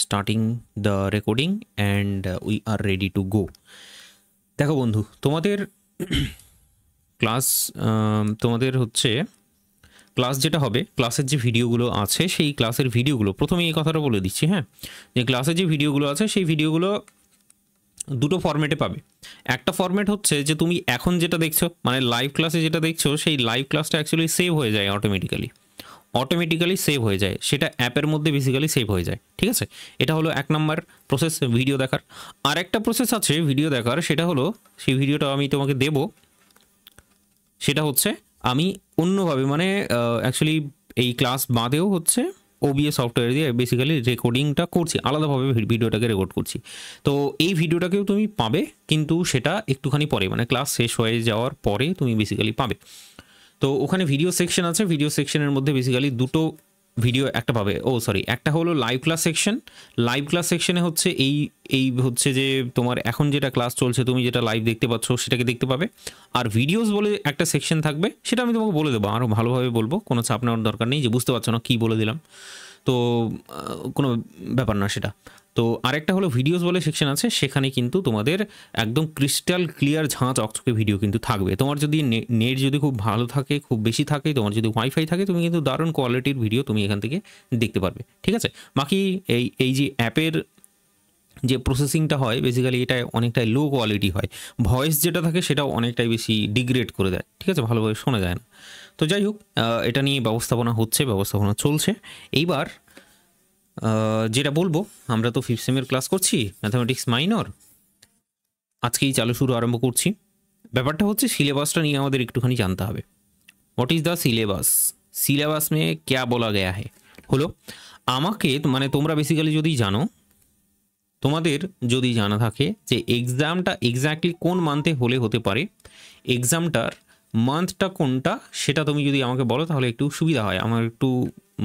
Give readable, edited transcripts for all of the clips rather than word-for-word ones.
starting the recording and we are ready to go. দেখো বন্ধু, তোমাদের ক্লাস তোমাদের হচ্ছে ক্লাস যেটা হবে, ক্লাসের যে ভিডিওগুলো আছে সেই ক্লাসের ভিডিওগুলো প্রথমে এই কথাটা বলে দিচ্ছি, হ্যাঁ, যে ক্লাসের যে ভিডিওগুলো আছে সেই ভিডিওগুলো দুটো ফরম্যাটে পাবে। একটা ফরম্যাট হচ্ছে যে তুমি এখন যেটা দেখছো, মানে লাইভ ক্লাসে যেটা দেখছো, সেই লাইভ ক্লাসটা অ্যাকচুয়ালি সেভ হয়ে যায় অটোমেটিক্যালি সেভ হয়ে যায়, সেটা অ্যাপের মধ্যে বেসিক্যালি সেভ হয়ে যায়। ঠিক আছে, এটা হলো এক নাম্বার প্রসেস ভিডিও দেখার। আর একটা প্রসেস আছে ভিডিও দেখার, সেটা হলো সেই ভিডিওটা আমি তোমাকে দেব, সেটা হচ্ছে আমি অন্যভাবে মানে অ্যাকচুয়ালি এই ক্লাস বাদেও হচ্ছে ওবিএস সফটওয়্যার দিয়ে বেসিক্যালি রেকর্ডিংটা করছি, আলাদাভাবে ভিডিওটাকে রেকর্ড করছি। তো এই ভিডিওটাকেও তুমি পাবে, কিন্তু সেটা একটুখানি পরে, মানে ক্লাস শেষ হয়ে যাওয়ার পরে তুমি বেসিক্যালি পাবে। তো ওখানে ভিডিও সেকশন আছে, ভিডিও সেকশনের মধ্যে বেসিক্যালি দুটো ভিডিও একটা পাবে, একটা হলো live class section. Live class সেকশনে হচ্ছে এই হচ্ছে যে তোমার এখন যেটা ক্লাস চলছে, তুমি যেটা লাইভ দেখতে পাচ্ছ সেটাকে দেখতে পাবে। আর ভিডিওস বলে একটা সেকশন থাকবে, সেটা আমি তোমাকে বলে দেবো, আরও ভালোভাবে বলবো, কোনো চাপ নেওয়ার দরকার নেই যে বুঝতে পারছো না কী বলে দিলাম, তো কোনো ব্যাপার না সেটা। তো আরেকটা হলো ভিডিওস বলে সেকশন আছে, সেখানে কিন্তু তোমাদের একদম ক্রিস্টাল ক্লিয়ার ঝাঁ চকচকে ভিডিও কিন্তু থাকবে। তোমার যদি নেট যদি খুব ভালো থাকে, খুব বেশি থাকে, তোমার যদি ওয়াইফাই থাকে, তুমি কিন্তু দারুণ কোয়ালিটির ভিডিও তুমি এখান থেকে দেখতে পারবে। ঠিক আছে, বাকি এই যে অ্যাপের যে প্রসেসিংটা হয় বেসিক্যালি এটা অনেকটাই লো কোয়ালিটি হয়, ভয়েস যেটা থাকে সেটাও অনেকটাই বেশি ডিগ্রেড করে দেয়। ঠিক আছে, ভালোভাবে শোনা যায় না। তো যাই হোক, এটা নিয়ে ব্যবস্থাপনা চলছে। এইবার যেটা বলবো, আমরা তো ফিফথ সেমের ক্লাস করছি, ম্যাথামেটিক্স মাইনর আজকেই শুরু আরম্ভ করছি। ব্যাপারটা হচ্ছে সিলেবাসটা নিয়ে আমাদের একটুখানি জানতে হবে। হোয়াট ইজ দ্য সিলেবাস মে ক্যা বলা গয়া হে, হলো আমাকে মানে তোমরা বেসিক্যালি যদি জানো, তোমাদের যদি জানা থাকে যে এক্সামটা এক্স্যাক্টলি কোন মান্থে হলে হতে পারে, এক্সামটার মান্থটা কোনটা, সেটা তুমি যদি আমাকে বলো তাহলে একটু সুবিধা হয়, আমার একটু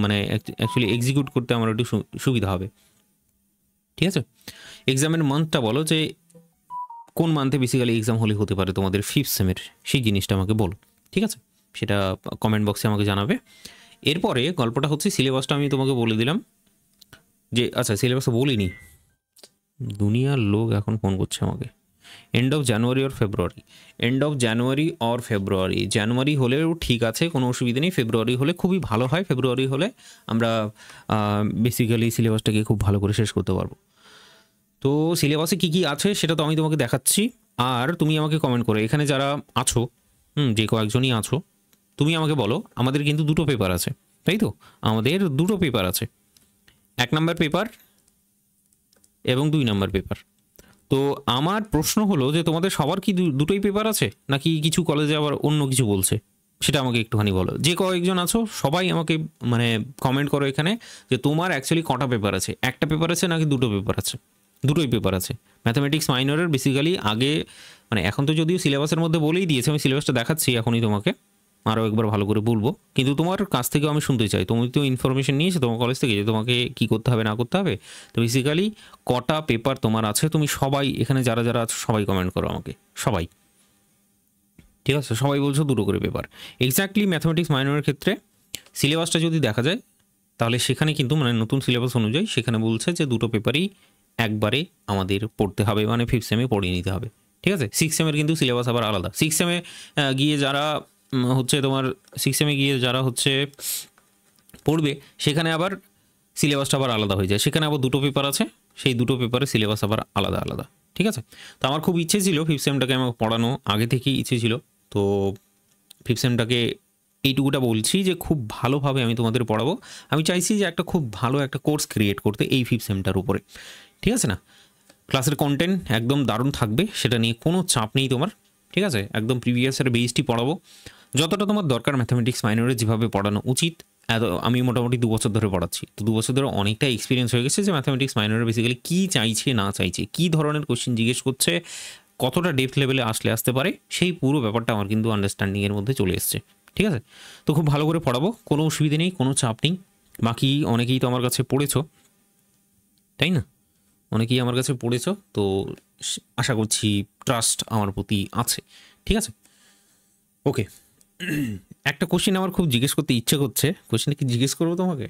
মানে অ্যাকচুয়ালি এক্সিকিউট করতে আমার একটু সুবিধা হবে। ঠিক আছে, এক্সামের মান্থটা বলো যে কোন মান্থে বেসিক্যালি এক্সাম হলে হতে পারে তোমাদের ফিফথ সেমের, সেই জিনিসটা আমাকে বলো। ঠিক আছে, সেটা কমেন্ট বক্সে আমাকে জানাবে। এরপরে গল্পটা হচ্ছে সিলেবাসটা আমি তোমাকে বলে দিলাম যে, আচ্ছা সিলেবাসটা বলিনি, দুনিয়ার লোক এখন ফোন করছে আমাকে। এন্ড অফ জানুয়ারি অর ফেব্রুয়ারি, জানুয়ারি হলেও ঠিক আছে, কোনো অসুবিধা নেই, ফেব্রুয়ারি হলে খুবই ভালো হয়, ফেব্রুয়ারি হলে আমরা বেসিক্যালি সিলেবাসটাকে খুব ভালো করে শেষ করতে পারবো। তো সিলেবাসে কী কী আছে সেটা তো আমি তোমাকে দেখাচ্ছি, আর তুমি আমাকে কমেন্ট করো, এখানে যারা আছো, যে কয়েকজনই আছো, তুমি আমাকে বলো, আমাদের কিন্তু দুটো পেপার আছে, তাই তো, আমাদের দুটো পেপার আছে, 1 নম্বর পেপার এবং 2 নম্বর পেপার। তো আমার প্রশ্ন হলো যে তোমাদের সবার কি দুটোই পেপার আছে, নাকি কিছু কলেজে আবার অন্য কিছু বলছে, সেটা আমাকে একটুখানি বলো। যে কয়েকজন আছো সবাই আমাকে মানে কমেন্ট করো এখানে যে তোমার অ্যাকচুয়ালি কটা পেপার আছে, একটা পেপার আছে নাকি দুটো পেপার আছে। দুটোই পেপার আছে ম্যাথামেটিক্স মাইনরের বেসিক্যালি। আগে মানে এখন তো যদিও সিলেবাসের মধ্যে বলেই দিয়েছে, আমি সিলেবাসটা দেখাচ্ছি এখনই তোমাকে, আরও একবার ভালো করে বলবো, কিন্তু তোমার কাছ থেকেও আমি শুনতে চাই, তুমি তো ইনফরমেশন নিয়েছো তোমার কলেজ থেকে যে তোমাকে কী করতে হবে না করতে হবে। তো বেসিক্যালি কটা পেপার তোমার আছে, তুমি সবাই এখানে যারা যারা আছো সবাই কমেন্ট করো আমাকে, সবাই। ঠিক আছে, সবাই বলছো দুটো করে পেপার। এক্স্যাক্টলি ম্যাথামেটিক্স মাইনরের ক্ষেত্রে সিলেবাসটা যদি দেখা যায়, তাহলে সেখানে কিন্তু মানে নতুন সিলেবাস অনুযায়ী সেখানে বলছে যে দুটো পেপারই একবারে আমাদের পড়তে হবে, মানে ফিফথ সেমে পড়িয়ে নিতে হবে। ঠিক আছে, সিক্স সেমের কিন্তু সিলেবাস আবার আলাদা। সিক্স সেমে গিয়ে যারা হচ্ছে তোমার সিক্স সেমে গিয়ে যারা হচ্ছে পড়বে, সেখানে আবার সিলেবাসটা আবার আলাদা হয়ে যায়, সেখানে আবার দুটো পেপার আছে, সেই দুটো পেপারের সিলেবাস আবার আলাদা আলাদা। ঠিক আছে, তো আমার খুব ইচ্ছে ছিল ফিফথ সেমটাকে আমার পড়ানো, আগে থেকেই ইচ্ছে ছিল। তো ফিফথ সেমটাকে এইটুকুটা বলছি যে খুব ভালোভাবে আমি তোমাদের পড়াবো। আমি চাইছি যে একটা খুব ভালো একটা কোর্স ক্রিয়েট করতে এই ফিফথ সেমটার উপরে। ঠিক আছে না, ক্লাসের কন্টেন্ট একদম দারুণ থাকবে, সেটা নিয়ে কোনো চাপ নেই তোমার। ঠিক আছে, একদম প্রিভিয়াসের বেসটি পড়াবো, যতটা তোমার দরকার ম্যাথামেটিক্স মাইনরে যেভাবে পড়ানো উচিত। আমি মোটামুটি 2 বছর ধরে পড়াচ্ছি, তো 2 বছর ধরে অনেকটা এক্সপিরিয়েন্স হয়ে গেছে যে ম্যাথামেটিক্স মাইনরে বেসিক্যালি কী চাইছে না চাইছে, কী ধরনের কোশ্চেন জিজ্ঞেস করছে, কতটা ডেপথ লেভেলে আসতে পারে, সেই পুরো ব্যাপারটা আমার কিন্তু আন্ডারস্ট্যান্ডিংয়ের মধ্যে চলে এসছে। ঠিক আছে, তো খুব ভালো করে পড়াবো, কোনো অসুবিধে নেই, কোনো চাপ নেই। বাকি অনেকেই তো আমার কাছে পড়েছো, তাই না, অনেকেই আমার কাছে পড়েছো, তো আশা করছি ট্রাস্ট আমার প্রতি আছে। ঠিক আছে, ওকে। একটা কোশ্চেন আমার খুব জিজ্ঞেস করতে ইচ্ছে করছে, কোশ্চেনটা কি জিজ্ঞেস করবো তোমাকে?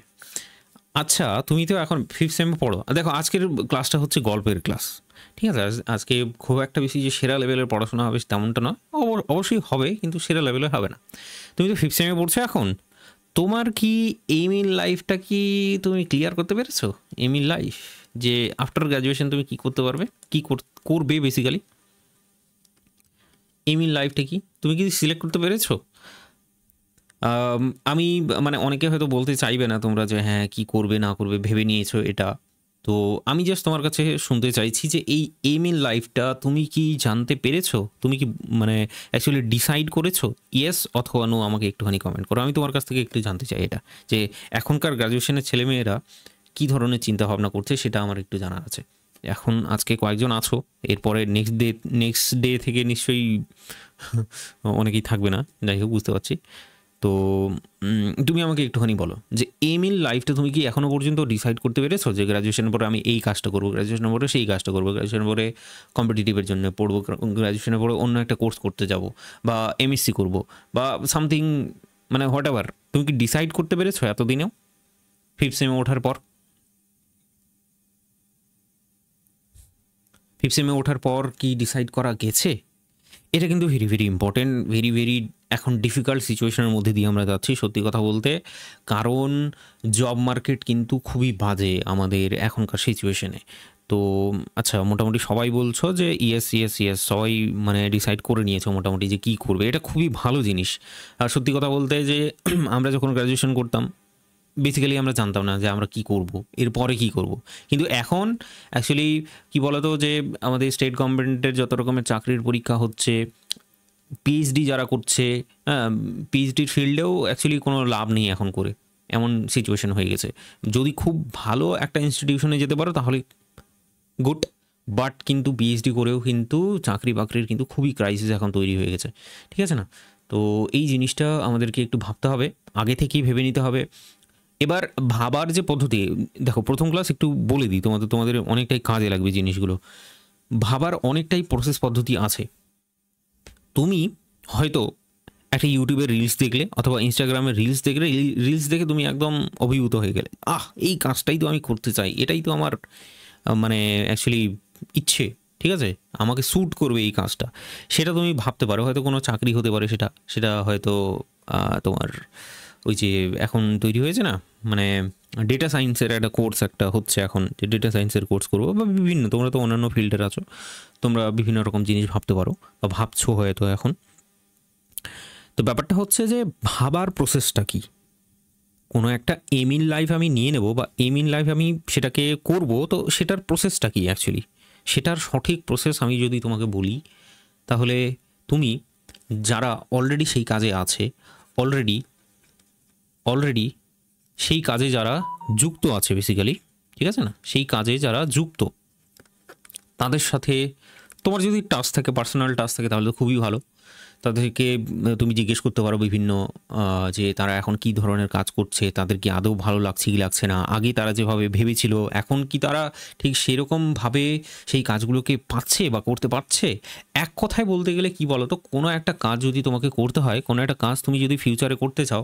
আচ্ছা, তুমি তো এখন ফিফথ সেমে পড়ো। দেখো আজকের ক্লাসটা হচ্ছে গল্পের ক্লাস, ঠিক আছে? আজকে খুব একটা বেশি যে সেরা লেভেলের পড়াশোনা হবে তেমনটা নয়, অবশ্যই হবে কিন্তু সেরা লেভেলের হবে না। তুমি তো ফিফথ সেমে পড়ছো এখন, তোমার কি এম ইন লাইফটা কি তুমি ক্লিয়ার করতে পেরেছো? এম ইন লাইফ যে আফটার গ্র্যাজুয়েশন তুমি কি করতে পারবে, কি করবে বেসিক্যালি, এম ইন লাইফটা কি তুমি কি সিলেক্ট করতে পেরেছো? আমি মানে অনেকে হয়তো বলতে চাইবে না তোমরা যে হ্যাঁ কি করবে না করবে ভেবে নিয়েছো এটা। তো আমি জাস্ট তোমার কাছে শুনতে চাইছি যে এই এম ইন লাইফটা তুমি কি জানতে পেরেছো, তুমি কি মানে অ্যাকচুয়ালি ডিসাইড করেছো? ইয়েস অথবা নো আমাকে একটুখানি কমেন্ট করো, আমি তোমার কাছ থেকে একটু জানতে চাই এটা, যে এখনকার গ্রাজুয়েশনের ছেলেমেয়েরা কী ধরনের চিন্তা ভাবনা করছে সেটা আমার একটু জানার আছে। এখন আজকে কয়েকজন আছো, এরপরে নেক্সট ডে থেকে নিশ্চয়ই অনেকেই থাকবে না, যাই হোক বুঝতে পারছি। তো তুমি আমাকে একটুখানি বলো যে এম ইন লাইফটা তুমি কি এখনও পর্যন্ত ডিসাইড করতে পেরেছো যে গ্র্যাজুয়েশনের পরে আমি এই কাজটা করবো, গ্র্যাজুয়েশনের পরে সেই কাজটা করবো, গ্র্যাজুয়েশনের পরে কম্পিটিটিভের জন্য পড়বো, গ্র্যাজুয়েশনের পরে অন্য একটা কোর্স করতে যাব, বা এমএসসি করবো, বা সামথিং, মানে হোয়াট এভার, তুমি কি ডিসাইড করতে পেরেছো এতদিনেও ফিফথ সেমে ওঠার পর? ফিফথ সেমে ওঠার পর কি ডিসাইড করা গেছে? এটা কিন্তু very very important, very very এখন ডিফিকাল্ট সিচুয়েশনের মধ্যে দিয়ে আমরা যাচ্ছি সত্যি কথা বলতে, কারণ জব মার্কেট কিন্তু খুবই বাজে আমাদের এখনকার সিচুয়েশনে। তো আচ্ছা, মোটামুটি সবাই বলছো যে ইয়েস ইয়েস ইয়েস, সবাই মানে ডিসাইড করে নিয়েছো মোটামুটি যে কী করবে, এটা খুবই ভালো জিনিস। আর সত্যি কথা বলতে যে আমরা যখন গ্র্যাজুয়েশন করতাম বেসিক্যালি আমরা জানতাম না যে আমরা কি করব, এরপরে কি করব। কিন্তু এখন অ্যাকচুয়ালি কি বলতো, যে আমাদের স্টেট গভর্নমেন্টের যত রকমের চাকরির পরীক্ষা হচ্ছে, পিএইচডি যারা করছে, হ্যাঁ, পিএইচডির ফিল্ডেও অ্যাকচুয়ালি কোনো লাভ নেই এখন করে, এমন সিচুয়েশন হয়ে গেছে। যদি খুব ভালো একটা ইনস্টিটিউশনে যেতে পারো তাহলে গুড, বাট কিন্তু পিএইচডি করেও কিন্তু চাকরি বাকরির কিন্তু খুবই ক্রাইসিস এখন তৈরি হয়ে গেছে, ঠিক আছে না? তো এই জিনিসটা আমাদেরকে একটু ভাবতে হবে, আগে থেকেই ভেবে নিতে হবে। এবার ভাবার যে পদ্ধতি, দেখো প্রথম ক্লাস একটু বলে দিই তোমাদের, তোমাদের অনেকটাই কাজে লাগবে জিনিসগুলো। ভাবার অনেকটাই প্রসেস পদ্ধতি আছে। তুমি হয়তো একটা ইউটিউবের রিলস দেখলে অথবা ইনস্টাগ্রামের রিলস দেখলে, রিলস দেখে তুমি একদম অভিভূত হয়ে গেলে, এই কাজটাই তো আমি করতে চাই, এটাই তো আমার মানে অ্যাকচুয়ালি ইচ্ছে, ঠিক আছে, আমাকে স্যুট করবে এই কাজটা। সেটা তুমি ভাবতে পারো, হয়তো কোনো চাকরি হতে পারে সেটা, সেটা হয়তো তোমার ওই যে এখন তৈরি হয়েছে না, মানে ডেটা সায়েন্সের একটা কোর্স একটা হচ্ছে এখন, যে ডেটা সায়েন্সের কোর্স করবো, বা বিভিন্ন, তোমরা তো অন্যান্য ফিল্ডের আছো, তোমরা বিভিন্ন রকম জিনিস ভাবতে পারো বা ভাবছো হয়তো এখন। তো ব্যাপারটা হচ্ছে যে ভাবার প্রসেসটা কি, কোনো একটা এম ইন লাইফ আমি নিয়ে নেব বা এম ইন লাইফ আমি সেটাকে করব, তো সেটার প্রসেসটা কি অ্যাকচুয়ালি, সেটার সঠিক প্রসেস আমি যদি তোমাকে বলি, তাহলে তুমি যারা অলরেডি সেই কাজে আছে, অলরেডি অলরেডি সেই কাজে যারা যুক্ত আছে বেসিক্যালি, ঠিক আছে না, সেই কাজে যারা যুক্ত তাদের সাথে তোমার যদি টাস্ক থাকে, পার্সোনাল টাস্ক থাকে, তাহলে তো খুবই ভালো। তাদেরকে তুমি জিজ্ঞেস করতে পারো বিভিন্ন, যে তারা এখন কি ধরনের কাজ করছে, তাদের কি আদৌ ভালো লাগছে কি লাগছে না, আগে তারা যেভাবে ভেবেছিল এখন কি তারা ঠিক সেরকমভাবে সেই কাজগুলোকে পাচ্ছে বা করতে পারছে। এক কথায় বলতে গেলে কি বলো তো, কোনো একটা কাজ যদি তোমাকে করতে হয়, কোনো একটা কাজ তুমি যদি ফিউচারে করতে চাও,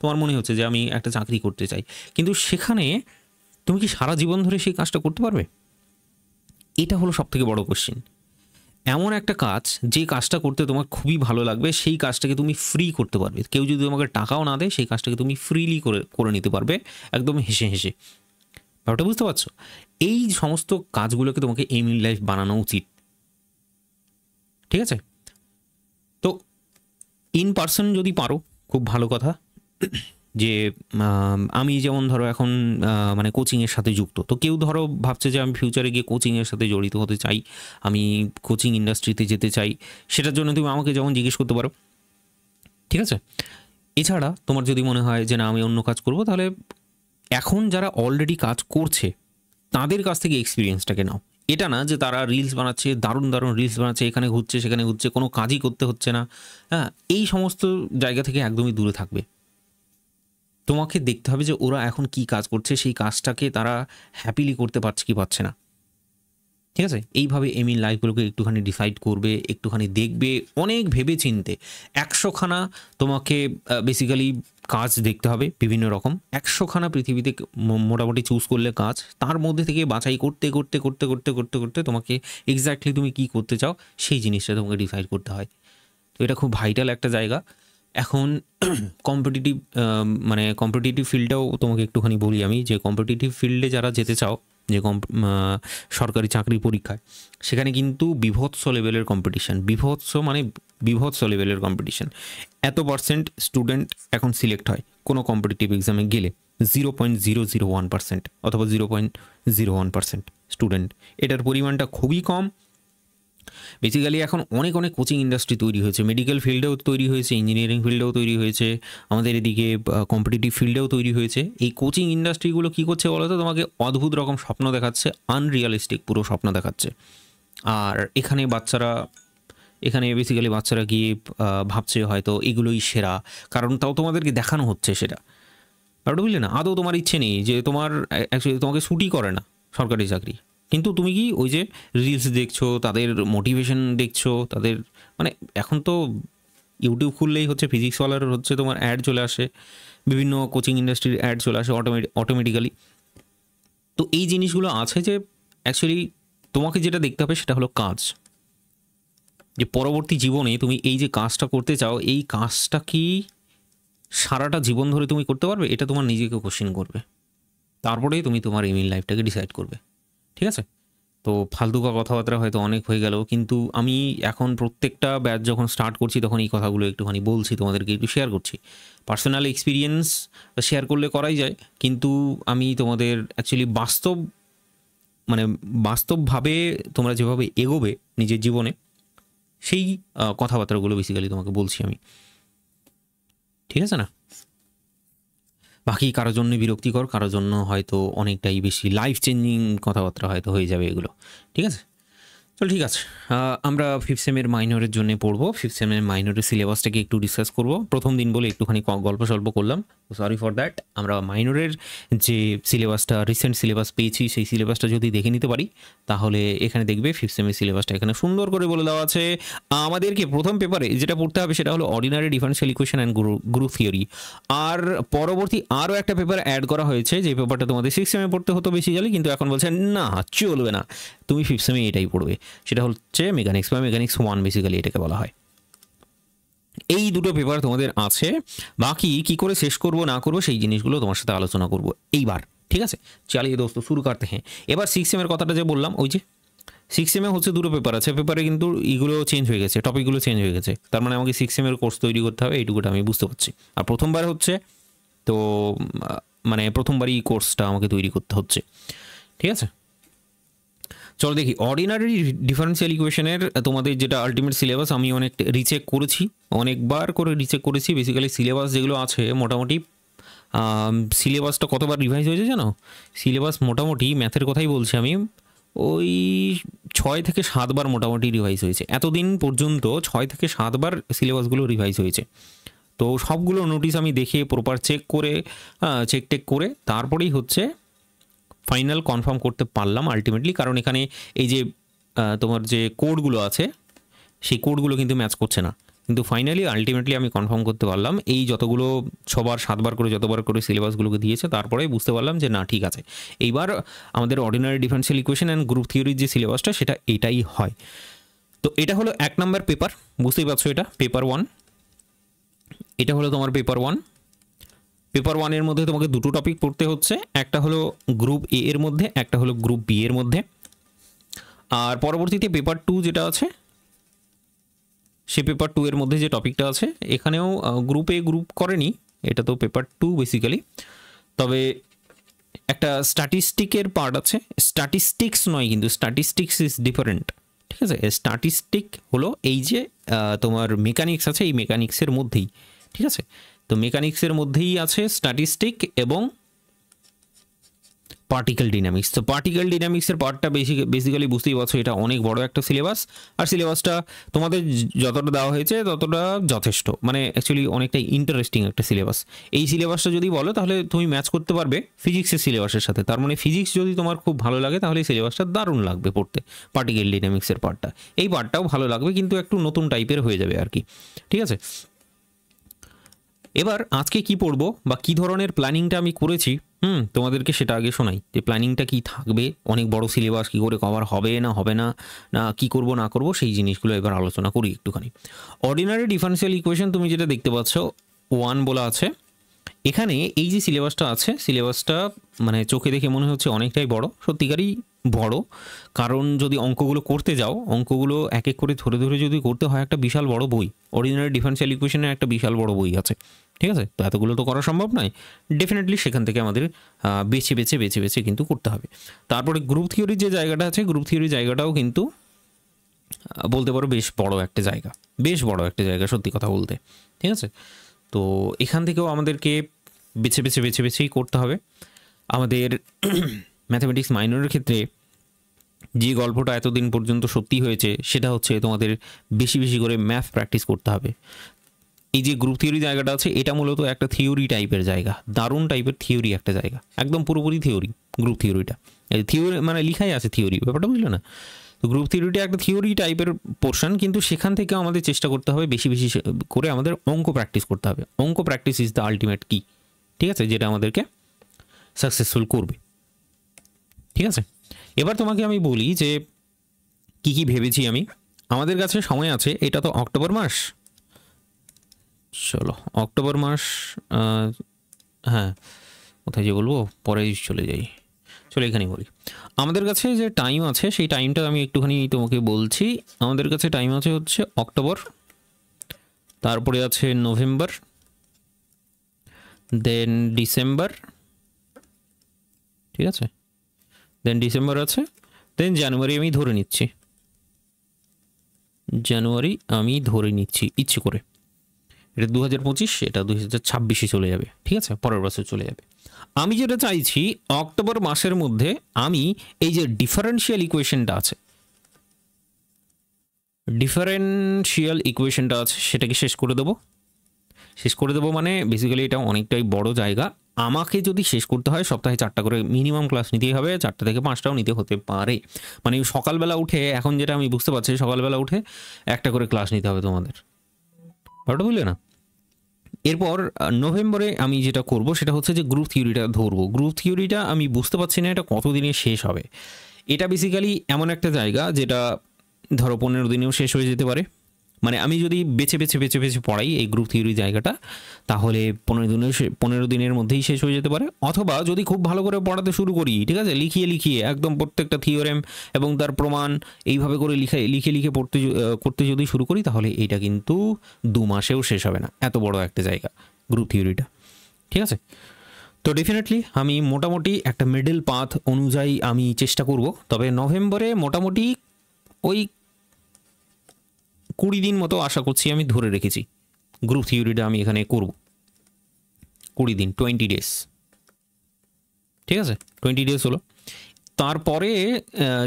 তোমার মনে হচ্ছে যে আমি একটা চাকরি করতে চাই, কিন্তু সেখানে তুমি কি সারা জীবন ধরে সেই কাজটা করতে পারবে? এটা হলো সবথেকে বড় কোশ্চেন। এমন একটা কাজ, যে কাজটা করতে তোমার খুবই ভালো লাগবে, সেই কাজটাকে তুমি ফ্রি করতে পারবে, কেউ যদি তোমাকে টাকাও না দেয় সেই কাজটাকে তুমি ফ্রিলি করে করে নিতে পারবে, একদম হেসে হেসে। ব্যাপারটা বুঝতে পারছো? এই সমস্ত কাজগুলোকে তোমাকে এম ইন লাইফ বানানো উচিত, ঠিক আছে? তো ইন পার্সন যদি পারো খুব ভালো কথা। যে আমি যেমন ধরো এখন মানে কোচিংয়ের সাথে যুক্ত, তো কেউ ধরো ভাবছে যে আমি ফিউচারে গিয়ে কোচিংয়ের সাথে জড়িত হতে চাই, আমি কোচিং ইন্ডাস্ট্রিতে যেতে চাই, সেটার জন্য তুমি আমাকে যেমন জিজ্ঞেস করতে পারো, ঠিক আছে? এছাড়া তোমার যদি মনে হয় যে না আমি অন্য কাজ করব, তাহলে এখন যারা অলরেডি কাজ করছে তাদের কাছ থেকে এক্সপিরিয়েন্সটাকে নাও। এটা না যে তারা রিলস বানাচ্ছে, দারুণ দারুণ রিলস বানাচ্ছে, এখানে ঘুরছে সেখানে ঘুরছে, কোনো কাজই করতে হচ্ছে না, হ্যাঁ, এই সমস্ত জায়গা থেকে একদমই দূরে থাকবে। তোমাকে দেখতে হবে যে ওরা এখন কি কাজ করছে, সেই কাজটাকে তারা হ্যাপিলি করতে পারছে কি পারছে না। ঠিক আছে? এইভাবে এমইন লাইফগুলোকে একটুখানি ডিসাইড করবে, একটুখানি দেখবে, অনেক ভেবে চিন্তে ১০০ খানা তোমাকে বেসিক্যালি কাজ দেখতে হবে বিভিন্ন রকম। ১০০ খানা পৃথিবীতে মোটামুটি চুজ করলে কাজ, তার মধ্যে থেকে বাছাই করতে, করতে, করতে, করতে, করতে, করতে তোমাকে এক্স্যাক্টলি তুমি কী করতে চাও সেই জিনিসটা তোমাকে ডিসাইড করতে হয়। তো এটা খুব ভাইটাল একটা জায়গা। এখন কম্পিটিটিভ মানে কম্পিটিটিভ ফিল্ডটাও তোমাকে একটুখানি বলি আমি, যে কম্পিটিটিভ ফিল্ডে যারা যেতে চাও, যে সরকারি চাকরি পরীক্ষায়, সেখানে কিন্তু বীভৎস লেভেলের কম্পিটিশান, বীভৎস মানে বীভৎস লেভেলের কম্পিটিশান। এত পার্সেন্ট স্টুডেন্ট এখন সিলেক্ট হয় কোনো কম্পিটিটিভ এক্সামে গেলে, 0.001% অথবা 0.01% স্টুডেন্ট। এটার পরিমাণটা খুবই কম। বেসিক্যালি এখন অনেক অনেক কোচিং ইন্ডাস্ট্রি তৈরি হয়েছে, মেডিকেল ফিল্ডেও তৈরি হয়েছে, ইঞ্জিনিয়ারিং ফিল্ডেও তৈরি হয়েছে, আমাদের এদিকে কম্পিটিটিভ ফিল্ডেও তৈরি হয়েছে। এই কোচিং ইন্ডাস্ট্রিগুলো কী করছে বলো তো, তোমাকে অদ্ভুত রকম স্বপ্ন দেখাচ্ছে, আনরিয়ালিস্টিক পুরো স্বপ্ন দেখাচ্ছে। আর এখানে বেসিক্যালি বাচ্চারা গিয়ে ভাবছে হয়তো এগুলোই সেরা, কারণ তাও তোমাদেরকে দেখানো হচ্ছে সেটা। আর বুঝলে না, আদৌ তোমার ইচ্ছে নেই, যে তোমার অ্যাকচুয়ালি তোমাকে স্যুটই করে না সরকারি চাকরি, কিন্তু তুমি কি ওই যে রিলস দেখছো, তাদের মোটিভেশন দেখছো, তাদের মানে এখন তো ইউটিউব খুললেই হচ্ছে ফিজিক্সওয়ালার হচ্ছে তোমার অ্যাড চলে আসে, বিভিন্ন কোচিং ইন্ডাস্ট্রির অ্যাড চলে আসে অটোমেটিক্যালি। তো এই জিনিসগুলো আছে যে অ্যাকচুয়ালি তোমাকে যেটা দেখতে হবে সেটা হলো কাজ, যে পরবর্তী জীবনে তুমি এই যে কাজটা করতে চাও, এই কাজটা কি সারাটা জীবন ধরে তুমি করতে পারবে, এটা তোমার নিজেকে কোশ্চেন করবে, তারপরেই তুমি তোমার এমইন লাইফটাকে ডিসাইড করবে। ঠিক আছে? তো ফালতুকা কথাবার্তা হয়তো অনেক হয়ে গেল, কিন্তু আমি এখন প্রত্যেকটা ব্যাচ যখন স্টার্ট করছি তখন এই কথাগুলো একটুখানি বলছি, তোমাদেরকে একটু শেয়ার করছি। পার্সোনাল এক্সপিরিয়েন্স শেয়ার করলে করাই যায়, কিন্তু আমি তোমাদের অ্যাকচুয়ালি বাস্তবভাবে তোমরা যেভাবে এগোবে নিজের জীবনে, সেই কথাবার্তাগুলো বেসিক্যালি তোমাকে বলছি আমি। ঠিক আছে না? বাকি কারোর জন্য বিরক্তিকর, কারোর জন্য হয়তো অনেকটাই বেশি লাইফ চেঞ্জিং কথাবার্তা হয়তো হয়ে যাবে এগুলো। ঠিক আছে? চল ঠিক আছে, আমরা ফিফথ সেমের মাইনরের জন্য পড়বো। ফিফথ সেমের মাইনরের সিলেবাসটাকে একটু ডিসকাস করব। প্রথম দিন বলে একটুখানি গল্প সল্প করলাম, সরি ফর দ্যাট। আমরা মাইনরের যে সিলেবাসটা, রিসেন্ট সিলেবাস পেয়েছি, সেই সিলেবাসটা যদি দেখে নিতে পারি, তাহলে এখানে দেখবে ফিফথ সেমের সিলেবাসটা এখানে সুন্দর করে বলে দেওয়া আছে। আমাদেরকে প্রথম পেপারে যেটা পড়তে হবে সেটা হলো ordinary differential equation and group theory. আর পরবর্তী আরও একটা পেপার অ্যাড করা হয়েছে, যে পেপারটা তোমাদের সিক্স সেমে পড়তে হতো বেসিক্যালি, কিন্তু এখন বলছে না, চলবে না, তুমি ফিফথ সেমে এটাই পড়বে। সেটা হচ্ছে মেকানিক্স বা মেকানিক্স 1 বেসিক্যালি এটাকে বলা হয়। এই দুটো পেপার তোমাদের আছে, বাকি কি করে শেষ করব না করব সেই জিনিসগুলো তোমার সাথে আলোচনা করব এইবার। ঠিক আছে, চালিয়ে দোস্ত শুরু করতে। হ্যাঁ, এবার সিক্স সেমের কথাটা যে বললাম, ওই যে সিক্স সেমে হচ্ছে দুটো পেপার আছে, পেপারে কিন্তু এগুলো চেঞ্জ হয়ে গেছে, টপিকগুলো চেঞ্জ হয়ে গেছে, তার মানে আমাকে সিক্স সেমের কোর্স তৈরি করতে হবে, এইটুকুটা আমি বুঝতে পারছি। আর প্রথমবার হচ্ছে, তো মানে প্রথমবারই কোর্সটা আমাকে তৈরি করতে হচ্ছে। ঠিক আছে, চলো দেখি অর্ডিনারি ডিফারেন্সিয়াল ইকুয়েশনের তোমাদের যেটা আলটিমেট সিলেবাস, আমি অনেক রিচেক করেছি, অনেকবার করে রিচেক করেছি। বেসিক্যালি সিলেবাস যেগুলো আছে মোটামুটি, সিলেবাসটা কতবার রিভাইজ হয়েছে জানো? সিলেবাস মোটামুটি ম্যাথের কথাই বলছি আমি, ওই 6 থেকে 7 বার মোটামুটি রিভাইজ হয়েছে। এতদিন পর্যন্ত 6 থেকে 7 বার সিলেবাসগুলো রিভাইজ হয়েছে। তো সবগুলো নোটিশ আমি দেখে প্রপার চেক করে চেক করে তারপরেই হচ্ছে ফাইনাল কনফার্ম করতে পারলাম আলটিমেটলি। কারণ এখানে এই যে তোমার যে কোডগুলো আছে, সেই কোডগুলো কিন্তু ম্যাচ করছে না, কিন্তু ফাইনালি আলটিমেটলি আমি কনফার্ম করতে পারলাম। এই যতগুলো 6 বার 7 বার করে যতবার করে সিলেবাসগুলোকে দিয়েছে, তারপরে বুঝতে পারলাম যে না ঠিক আছে, এইবার আমাদের ordinary differential equation and group থিওরির যে সিলেবাসটা সেটা এটাই হয়। তো এটা হলো 1 নম্বর পেপার, বুঝতেই পারছো, এটা পেপার 1। এটা হলো তোমার পেপার 1। পেপার 1-এর মধ্যে তোমাকে দুটো টপিক পড়তে হচ্ছে, একটা হলো গ্রুপ এ এর মধ্যে, একটা হলো গ্রুপ বি এর মধ্যে। আর পরবর্তীতে পেপার 2 যেটা আছে, সে পেপার 2 এর মধ্যে যে টপিকটা আছে, এখানেও গ্রুপ এ গ্রুপ করেনি, এটা তো পেপার 2 বেসিক্যালি। তবে একটা স্ট্যাটিস্টিকের পার্ট আছে, স্ট্যাটিস্টিক্স নয় কিন্তু, স্ট্যাটিস্টিক্স ইজ ডিফারেন্ট। ঠিক আছে, স্ট্যাটিস্টিক হলো এই যে তোমার মেকানিক্স আছে, এই মেকানিক্সের মধ্যেই। ঠিক আছে, তো মেকানিক্সের মধ্যেই আছে স্ট্যাটিস্টিক এবং পার্টিকেল ডিনামিক্স। তো পার্টিকেল ডিনামিক্সের পার্টটা বেসিক্যালি বুঝতেই পারছো, এটা অনেক বড় একটা সিলেবাস। আর সিলেবাসটা তোমাদের যতটা দেওয়া হয়েছে ততটা যথেষ্ট, মানে অ্যাকচুয়ালি অনেকটা ইন্টারেস্টিং একটা সিলেবাস। এই সিলেবাসটা যদি বলো তাহলে তুমি ম্যাচ করতে পারবে ফিজিক্সের সিলেবাসের সাথে। তার মানে ফিজিক্স যদি তোমার খুব ভালো লাগে তাহলে এই সিলেবাসটা দারুণ লাগবে পড়তে, পার্টিকেল ডিনামিক্সের পার্টটা। এই পার্টটাও ভালো লাগবে, কিন্তু একটু নতুন টাইপের হয়ে যাবে আর কি। ঠিক আছে, এবার আজকে কি পড়বো বা কী ধরনের প্ল্যানিংটা আমি করেছি তোমাদেরকে সেটা আগে শোনাই, যে প্ল্যানিংটা কি থাকবে, অনেক বড় সিলেবাস কী করে কভার হবে না হবে না, না কী করবো না করবো সেই জিনিসগুলো এবার আলোচনা করি একটুখানি। অর্ডিনারি ডিফারেন্সিয়াল ইকুয়েশন তুমি যেটা দেখতে পাচ্ছ 1 বলা আছে এখানে। এই যে সিলেবাসটা আছে, সিলেবাসটা মানে চোখে দেখে মনে হচ্ছে অনেকটাই বড়, সত্যিকারই বড়। কারণ যদি অঙ্কগুলো করতে যাও, অঙ্কগুলো এক এক করে ধরে ধরে যদি করতে হয়, একটা বিশাল বড় বই, অর্ডিনারি ডিফারেন্সিয়াল ইকুয়েশনের একটা বিশাল বড় বই আছে। ঠিক আছে, তো এতগুলো তো করা সম্ভব নয়, ডেফিনেটলি সেখান থেকে আমাদের বেছে বেছে বেছে বেছে কিন্তু করতে হবে। তারপরে গ্রুপ থিওরির যে জায়গাটা আছে, গ্রুপ থিওরির জায়গাটাও কিন্তু বলতে পারো বেশ বড় একটা জায়গা, বেশ বড় একটা জায়গা সত্যি কথা বলতে। ঠিক আছে, তো এখান থেকেও আমাদেরকে বেছে বেছে বেছে বেছেই করতে হবে। আমাদের ম্যাথামেটিক্স মাইনরের ক্ষেত্রে যে গল্পটা এতদিন পর্যন্ত সত্যি হয়েছে সেটা হচ্ছে তোমাদের বেশি বেশি করে ম্যাথ প্র্যাকটিস করতে হবে। এই যে গ্রুপ থিওরি জায়গাটা আছে এটা মূলত একটা থিওরি টাইপের জায়গা, দারুণ টাইপের থিওরি একটা জায়গা, একদম পুরোপুরি থিওরি। গ্রুপ থিওরিটা থিওরি মানে লিখাই আছে থিওরি, ব্যাপারটা বুঝলো না? তো গ্রুপ থিওরিটা একটা থিওরি টাইপের পোর্শন, কিন্তু সেখান থেকে আমাদের চেষ্টা করতে হবে বেশি বেশি করে আমাদের অঙ্ক প্র্যাকটিস করতে হবে। অঙ্ক প্র্যাকটিস ইজ দ্য আলটিমেট কি, ঠিক আছে, যেটা আমাদেরকে সাকসেসফুল করবে। ঠিক আছে, এবার তোমাকে আমি বলি যে কি কি ভেবেছি আমি। আমাদের কাছে সময় আছে, এটা তো অক্টোবর মাস, চলো অক্টোবর মাস, হ্যাঁ কোথায় যে বলবো, পরে চলে যাই, চলো এখানেই বলি। আমাদের কাছে যে টাইম আছে সেই টাইমটা আমি একটুখানি তোমাকে বলছি। আমাদের কাছে টাইম আছে হচ্ছে অক্টোবর, তারপরে আছে নভেম্বর, দেন ডিসেম্বর, ঠিক আছে, দেন ডিসেম্বর আছে, দেন জানুয়ারি আমি ধরে নিচ্ছি, জানুয়ারি আমি ধরে নিচ্ছি ইচ্ছে করে। এটা 2025, এটা 2026 চলে যাবে, ঠিক আছে, পরের বছর চলে যাবে। আমি যেটা চাইছি অক্টোবর মাসের মধ্যে আমি এই যে ডিফারেন্সিয়াল ইকুয়েশনটা আছে, ডিফারেন্সিয়াল ইকুয়েশনটা আছে সেটাকে শেষ করে দেবো। শেষ করে দেবো মানে বেসিক্যালি এটা অনেকটাই বড় জায়গা। আমাকে যদি শেষ করতে হয় সপ্তাহে 4টা করে মিনিমাম ক্লাস নিতেই হবে, 4টা থেকে 5টাও নিতে হতে পারে। মানে সকালবেলা উঠে, এখন যেটা আমি বুঝতে পারছি, সকালবেলা উঠে একটা করে ক্লাস নিতে হবে তোমাদের, ওটা বুঝলে না? এরপর নভেম্বরে আমি যেটা করব সেটা হচ্ছে যে গ্রুপ থিওরিটা ধরবো। গ্রুপ থিওরিটা আমি বুঝতে পারছি না এটা কতদিনে শেষ হবে। এটা বেসিক্যালি এমন একটা জায়গা যেটা ধরো 15 দিনেও শেষ হয়ে যেতে পারে। মানে আমি যদি বেছে বেছে বেছে বেছে পড়াই এই গ্রুপ থিওরি জায়গাটা, তাহলে 15 দিনের মধ্যেই শেষ হয়ে যেতে পারে। অথবা যদি খুব ভালো করে পড়াতে শুরু করি, ঠিক আছে, লিখিয়ে লিখিয়ে একদম প্রত্যেকটা থিওরেম এবং তার প্রমাণ এইভাবে করে লিখে লিখে করতে যদি শুরু করি, তাহলে এটা কিন্তু 2 মাসেও শেষ হবে না, এত বড় একটা জায়গা গ্রুপ থিওরিটা। ঠিক আছে, তো ডেফিনেটলি আমি মোটামুটি একটা মিডল পাথ অনুযায়ী আমি চেষ্টা করব। তবে নভেম্বরে মোটামুটি ওই 20 দিন মতো আশা করছি, আমি ধরে রেখেছি গ্রুপ থিওরিটা আমি এখানে করব। 20 দিন, 20 ডেজ, ঠিক আছে, 20 ডেজ হলো। তারপরে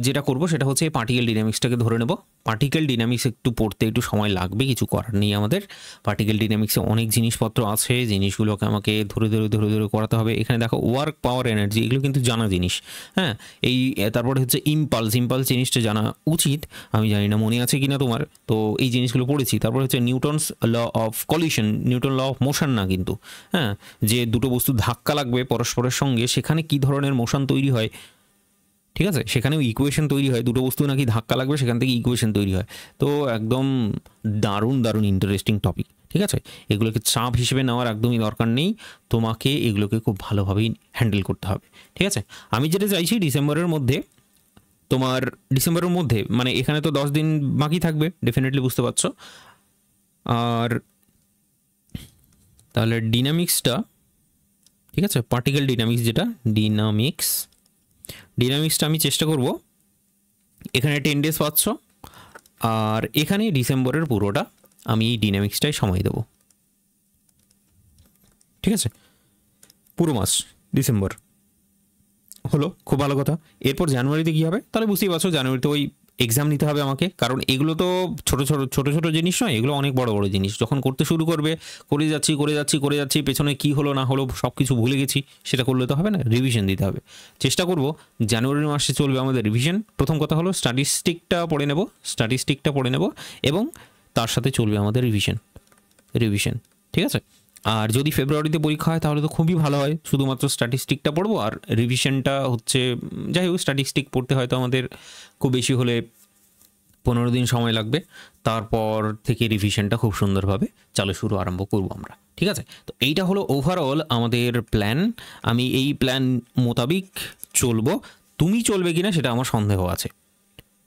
যেটা করব সেটা হচ্ছে পার্টিকেল ডিনামিক্সটাকে ধরে নেব। পার্টিকেল ডিনামিক্স একটু পড়তে একটু সময় লাগবে, কিছু করার নেই আমাদের। পার্টিকেল ডিনামিক্সে অনেক জিনিসপত্র আছে, জিনিসগুলোকে আমাকে ধরে ধরে ধরে ধরে করাতে হবে। এখানে দেখো ওয়ার্ক, পাওয়ার, এনার্জি, এগুলো কিন্তু জানা জিনিস। হ্যাঁ, এই তারপরে হচ্ছে ইম্পালস জিনিসটা জানা উচিত। আমি জানি না মনে আছে কিনা তোমার, তো এই জিনিসগুলো পড়েছি। তারপরে হচ্ছে Newton's law of collision, Newton law of motion না কিন্তু, হ্যাঁ, যে দুটো বস্তু ধাক্কা লাগবে পরস্পরের সঙ্গে সেখানে কি ধরনের মোশন তৈরি হয়, ঠিক আছে, সেখানেও ইকুয়েশন তৈরি হয়। দুটো বস্তু নাকি ধাক্কা লাগবে, সেখান থেকে ইকুয়েশন তৈরি হয়। তো একদম দারুণ দারুণ ইন্টারেস্টিং টপিক, ঠিক আছে। এগুলোকে চাপ হিসেবে নেওয়ার একদমই দরকার নেই, তোমাকে এগুলোকে খুব ভালোভাবেই হ্যান্ডেল করতে হবে, ঠিক আছে। আমি যেটা চাইছি ডিসেম্বরের মধ্যে, তোমার ডিসেম্বরের মধ্যে মানে এখানে তো 10 দিন বাকি থাকবে, ডেফিনেটলি বুঝতে পারছো। আর তাহলে ডিনামিক্সটা, ঠিক আছে, পার্টিকেল ডিনামিক্স যেটা ডিনামিক্সটা আমি চেষ্টা করব। এখানে 10 ডেজ পাচ্ছ, আর এখানে ডিসেম্বরের পুরোটা আমি এই ডিনামিক্সটাই সময় দেব, ঠিক আছে, পুরো মাস ডিসেম্বর হলো, খুব ভালো কথা। এরপর জানুয়ারিতে কী হবে তাহলে বুঝতেই পারছো, জানুয়ারিতে ওই এক্সাম নিতে হবে আমাকে, কারণ এগুলো তো ছোটো ছোটো ছোটো ছোটো জিনিস নয়, এগুলো অনেক বড় বড় জিনিস। যখন করতে শুরু করবে, করে যাচ্ছি পেছনে কী হলো না হলো সব কিছু ভুলে গেছি, সেটা করলে তো হবে না, রিভিশন দিতে হবে। চেষ্টা করব জানুয়ারি মাসে চলবে আমাদের রিভিশন। প্রথম কথা হলো স্ট্যাটিস্টিকটা পড়ে নেব এবং তার সাথে চলবে আমাদের রিভিশন, ঠিক আছে? আর যদি ফেব্রুয়ারিতে পরীক্ষা হয় তাহলে তো খুবই ভালো হয়, শুধুমাত্র স্ট্যাটিস্টিকটা পড়বো আর রিভিশনটা হচ্ছে, যাই হোক স্ট্যাটিস্টিক পড়তে হয়তো আমাদের খুব বেশি হলে 15 দিন সময় লাগবে, তারপর থেকে রিভিশনটা খুব সুন্দরভাবে আরম্ভ করবো আমরা, ঠিক আছে? তো এইটা হলো ওভারঅল আমাদের প্ল্যান। আমি এই প্ল্যান মোতাবিক চলবো। তুমি চলবে কিনা সেটা আমার সন্দেহ আছে,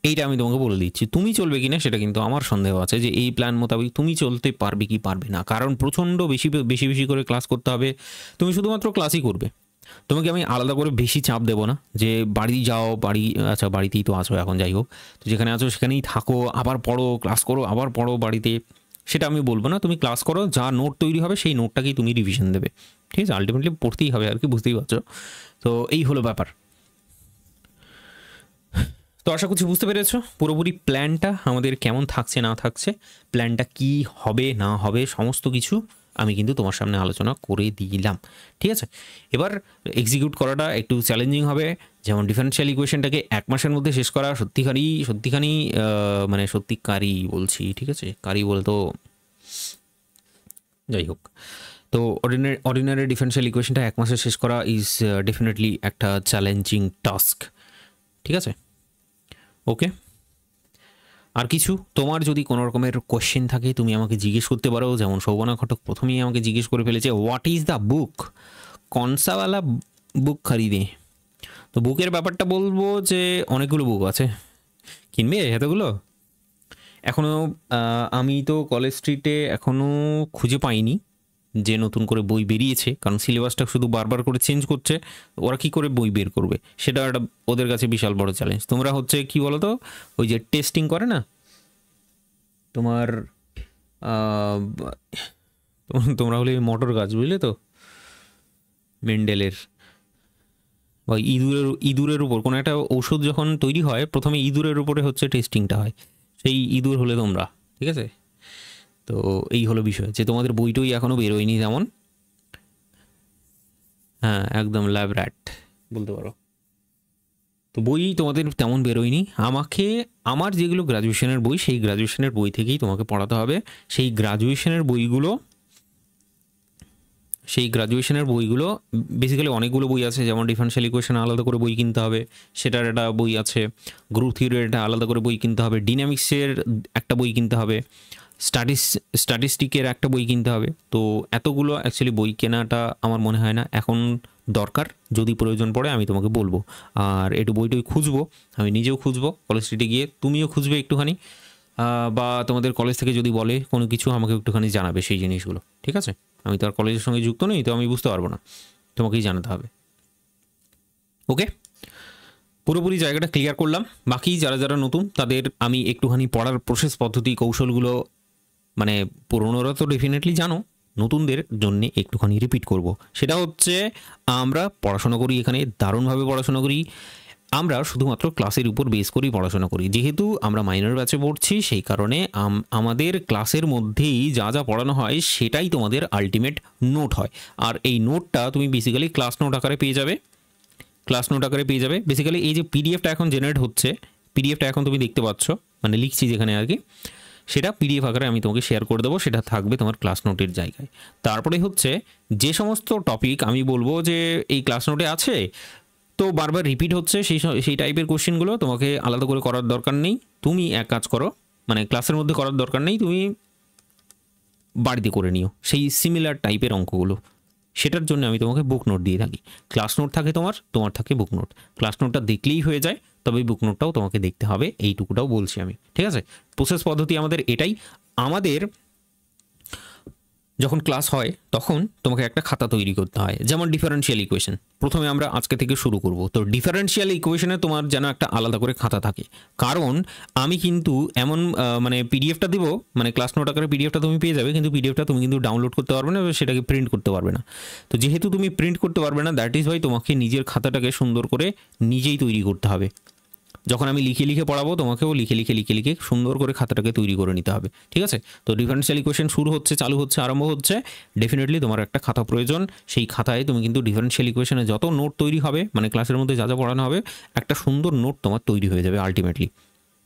এইটা আমি তোমাকে বলে দিচ্ছি। তুমি চলবে কিনা সেটা কিন্তু আমার সন্দেহ আছে, যে এই প্ল্যান মোতাবেক তুমি চলতে পারবে কি পারবে না, কারণ প্রচণ্ড বেশি বেশি বেশি করে ক্লাস করতে হবে। তুমি শুধুমাত্র ক্লাসই করবে, তোমাকে আমি আলাদা করে বেশি চাপ দেবো না যে বাড়ি যাও, আচ্ছা বাড়িতেই তো আছো এখন, যাই হোক, তো যেখানে আছো সেখানেই থাকো, আবার পড়ো, ক্লাস করো, আবার পড়ো বাড়িতে, সেটা আমি বলবো না। তুমি ক্লাস করো, যা নোট তৈরি হবে সেই নোটটাকেই তুমি রিভিশন দেবে, ঠিক আছে? আলটিমেটলি পড়তেই হবে আর কি, বুঝতেই পারছো। তো এই হলো ব্যাপার। তো আশা করছি বুঝতে পেরেছো পুরোপুরি প্ল্যানটা আমাদের কেমন থাকছে না থাকছে, প্ল্যানটা কি হবে না হবে সমস্ত কিছু আমি কিন্তু তোমার সামনে আলোচনা করে দিলাম, ঠিক আছে? এবার এক্সিকিউট করাটা একটু চ্যালেঞ্জিং হবে, যেমন ডিফারেনশিয়াল ইকুয়েশনটাকে 1 মাসের মধ্যে শেষ করা সত্যিখানি মানে সত্যিকারই বলছি, ঠিক আছে? কারি বলে তো যাই হোক, তো অর্ডিনারি ডিফারেনশিয়াল ইকুয়েশনটা 1 মাসে শেষ করা ইজ ডেফিনেটলি একটা চ্যালেঞ্জিং টাস্ক, ঠিক আছে? ওকে, আর কিছু তোমার যদি কোনো রকমের কোয়েশ্চেন থাকে তুমি আমাকে জিজ্ঞেস করতে পারো, যেমন শোভনা ঘটক প্রথমেই আমাকে জিজ্ঞেস করে ফেলেছে, হোয়াট ইজ দ্য বুক, কনসাওয়ালা বুক খরিদে। তো বুকের ব্যাপারটা বলবো যে অনেকগুলো বুক আছে, কিনবে এতগুলো? এখনও আমি তো কলেজ স্ট্রিটে এখনও খুঁজে পাইনি যে নতুন করে বই বেরিয়েছে, কারণ সিলেবাসটা শুধু বারবার করে চেঞ্জ করছে, ওরা কি করে বই বের করবে সেটা একটা ওদের কাছে বিশাল বড় চ্যালেঞ্জ। তোমরা হচ্ছে কি বলো তো, ওই যে টেস্টিং করে না তোমার, তোমরা হলে মোটর গাছ, বুঝলে তো, মেন্ডেলের বা ইঁদুরের উপর কোনো একটা ওষুধ যখন তৈরি হয় প্রথমে ইঁদুরের উপরে হচ্ছে টেস্টিংটা হয়, সেই ইঁদুর হলে তোমরা, ঠিক আছে? তো এই হলো বিষয়, যে তোমাদের বইটই এখনও বেরোয়নি তেমন, হ্যাঁ একদম ল্যাব র্যাট বলতে পারো। তো বই তোমাদের তেমন বেরোয়নি, আমার যেগুলো গ্র্যাজুয়েশনের বই সেই গ্র্যাজুয়েশনের বই থেকেই তোমাকে পড়াতে হবে। সেই গ্র্যাজুয়েশনের বইগুলো বেসিক্যালি অনেকগুলো বই আছে, যেমন ডিফারেনশিয়াল ইকুয়েশন আলাদা করে বই কিনতে হবে, সেটার একটা বই আছে, গ্রুপ থিওরির একটা আলাদা করে বই কিনতে হবে, ডিনামিক্সের একটা বই কিনতে হবে, স্ট্যাটিস্টিকের একটা বই কিনতে হবে। তো এতগুলো অ্যাকচুয়ালি বই কেনাটা আমার মনে হয় না এখন দরকার, যদি প্রয়োজন পড়ে আমি তোমাকে বলবো। আর একটু বইটই খুঁজবো, আমি নিজেও খুঁজবো কলেজ স্ট্রিটে গিয়ে, তুমিও খুঁজবে একটুখানি, বা তোমাদের কলেজ থেকে যদি বলে কোনো কিছু আমাকে একটুখানি জানাবে সেই জিনিসগুলো, ঠিক আছে? আমি তো আর কলেজের সঙ্গে যুক্ত নেই, তো আমি বুঝতে পারবো না, তোমাকেই জানাতে হবে। ওকে, পুরোপুরি জায়গাটা ক্লিয়ার করলাম। বাকি যারা যারা নতুন তাদের আমি একটুখানি পড়ার প্রসেস পদ্ধতি কৌশলগুলো, মানে পুরনোরা তো ডেফিনেটলি জানো, নতুনদের জন্য একটুখানি রিপিট করব। সেটা হচ্ছে আমরা পড়াশোনা করি, এখানে দারুণভাবে পড়াশোনা করি, আমরা শুধুমাত্র ক্লাসের উপর বেস করেই পড়াশোনা করি। যেহেতু আমরা মাইনর ব্যাচে পড়ছি সেই কারণে আমাদের ক্লাসের মধ্যেই যা যা পড়ানো হয় সেটাই তোমাদের আলটিমেট নোট হয়। আর এই নোটটা তুমি বেসিক্যালি ক্লাস নোট আকারে পেয়ে যাবে, বেসিক্যালি এই যে পিডিএফটা এখন জেনারেট হচ্ছে, পিডিএফটা এখন তুমি দেখতে পাচ্ছ, মানে লিখছি যেখানে আর কি, সেটা পিডিএফ আকারে আমি তোমাকে শেয়ার করে দেবো, সেটা থাকবে তোমার ক্লাস নোটের জায়গায়। তারপরে হচ্ছে যে সমস্ত টপিক আমি বলবো যে এই ক্লাস নোটে আছে তো বারবার রিপিট হচ্ছে, সেই টাইপের কোশ্চেনগুলো তোমাকে আলাদা করে করার দরকার নেই। তুমি এক কাজ করো, মানে ক্লাসের মধ্যে করার দরকার নেই, তুমি বাড়িতে করে নিও সেই সিমিলার টাইপের অঙ্কগুলো। সেটার জন্য আমি তোমাকে বুক নোট দিয়ে থাকি। ক্লাস নোট থাকে তোমার থাকে বুক নোট। ক্লাস নোটটা দেখলেই হয়ে যায়, তবে বুক নোটটাও তোমাকে দেখতে হবে, এইটুকুটাও বলছি আমি, ঠিক আছে? প্রসেস পদ্ধতি আমাদের এটাই। আমাদের যখন ক্লাস হয় তখন তোমাকে একটা খাতা তৈরি করতে হয়, যেমন ডিফারেন্সিয়াল ইকুয়েশন। প্রথমে আমরা আজকে থেকে শুরু করব। তো ডিফারেন্সিয়াল ইকুয়েশনে তোমার যেন একটা আলাদা করে খাতা থাকে, কারণ আমি কিন্তু এমন মানে পিডিএফটা দেবো, মানে ক্লাস নোট আকারে পিডিএফটা তুমি পেয়ে যাবে, কিন্তু পিডিএফটা তুমি কিন্তু ডাউনলোড করতে পারবে না, সেটাকে প্রিন্ট করতে পারবে না। তো যেহেতু তুমি প্রিন্ট করতে পারবে না, দ্যাট ইজ ওয়াই তোমাকে নিজের খাতাটাকে সুন্দর করে নিজেই তৈরি করতে হবে। যখন আমি লিখে লিখে পড়াবো, তোমাকেও লিখে লিখে লিখে লিখে সুন্দর করে খাতাটাকে তৈরি করে নিতে হবে, ঠিক আছে? তো ডিফারেন্সিয়াল ইকুয়েশন শুরু হচ্ছে, চালু হচ্ছে, আরম্ভ হচ্ছে, ডেফিনেটলি তোমার একটা খাতা প্রয়োজন। সেই খাতায় তুমি কিন্তু ডিফারেন্সিয়াল ইকুয়েশনে যত নোট তৈরি হবে, মানে ক্লাসের মধ্যে যা যা পড়ানো হবে, একটা সুন্দর নোট তোমার তৈরি হয়ে যাবে আলটিমেটলি।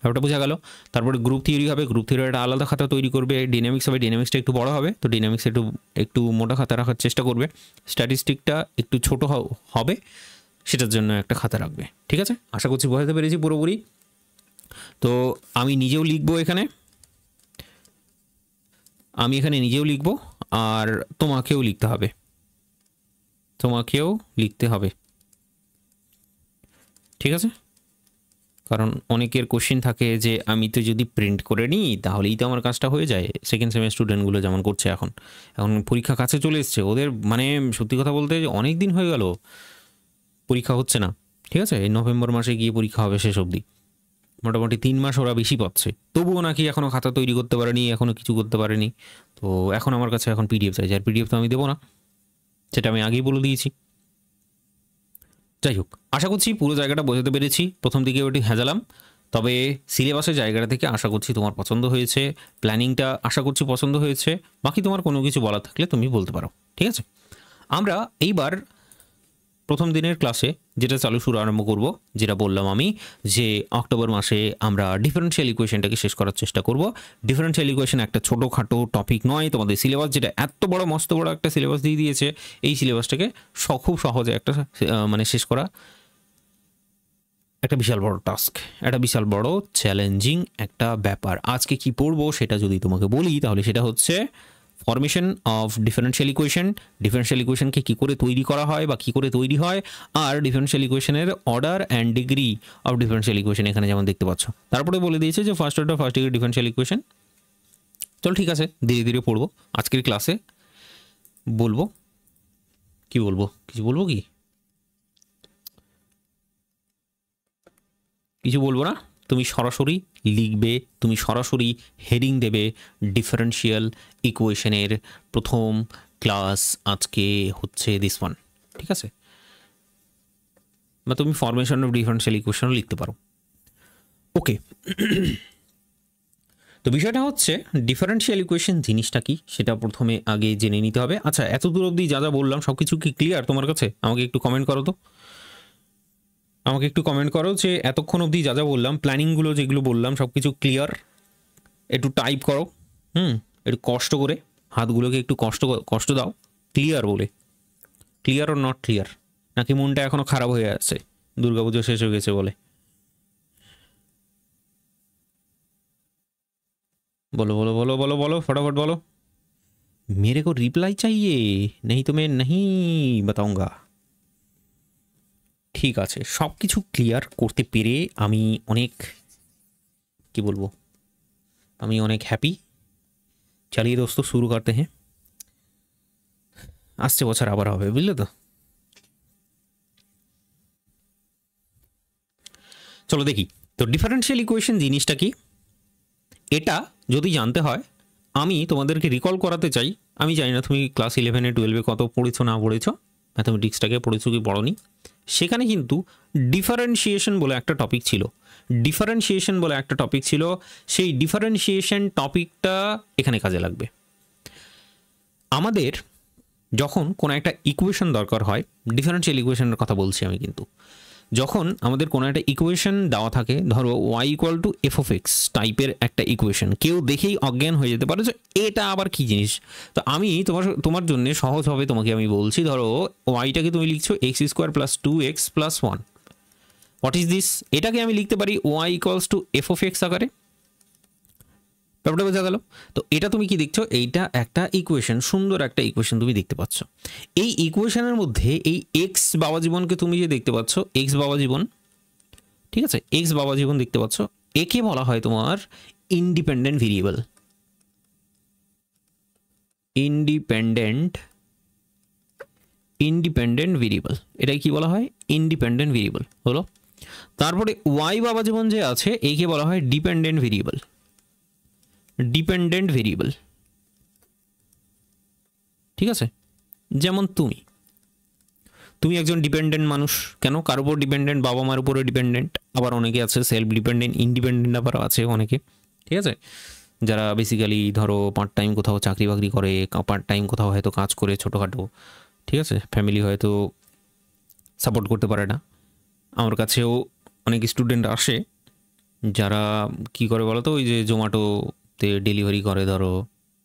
ব্যাপারটা বোঝা গেল? তারপরে গ্রুপ থিওরি হবে, গ্রুপ থিওরি একটা আলাদা খাতা তৈরি করবে। ডিনামিক্স হবে, ডিনামিক্সটা একটু বড় হবে, তো ডিনামিক্স একটু মোটা খাতা রাখার চেষ্টা করবে। স্ট্যাটিস্টিকটা একটু ছোট হবে, সেটার জন্য একটা খাতা রাখবে, ঠিক আছে? আশা করছি বোঝাতে পেরেছি পুরোপুরি। তো আমি নিজেও লিখবো এখানে, নিজেও লিখবো, আর তোমাকেও লিখতে হবে, ঠিক আছে? কারণ অনেকের কোশ্চেন থাকে যে আমি তো যদি প্রিন্ট করে নিই তাহলেই তো আমার কাজটা হয়ে যায়। সেকেন্ড সেমেস্টার স্টুডেন্টগুলো যেমন করছে, এখন পরীক্ষা কাছে চলে এসছে ওদের, মানে সত্যি কথা বলতে অনেক দিন হয়ে গেল পরীক্ষা হচ্ছে না, ঠিক আছে? এই নভেম্বর মাসে গিয়ে পরীক্ষা হবে, শেষ অবধি মোটামুটি 3 মাস ওরা বেশি পাচ্ছে, তবুও নাকি এখনও খাতা তৈরি করতে পারেনি, এখনও কিছু করতে পারেনি। তো এখন আমার কাছে এখন পিডিএফ চাইছে, আর পিডিএফ তো আমি দেবো না, সেটা আমি আগেই বলে দিয়েছি। যাই হোক, আশা করছি পুরো জায়গাটা বোঝাতে পেরেছি। প্রথম দিকে ওটি হেজালাম, তবে সিলেবাসের জায়গাটা থেকে আশা করছি তোমার পছন্দ হয়েছে, প্ল্যানিংটা আশা করছি পছন্দ হয়েছে। বাকি তোমার কোনো কিছু বলার থাকলে তুমি বলতে পারো, ঠিক আছে? আমরা এইবার প্রথম দিনের ক্লাসে যেটা শুরু আরম্ভ করব, যেটা বললাম আমি, যে অক্টোবর মাসে আমরা ডিফারেন্সিয়াল ইকুয়েশনটাকে শেষ করার চেষ্টা করব। ডিফারেন্সিয়াল ইকুয়েশন একটা ছোটোখাটো টপিক নয়, তোমাদের সিলেবাস যেটা এত বড় মস্ত বড় একটা সিলেবাস দিয়ে দিয়েছে, এই সিলেবাসটাকে খুব সহজে একটা মানে শেষ করা একটা বিশাল বড় টাস্ক, একটা বিশাল বড় চ্যালেঞ্জিং একটা ব্যাপার। আজকে কি পড়বো সেটা যদি তোমাকে বলি, তাহলে সেটা হচ্ছে formation of differential equation, differential ইকুয়েশনকে কী করে তৈরি করা হয় বা কী করে তৈরি হয়, আর ডিফারেন্সিয়াল ইকুয়েশনের order and degree of differential equation এখানে যেমন দেখতে পাচ্ছ। তারপরে বলে দিয়েছে যে first order first degree differential equation. চল ঠিক আছে, ধীরে ধীরে পড়বো আজকের ক্লাসে। বলবো কি বলবো, কিছু বলবো কি, কিছু বলবো না, তুমি সরাসরি লিখবে, তুমি সরাসরি হেডিং দেবে ডিফারেন্সিয়াল ইকুয়েশনের প্রথম ক্লাস আজকে হচ্ছে দিস ওয়ান, ঠিক আছে? বা তুমি ফরমেশন অফ ডিফারেন্সিয়াল ইকুয়েশনও লিখতে পারো, ওকে? তো বিষয়টা হচ্ছে ডিফারেন্সিয়াল ইকুয়েশন জিনিসটা কি সেটা প্রথমে আগে জেনে নিতে হবে। আচ্ছা, এত দূর অবধি যা যা বললাম সব কিছু কি ক্লিয়ার তোমার কাছে? আমাকে একটু কমেন্ট করো তো, আমাকে একটু কমেন্ট করো যে এতক্ষণ অবধি যা যা বললাম, প্ল্যানিংগুলো যেগুলো বললাম সব কিছু ক্লিয়ার। একটু টাইপ করো, একটু কষ্ট করে হাতগুলোকে একটু কষ্ট দাও, ক্লিয়ার বলে। Clear or not clear? নাকি মনটা এখনো খারাপ হয়ে আছে দুর্গাপুজো শেষ হয়ে গেছে বলে? बोलो बोलो बोलो बोलो बोलो फटाफट बोलो। मेरे को रिप्लाई चाहिए, नहीं तो मैं नहीं बताऊंगा। ঠিক আছে, সব কিছু ক্লিয়ার করতে পেরে আমি অনেক, কি বলবো, আমি অনেক হ্যাপি। চলিয়ে দোস্ত শুরু করতে হ্যাঁ, আসছে বছর আবার হবে, বুঝলে তো? চলো দেখি তো ডিফারেন্সিয়াল ইকুয়েশন জিনিসটা কি, এটা যদি জানতে হয় আমি তোমাদেরকে রিকল করাতে চাই। আমি জানি না তুমি ক্লাস 11-এ 12-এ কত পড়েছো না পড়েছো, ম্যাথামেটিক্সটাকে পড়েছো কি পড়োনি। সেখানে কিন্তু ডিফারেন্সিয়েশন বলে একটা টপিক ছিল, সেই ডিফারেন্সিয়েশন টপিকটা এখানে কাজে লাগবে। আমাদের যখন কোনো একটা ইকুয়েশন দরকার হয়, ডিফারেন্সিয়াল ইকুয়েশনের কথা বলছি আমি, কিন্তু যখন আমাদের কোনো একটা ইকুয়েশন দেওয়া থাকে, ধরো y equal to F of x টাইপের একটা ইকুয়েশন, কেউ দেখেই অজ্ঞান হয়ে যেতে পারে যে এটা আবার কী জিনিস। তো আমি তোমার জন্য সহজ হবে, তোমাকে আমি বলছি, ধরো ওয়াইটাকে তুমি লিখছো x square plus 2x plus 1, what is this? এটাকে আমি লিখতে পারি y equals to F of x আকারে। ব্যাপারটা বোঝা গেল? তো এটা তুমি কি দেখছো, এইটা একটা ইকুয়েশন, সুন্দর একটা ইকুয়েশন তুমি দেখতে পাচ্ছ। এই ইকুয়েশনের মধ্যে এই এক্স বাবা জীবনকে তুমি যে দেখতে পাচ্ছ, এক্স বাবা জীবন, ঠিক আছে, এক্স বাবা জীবন দেখতে পাচ্ছ, একে বলা হয় তোমার ইন্ডিপেন্ডেন্ট ভেরিয়েবল। ইন্ডিপেন্ডেন্ট ভেরিয়েবল, এটাই কি বলা হয়? ইন্ডিপেন্ডেন্ট ভেরিয়েবল হলো। তারপরে ওয়াই বাবা যেমন যে আছে একে বলা হয় ডিপেন্ডেন্ট ভেরিয়েবল। ঠিক আছে, যেমন তুমি একজন ডিপেন্ডেন্ট মানুষ। কেন? কার উপর ডিপেন্ডেন্ট? বাবা মার উপরে ডিপেন্ডেন্ট। আবার অনেকে আছে সেলফ ডিপেন্ডেন্ট, ইন্ডিপেন্ডেন্ট আবার আছে অনেকে। ঠিক আছে, যারা বেসিক্যালি ধরো পার্ট টাইম কোথাও চাকরি বাকরি করে, পার্ট টাইম কোথাও হয়তো কাজ করে ছোটোখাটো। ঠিক আছে, ফ্যামিলি হয়তো সাপোর্ট করতে পারে না। আমার কাছেও অনেক স্টুডেন্ট আসে যারা কি করে বলো তো, ওই যে জোম্যাটোতে ডেলিভারি করে ধরো,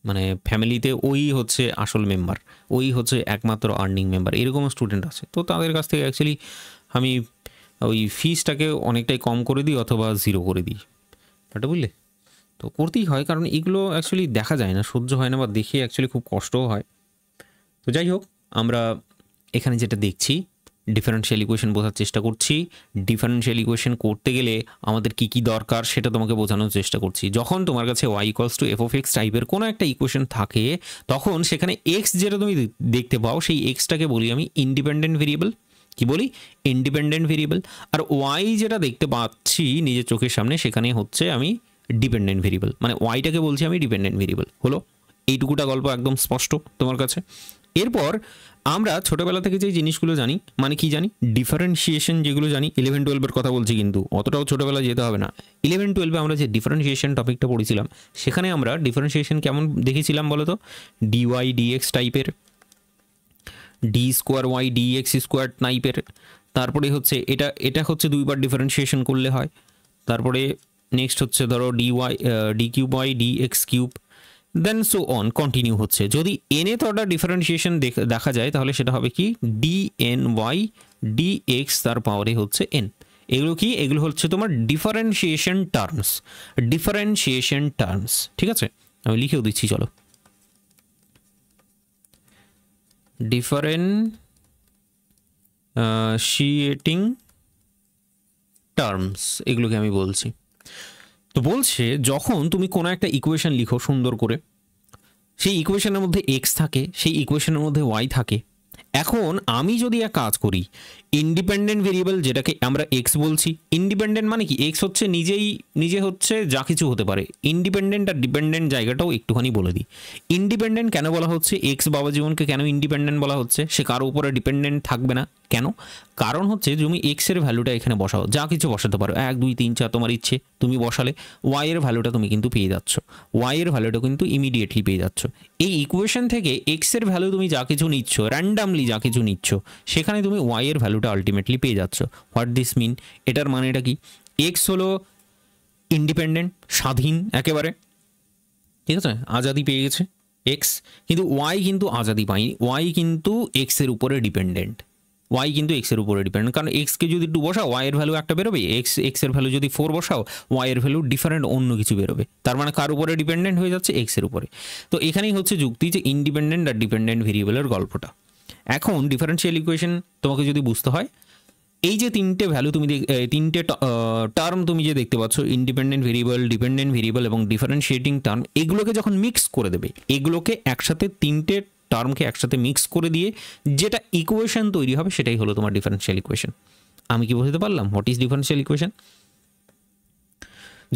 মানে ফ্যামিলিতে ওই হচ্ছে আসল মেম্বার, ওই হচ্ছে একমাত্র আর্নিং মেম্বার, এরকম স্টুডেন্ট আছে। তো তাদের কাছ থেকে অ্যাকচুয়ালি আমি ওই ফিসটাকে অনেকটাই কম করে দিই অথবা জিরো করে দিই, এটা বুঝলে? তো করতেই হয়, কারণ এগুলো অ্যাকচুয়ালি দেখা যায় না, সহ্য হয় না, বা দেখে অ্যাকচুয়ালি খুব কষ্টও হয়। তো যাই হোক, আমরা এখানে যেটা দেখছি ডিফারেনশিয়াল ইকুয়েশন বোঝার চেষ্টা করছি। ডিফারেনশিয়াল ইকুয়েশন করতে গেলে আমাদের কি কি দরকার সেটা তোমাকে বোঝানোর চেষ্টা করছি। যখন তোমার কাছে y equals to F of x টাইপের কোনো একটা ইকুয়েশন থাকে, তখন সেখানে এক্স যেটা তুমি দেখতে পাও, সেই এক্সটাকে বলি আমি ইন্ডিপেন্ডেন্ট ভেরিয়েবল। কি বলি? Independent variable. আর ওয়াই যেটা দেখতে পাচ্ছি নিজের চোখের সামনে, সেখানে হচ্ছে আমি ডিপেন্ডেন্ট ভেরিয়েবল, মানে ওয়াইটাকে বলছি আমি ডিপেন্ডেন্ট ভেরিয়েবল। হলো, এইটুকুটা গল্প একদম স্পষ্ট তোমার কাছে। এরপর আমরা ছোটোবেলা থেকে যে জিনিসগুলো জানি, মানে কি জানি? ডিফারেন্সিয়েশন যেগুলো জানি, 11-12 কথা বলছি, কিন্তু অতটাও ছোটোবেলা যেতে হবে না। 11-12 আমরা যে ডিফারেন্সিয়েশন টপিকটা পড়েছিলাম, সেখানে আমরা ডিফারেন্সিয়েশন কেমন দেখেছিলাম বলো তো? ডিওয়াই ডিএক্স টাইপের, D square Y dx square টাইপের। তারপরে হচ্ছে এটা হচ্ছে দুইবার ডিফারেন্সিয়েশন করলে হয়। তারপরে নেক্সট হচ্ছে ধরো dy D cube Y D X cube, then so on continue হচ্ছে। যদি nth অর্ডার ডিফারেন্সিয়েশন দেখা যায়, তাহলে সেটা হবে কি? D N Y D x তার পাওয়ারে হচ্ছে n। এগুলো কি? এগুলো হচ্ছে তোমার ডিফারেন্সিয়েশন টার্মস। ঠিক আছে, আমি লিখেও দিচ্ছি, চলো। ডিফারেন্সিয়েটিং টার্মস, এগুলোকে আমি বলছি। তো বলছে যখন তুমি কোনো একটা ইকুয়েশন লিখো সুন্দর করে, সেই ইকুয়েশনের মধ্যে এক্স থাকে, সেই ইকুয়েশনের মধ্যে ওয়াই থাকে। এখন আমি যদি এক কাজ করি, ইন্ডিপেন্ডেন্ট ভেরিয়েবল যেটাকে আমরা এক্স বলছি, ইন্ডিপেন্ডেন্ট মানে কি? এক্স হচ্ছে নিজে হচ্ছে যা কিছু হতে পারে। ইন্ডিপেন্ডেন্ট আর ডিপেন্ডেন্ট জায়গাটাও একটুখানি বলে দিই। ইন্ডিপেন্ডেন্ট কেন বলা হচ্ছে? এক্স বাবা জীবনকে কেন ইন্ডিপেন্ডেন্ট বলা হচ্ছে? সে কারো উপরে ডিপেন্ডেন্ট থাকবে না। কেন? কারণ হচ্ছে তুমি এক্সের ভ্যালুটা এখানে বসাও, যা কিছু বসাতে পারো, 1 2 3 4 তোমার ইচ্ছে তুমি বসালে, ওয়াইয়ের ভ্যালুটা তুমি কিন্তু পেয়ে যাচ্ছ, ওয়াইয়ের ভ্যালুটা কিন্তু ইমিডিয়েটলি পেয়ে যাচ্ছ। এই ইকুয়েশন থেকে এক্সের ভ্যালু তুমি যা কিছু নিচ্ছ, র্যান্ডামলি যা কিছু নিচ্ছ, সেখানে তুমি ওয়াইয়ের ভ্যালুটা আলটিমেটলি পেয়ে যাচ্ছ। What this mean? এটার মানেটা কি? এক্স হলো ইন্ডিপেন্ডেন্ট, স্বাধীন একেবারে, ঠিক আছে, আজাদি পেয়ে গেছে এক্স, কিন্তু ওয়াই কিন্তু আজাদি পায়নি, ওয়াই কিন্তু এক্সের উপরে ডিপেন্ডেন্ট। কারণ এক্সকে যদি 2 বসাও, ওয়াইয়ের ভ্যালু একটা বেরোবে, এক্সের ভ্যালু যদি 4 বসাও, ওয়াইয়ের ভ্যালু ডিফারেন্ট অন্য কিছু বেরোবে। তার মানে কার উপরে ডিপেন্ডেন্ট হয়ে যাচ্ছে? এক্সের উপরে। তো এখানেই হচ্ছে যুক্তি যে ইন্ডিপেন্ডেন্ট আর ডিপেন্ডেন্ট ভেরিয়েবলের গল্পটা। এখন ডিফারেন্সিয়াল ইকুয়েশন তোমাকে যদি বুঝতে হয়, এই যে তিনটে ভ্যালু তুমি তিনটে টার্ম তুমি যে দেখতে পাচ্ছ, ইন্ডিপেন্ডেন্ট ভেরিয়েবল, ডিপেন্ডেন্ট ভেরিয়েবল এবং ডিফারেন্সিয়েটিং টার্ম, এগুলোকে যখন মিক্স করে দেবে, এগুলোকে একসাথে, তিনটে টার্মকে একসাথে মিক্স করে দিয়ে যেটা ইকুয়েশন তৈরি হবে, সেটাই হলো তোমার ডিফারেন্সিয়াল ইকুয়েশন। আমি কি বোঝাতে পারলাম হোয়াট ইজ ডিফারেন্সিয়াল ইকুয়েশন?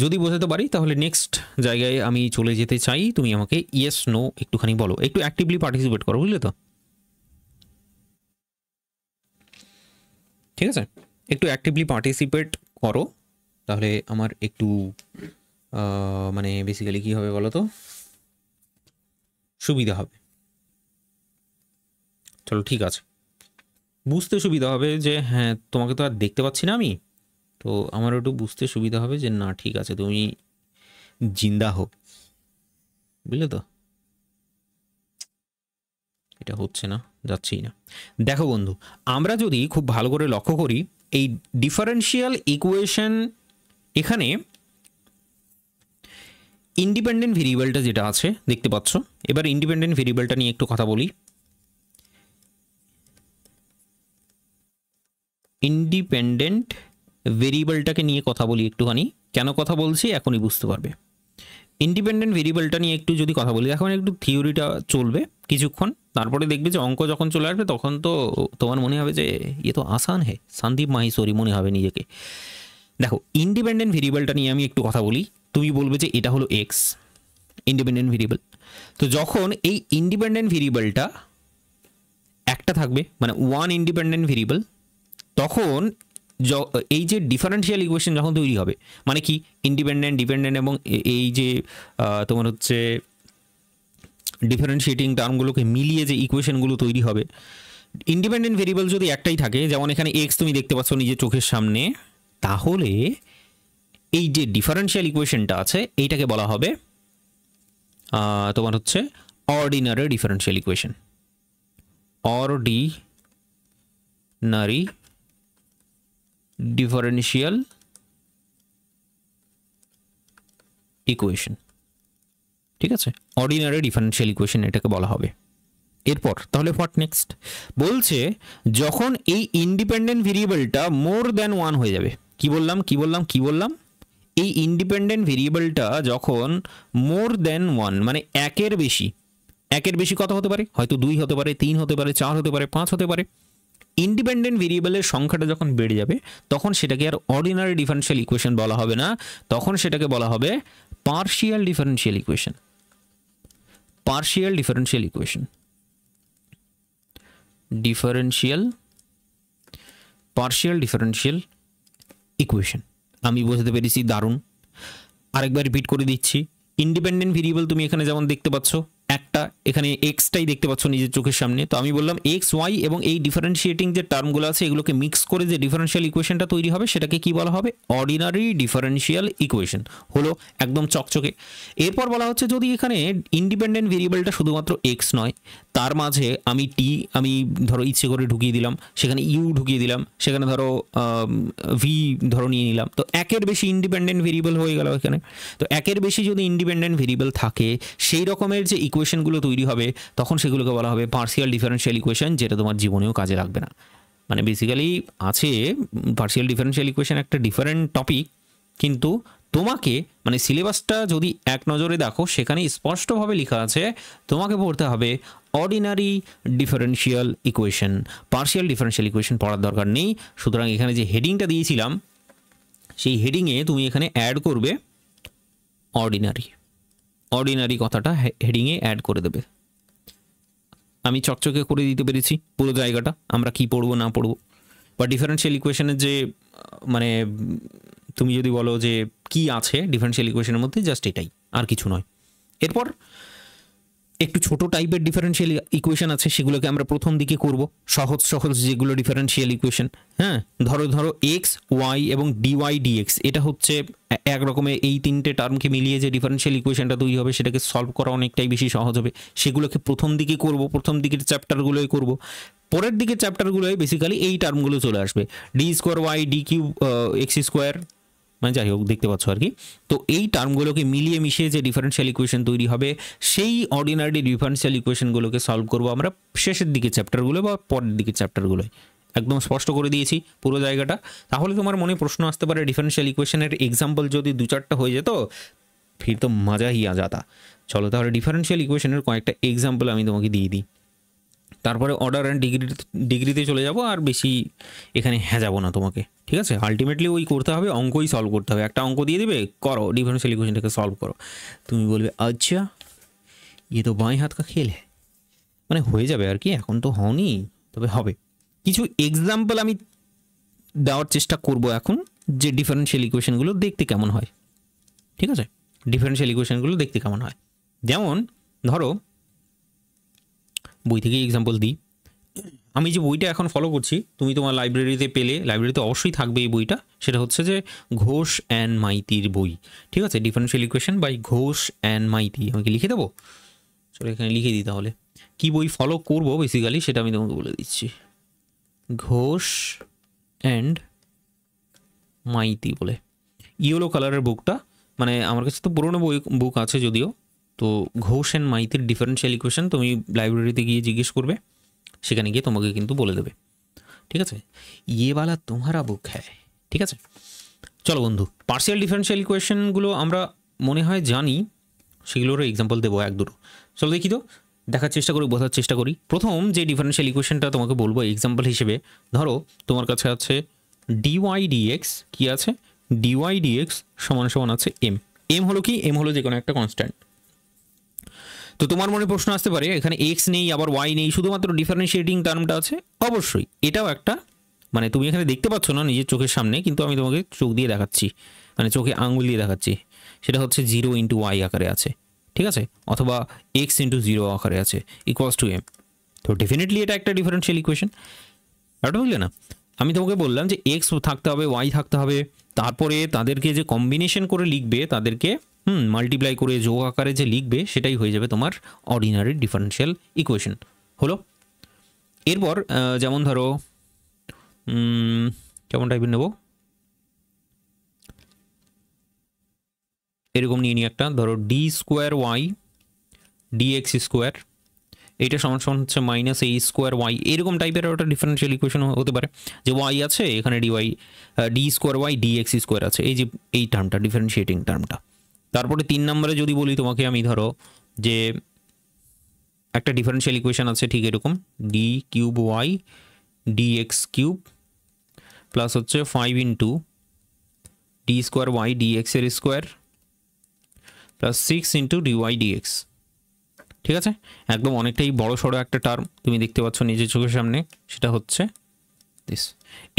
যদি বোঝাতে পারি তাহলে নেক্সট জায়গায় আমি চলে যেতে চাই। তুমি আমাকে ইয়েস নো একটুখানি বলো, একটু অ্যাক্টিভলি পার্টিসিপেট করো, বুঝলে তো? ঠিক আছে, একটু অ্যাক্টিভলি পার্টিসিপেট করো, তাহলে আমার একটু মানে বেসিক্যালি কী হবে বলো তো, সুবিধা হবে। চলো ঠিক আছে, বুঝতে সুবিধা হবে যে হ্যাঁ তোমাকে তো আর দেখতে পাচ্ছি না আমি, তো আমার একটু বুঝতে সুবিধা হবে যে না ঠিক আছে তুমি জিন্দা হো, বুঝলে তো? এটা হচ্ছে না, যাচ্ছেই না। দেখো বন্ধু, আমরা যদি খুব ভালো করে লক্ষ্য করি, এই ডিফারেন্সিয়াল ইকুয়েশন, এখানে ইন্ডিপেন্ডেন্ট ভেরিয়েবলটা যেটা আছে দেখতে পাচ্ছ, এবার ইন্ডিপেন্ডেন্ট ভেরিয়েবলটা নিয়ে একটু কথা বলি। ইন্ডিপেন্ডেন্ট ভেরিয়েবলটাকে নিয়ে কথা বলি একটুখানি, কেন কথা বলছি এখনই বুঝতে পারবে। ইন্ডিপেন্ডেন্ট ভেরিয়েবলটা নিয়ে একটু যদি কথা বলি, এখন একটু থিওরিটা চলবে কিছুক্ষণ, তারপরে দেখবে যে অঙ্ক যখন চলে আসবে তখন তো তোমার মনে হবে যে ইয়ে তো আসান হে, সন্দীপ মাহেশ্বরী মনে হবে নিজেকে। দেখো ইন্ডিপেন্ডেন্ট ভেরিয়েবলটা নিয়ে আমি একটু কথা বলি, তুমি বলবে যে এটা হলো এক্স ইন্ডিপেন্ডেন্ট ভেরিয়েবল। তো যখন এই ইন্ডিপেন্ডেন্ট ভেরিয়েবলটা একটা থাকবে, মানে ওয়ান ইন্ডিপেন্ডেন্ট ভেরিয়েবল, তখন এই যে ডিফারেন্সিয়াল ইকুয়েশন যখন তৈরি হবে, মানে কি ইন্ডিপেন্ডেন্ট ডিপেন্ডেন্ট এবং এই যে তোমার হচ্ছে ডিফারেন্সিয়েটিং টার্মগুলোকে মিলিয়ে যে ইকুয়েশনগুলো তৈরি হবে, ইন্ডিপেন্ডেন্ট ভেরিয়েবল যদি একটাই থাকে, যেমন এখানে এক্স তুমি দেখতে পাচ্ছ নিজের চোখের সামনে, তাহলে এই যে ডিফারেন্সিয়াল ইকুয়েশনটা আছে এইটাকে বলা হবে তোমার হচ্ছে ordinary differential equation, ordinary differential equation. ঠিক আছে, অর্ডিনারি ডিফারেন্সিয়াল ইকুয়েশন এটাকে বলা হবে। এরপর তাহলে হোয়াট নেক্সট, বলছে যখন এই ইন্ডিপেন্ডেন্ট ভেরিয়েবলটা মোর দ্যান ওয়ান হয়ে যাবে। কি বললাম এই ইন্ডিপেন্ডেন্ট ভেরিয়েবলটা যখন মোর দ্যান ওয়ান, মানে একের বেশি কত হতে পারে, হয়তো 2 হতে পারে, 3 হতে পারে, 4 হতে পারে, 5 হতে পারে। ইন্ডিপেন্ডেন্ট ভেরিয়েবলের সংখ্যাটা যখন বেড়ে যাবে তখন সেটাকে আর অর্ডিনারি ডিফারেন্সিয়াল ইকুয়েশন বলা হবে না, তখন সেটাকে বলা হবে partial differential equation. Partial differential equation, partial differential equation. আমি বোঝাতে পেরেছি, দারুণ। আরেকবার রিপিট করে দিচ্ছি, ইন্ডিপেন্ডেন্ট ভেরিয়েবল তুমি এখানে যেমন দেখতে পাচ্ছ একটা, এখানে এক্সটাই দেখতে পাচ্ছ নিজের চোখের সামনে, তো আমি বললাম এক্স ওয়াই এবং এই ডিফারেন্সিয়েটিং যে টার্মগুলো আছে এগুলোকে মিক্স করে যে ডিফারেন্সিয়াল ইকুয়েশনটা তৈরি হবে সেটাকে কি বলা হবে, অর্ডিনারি ডিফারেন্সিয়াল ইকুয়েশন। হলো একদম চকচকে। এরপর বলা হচ্ছে যদি এখানে ইন্ডিপেন্ডেন্ট ভেরিয়েবলটা শুধুমাত্র এক্স নয়, তার মাঝে আমি ধরো ইচ্ছে করে ঢুকিয়ে দিলাম, সেখানে ইউ ঢুকিয়ে দিলাম, সেখানে ধরো ভি ধরো নিয়ে নিলাম, তো একের বেশি ইন্ডিপেন্ডেন্ট ভেরিয়েবল হয়ে গেল এখানে। তো একের বেশি যদি ইন্ডিপেন্ডেন্ট ভেরিয়েবল থাকে, সেই রকমের যে ইকুয়েশনগুলো তৈরি হবে তখন সেগুলোকে বলা হবে পার্শিয়াল ডিফারেন্সিয়াল ইকুয়েশন, যেটা তোমার জীবনেও কাজে লাগবে না। মানে বেসিক্যালি আছে পার্শিয়াল ডিফারেন্সিয়াল ইকুয়েশন একটা ডিফারেন্ট টপিক, কিন্তু তোমাকে মানে সিলেবাসটা যদি এক নজরে দেখো সেখানে স্পষ্টভাবে লেখা আছে তোমাকে পড়তে হবে ordinary differential equation. Partial differential equation পড়ার দরকার নেই। সুতরাং এখানে যে হেডিংটা দিয়েছিলাম সেই হেডিংয়ে তুমি এখানে অ্যাড করবে অর্ডিনারি কথাটা হেডিংয়ে অ্যাড করে দেবে। আমি চকচকে করে দিতে পেরেছি পুরো জায়গাটা, আমরা কি পড়বো না পড়বো, বা ডিফারেন্সিয়াল ইকুয়েশনের যে মানে তুমি যদি বলো যে কি আছে ডিফারেন্সিয়াল ইকুয়েশনের মধ্যে, জাস্ট এটাই, আর কিছু নয়। এরপর একটু ছোট টাইপের ডিফারেন্সিয়াল ইকুয়েশন আছে, সেগুলোকে আমরা প্রথম দিকে করব, সহজ যেগুলো ডিফারেন্সিয়াল ইকুয়েশন। হ্যাঁ, ধরো এক্স ওয়াই এবং ডিওয়াই ডিএক্স, এটা হচ্ছে এক রকমের এই তিনটে টার্মকে মিলিয়ে যে ডিফারেন্সিয়াল ইকুয়েশনটা তৈরি হবে সেটাকে সলভ করা অনেকটাই বেশি সহজ হবে। সেগুলোকে প্রথম দিকে করব, প্রথম দিকের চ্যাপ্টারগুলোই করব। পরের দিকের চ্যাপ্টারগুলোয় বেসিক্যালি এই টার্মগুলো চলে আসবে, D square Y D cube X square, মানে যাই হোক দেখতে পাচ্ছ আর কি। তো এই টার্মগুলোকে মিলিয়ে মিশিয়ে যে ডিফারেন্সিয়াল ইকুয়েশন তৈরি হবে সেই অর্ডিনারি ডিফারেন্সিয়াল ইকুয়েশনগুলোকে সলভ করবো আমরা শেষের দিকে চ্যাপ্টারগুলো বা পরের দিকের চ্যাপ্টারগুলোয়। একদম স্পষ্ট করে দিয়েছি পুরো জায়গাটা। তাহলে তোমার মনে প্রশ্ন আসতে পারে ডিফারেন্সিয়াল ইকুয়েশনের এক্সাম্পল যদি 2-4টা হয়ে যেত ফির তো মজা হি আ যাতা। চলো তাহলে ডিফারেন্সিয়াল ইকুয়েশনের কয়েকটা এক্সাম্পল আমি তোমাকে দিয়ে দিই, তারপরে অর্ডার অ্যান্ড ডিগ্রিতে চলে যাব, আর বেশি এখানে যাবো না তোমাকে। ঠিক আছে, আলটিমেটলি ওই করতে হবে, অঙ্কই সলভ করতে হবে। একটা অঙ্ক দিয়ে দেবে, করো ডিফারেন্সিয়াল ইকুয়েশনটাকে সলভ করো। তুমি বলবে আচ্ছা ইয়ে তো বাঁয়ে হাত কা খেল, মানে হয়ে যাবে আর কি, এখন তো হওনি, তবে হবে। কিছু এক্সাম্পল আমি দেওয়ার চেষ্টা করব এখন, যে ডিফারেন্সিয়াল ইকুয়েশনগুলো দেখতে কেমন হয়। ঠিক আছে, ডিফারেন্সিয়াল ইকুয়েশনগুলো দেখতে কেমন হয়, যেমন ধরো বই থেকে এক্সাম্পল দিই। আমি যে বইটা এখন ফলো করছি, তুমি তোমার লাইব্রেরিতে পেলে, লাইব্রেরিতে অবশ্যই থাকবে এই বইটা, সেটা হচ্ছে যে ঘোষ অ্যান্ড মাইতির বই। ঠিক আছে, differential equation by Ghosh and Maiti. আমাকে লিখে দেবো, চলো এখানে লিখে দিই। তাহলে কি বই ফলো করবো বেসিক্যালি সেটা আমি তোমাকে বলে দিচ্ছি, ঘোষ অ্যান্ড মাইতি বলে, ইয়েলো কালারের বুকটা। মানে আমার কাছে তো পুরোনো বুক আছে যদিও। তো ঘোষ অ্যান্ড মাইতির ডিফারেন্সিয়াল ইকুয়েশন তুমি লাইব্রেরিতে গিয়ে জিজ্ঞেস করবে, সেখানে গিয়ে তোমাকে কিন্তু বলে দেবে। ঠিক আছে, ইয়ে বালা তোমারা বুক হ্যায়। ঠিক আছে, চলো বন্ধু, পার্শিয়াল ডিফারেন্সিয়াল ইকুয়েশনগুলো আমরা মনে হয় জানি, সেগুলোরও এক্সাম্পল দেবো এক দুটো। চলো দেখি তো, দেখার চেষ্টা করি, বোঝার চেষ্টা করি। প্রথম যে ডিফারেনশিয়াল ইকুয়েশনটা তোমাকে বলবো এক্সাম্পল হিসেবে, ধরো তোমার কাছে আছে ডিওয়াই ডিএক্স, কি আছে ডিওয়াই ডিএক্স সমান সমান আছে এম। এম হলো কি, এম হলো যে কোনো একটা কনস্ট্যান্ট। তো তোমার মনে প্রশ্ন আসতে পারে এখানে এক্স নেই আবার ওয়াই নেই, শুধুমাত্র ডিফারেন্সিয়েটিং টার্মটা আছে। অবশ্যই এটাও একটা, মানে তুমি এখানে দেখতে পাচ্ছ না নিজের চোখের সামনে, কিন্তু আমি তোমাকে চোখ দিয়ে দেখাচ্ছি, মানে চোখে আঙুল দিয়ে দেখাচ্ছি। সেটা হচ্ছে 0 ইন্টু ওয়াই আকারে আছে, ঠিক আছে, অথবা এক্স ইন্টু 0 আকারে আছে ইকুয়ালস টু এম। তো ডেফিনেটলি এটা একটা ডিফারেন্সিয়াল ইকুয়েশন, এটা বুঝলে না? আমি তোমাকে বললাম যে এক্স থাকতে হবে, ওয়াই থাকতে হবে, তারপরে তাদেরকে যে কম্বিনেশন করে লিখবে, তাদেরকে মাল্টিপ্লাই করে যোগ আকারে যে লিখবে, সেটাই হয়ে যাবে তোমার অর্ডিনারি ডিফারেন্সিয়াল ইকুয়েশন। হলো। এরপর যেমন ধরো কেমন টাইপের নেব, এরকম নিয়ে নিই একটা, ধরো d square Y dx square, এইটা সমান সমান হচ্ছে মাইনাস এ স্কোয়ার ওয়াই, এরকম টাইপের একটা ডিফারেন্সিয়াল ইকুয়েশন হতে পারে। যে ওয়াই আছে এখানে dy d square Y dx square আছে, এই যে এই টার্মটা ডিফারেন্সিয়েটিং টার্মটা। তারপরে 3 নম্বরে যদি বলি তোমাকে আমি, ধরো যে একটা ডিফারেন্সিয়াল ইকুয়েশন আছে ঠিক এরকম, d cube y dx cube plus হচ্ছে 5 into d square Y dx এর square plus 6 into dy d x. ঠিক আছে, একদম অনেকটাই বড় সড়ো একটা টার্ম তুমি দেখতে পাচ্ছ নিজের চোখের সামনে, সেটা হচ্ছে দিস।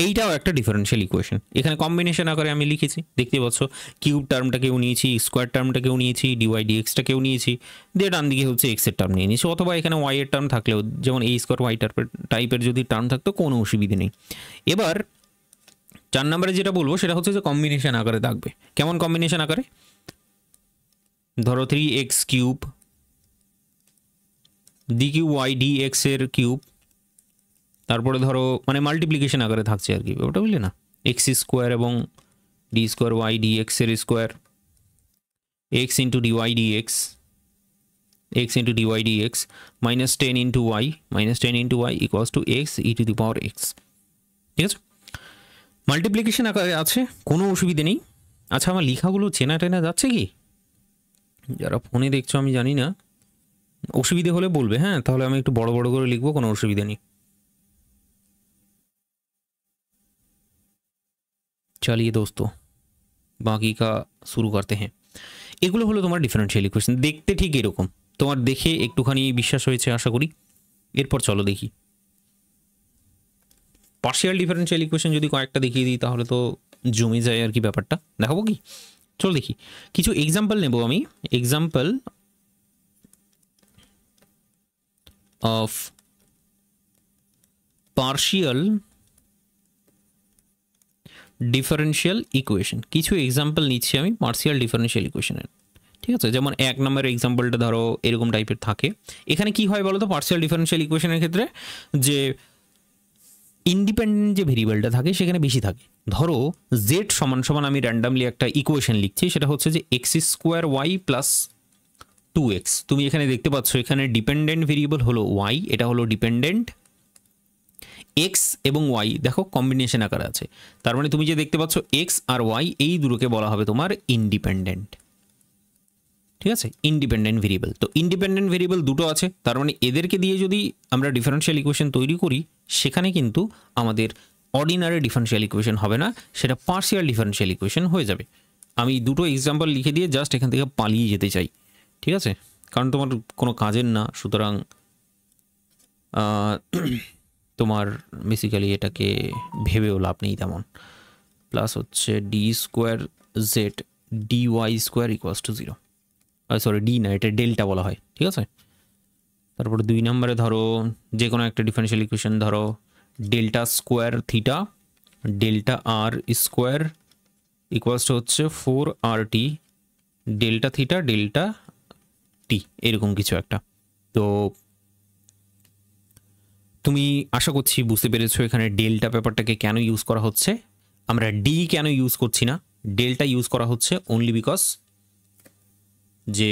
এইটাও একটা ডিফারেন্সিয়াল ইকুয়েশন, এখানে কম্বিনেশন আকারে আমি লিখেছি, দেখতে পাচ্ছ কিউব টার্মটাকেও নিয়েছি, স্কোয়ার টার্মটাকেও নিয়েছি, ডিওয়াই ডিএক্সটাকেও নিয়েছি, দিয়ে ডান দিকে হচ্ছে এক্সের টার্ম নিয়ে নিয়েছি, অথবা এখানে ওয়াই এর টার্ম থাকলেও, যেমন এই স্কোয়ার ওয়াই টাইপের যদি টার্ম থাকতো কোনো অসুবিধে নেই। এবার 4 নম্বরে যেটা বলবো সেটা হচ্ছে যে কম্বিনেশন আকারে থাকবে। কেমন কম্বিনেশন আকারে, ধরো 3x cube d q y D x এর কিউব, তারপরে ধরো মানে মাল্টিপ্লিকেশন আকারে থাকছে আর কি, ওটা বুঝলে না, এক্স স্কোয়ার এবং d square Y D x এর square, x into dy d x, x into dy d x minus 10 into y equals to x e to the power x. ঠিক আছে, মাল্টিপ্লিকেশন আকারে আছে, কোনো অসুবিধে নেই। আচ্ছা, আমার লেখাগুলো চেনা টেনা যাচ্ছে কি? যারা ফোনে দেখছো আমি জানি না, অসুবিধে হলে বলবে, হ্যাঁ, তাহলে আমি একটু বড় বড় করে লিখবো, কোনো অসুবিধা নেই। चलिए दोस्तों, बाकी का शुरू करते हैं। এগুলো হলো তোমার ডিফারেন্সিয়াল ইকুয়েশন, দেখতে ঠিক এরকম, তোমার দেখে একটুখানি বিশ্বাস হয়েছে আশা করি। এরপর চলো দেখি পার্শিয়াল ডিফারেন্সিয়াল ইকুয়েশন, যদি কয়েকটা দেখিয়ে দিই তাহলে তো জমে যায় আর কি ব্যাপারটা। দেখাবো কি, চলো দেখি, কিছু এক্সাম্পল নেব আমি, example of partial differential equation. কিছু এক্সাম্পল নিচ্ছি আমি পার্শিয়াল ডিফারেন্সিয়াল ইকুয়েশনের। ঠিক আছে, যেমন 1 নম্বরের এক্সাম্পলটা ধরো এরকম টাইপের থাকে। এখানে কি হয় বলো তো পার্শিয়াল ডিফারেন্সিয়াল ইকুয়েশনের ক্ষেত্রে, যে ইন্ডিপেন্ডেন্ট যে ভেরিয়েবলটা থাকে সেখানে বেশি থাকে। ধরো জেড সমান সমান আমি র্যান্ডামলি একটা ইকুয়েশন লিখছি, সেটা হচ্ছে যে x square Y plus 2x। তুমি এখানে দেখতে পাচ্ছ এখানে ডিপেন্ডেন্ট ভেরিয়েবল হলো ওয়াই, এটা হলো ডিপেন্ডেন্ট এক্স এবং ওয়াই, দেখো কম্বিনেশন আকারে আছে। তার মানে তুমি যে দেখতে পাচ্ছ এক্স আর ওয়াই, এই দুটোকে বলা হবে তোমার ইন্ডিপেন্ডেন্ট। ঠিক আছে, ইন্ডিপেন্ডেন্ট ভেরিয়েবল। তো ইন্ডিপেন্ডেন্ট ভেরিয়েবল দুটো আছে, তার মানে এদেরকে দিয়ে যদি আমরা ডিফারেন্সিয়াল ইকুয়েশন তৈরি করি, সেখানে কিন্তু আমাদের অর্ডিনারি ডিফারেন্সিয়াল ইকুয়েশন হবে না, সেটা পার্শিয়াল ডিফারেন্সিয়াল ইকুয়েশন হয়ে যাবে। আমি দুটো এক্সাম্পল লিখে দিয়ে জাস্ট এখান থেকে পালিয়ে যেতে চাই। ঠিক আছে, কারণ তোমার কোনো কাজের না, সুতরাং তোমার বেসিক্যালি এটাকে ভেবেও লাভ নেই তেমন। প্লাস হচ্ছে d square z d y square equals to 0, sorry d না, এটা ডেল্টা বলা হয়। ঠিক আছে, তারপরে 2 নম্বরে ধরো যে কোনো একটা ডিফারেন্সিয়াল ইকুয়েশন, ধরো delta square theta delta r square equals to হচ্ছে 4RT ডেল্টা থিটা ডেল্টা টি, এরকম কিছু একটা। তো তুমি আশা করছি বুঝতে পেরেছো এখানে ডেল্টা ব্যাপারটাকে কেন ইউজ করা হচ্ছে, আমরা ডি কেন ইউজ করছি না, ডেল্টা ইউজ করা হচ্ছে অনলি বিকজ যে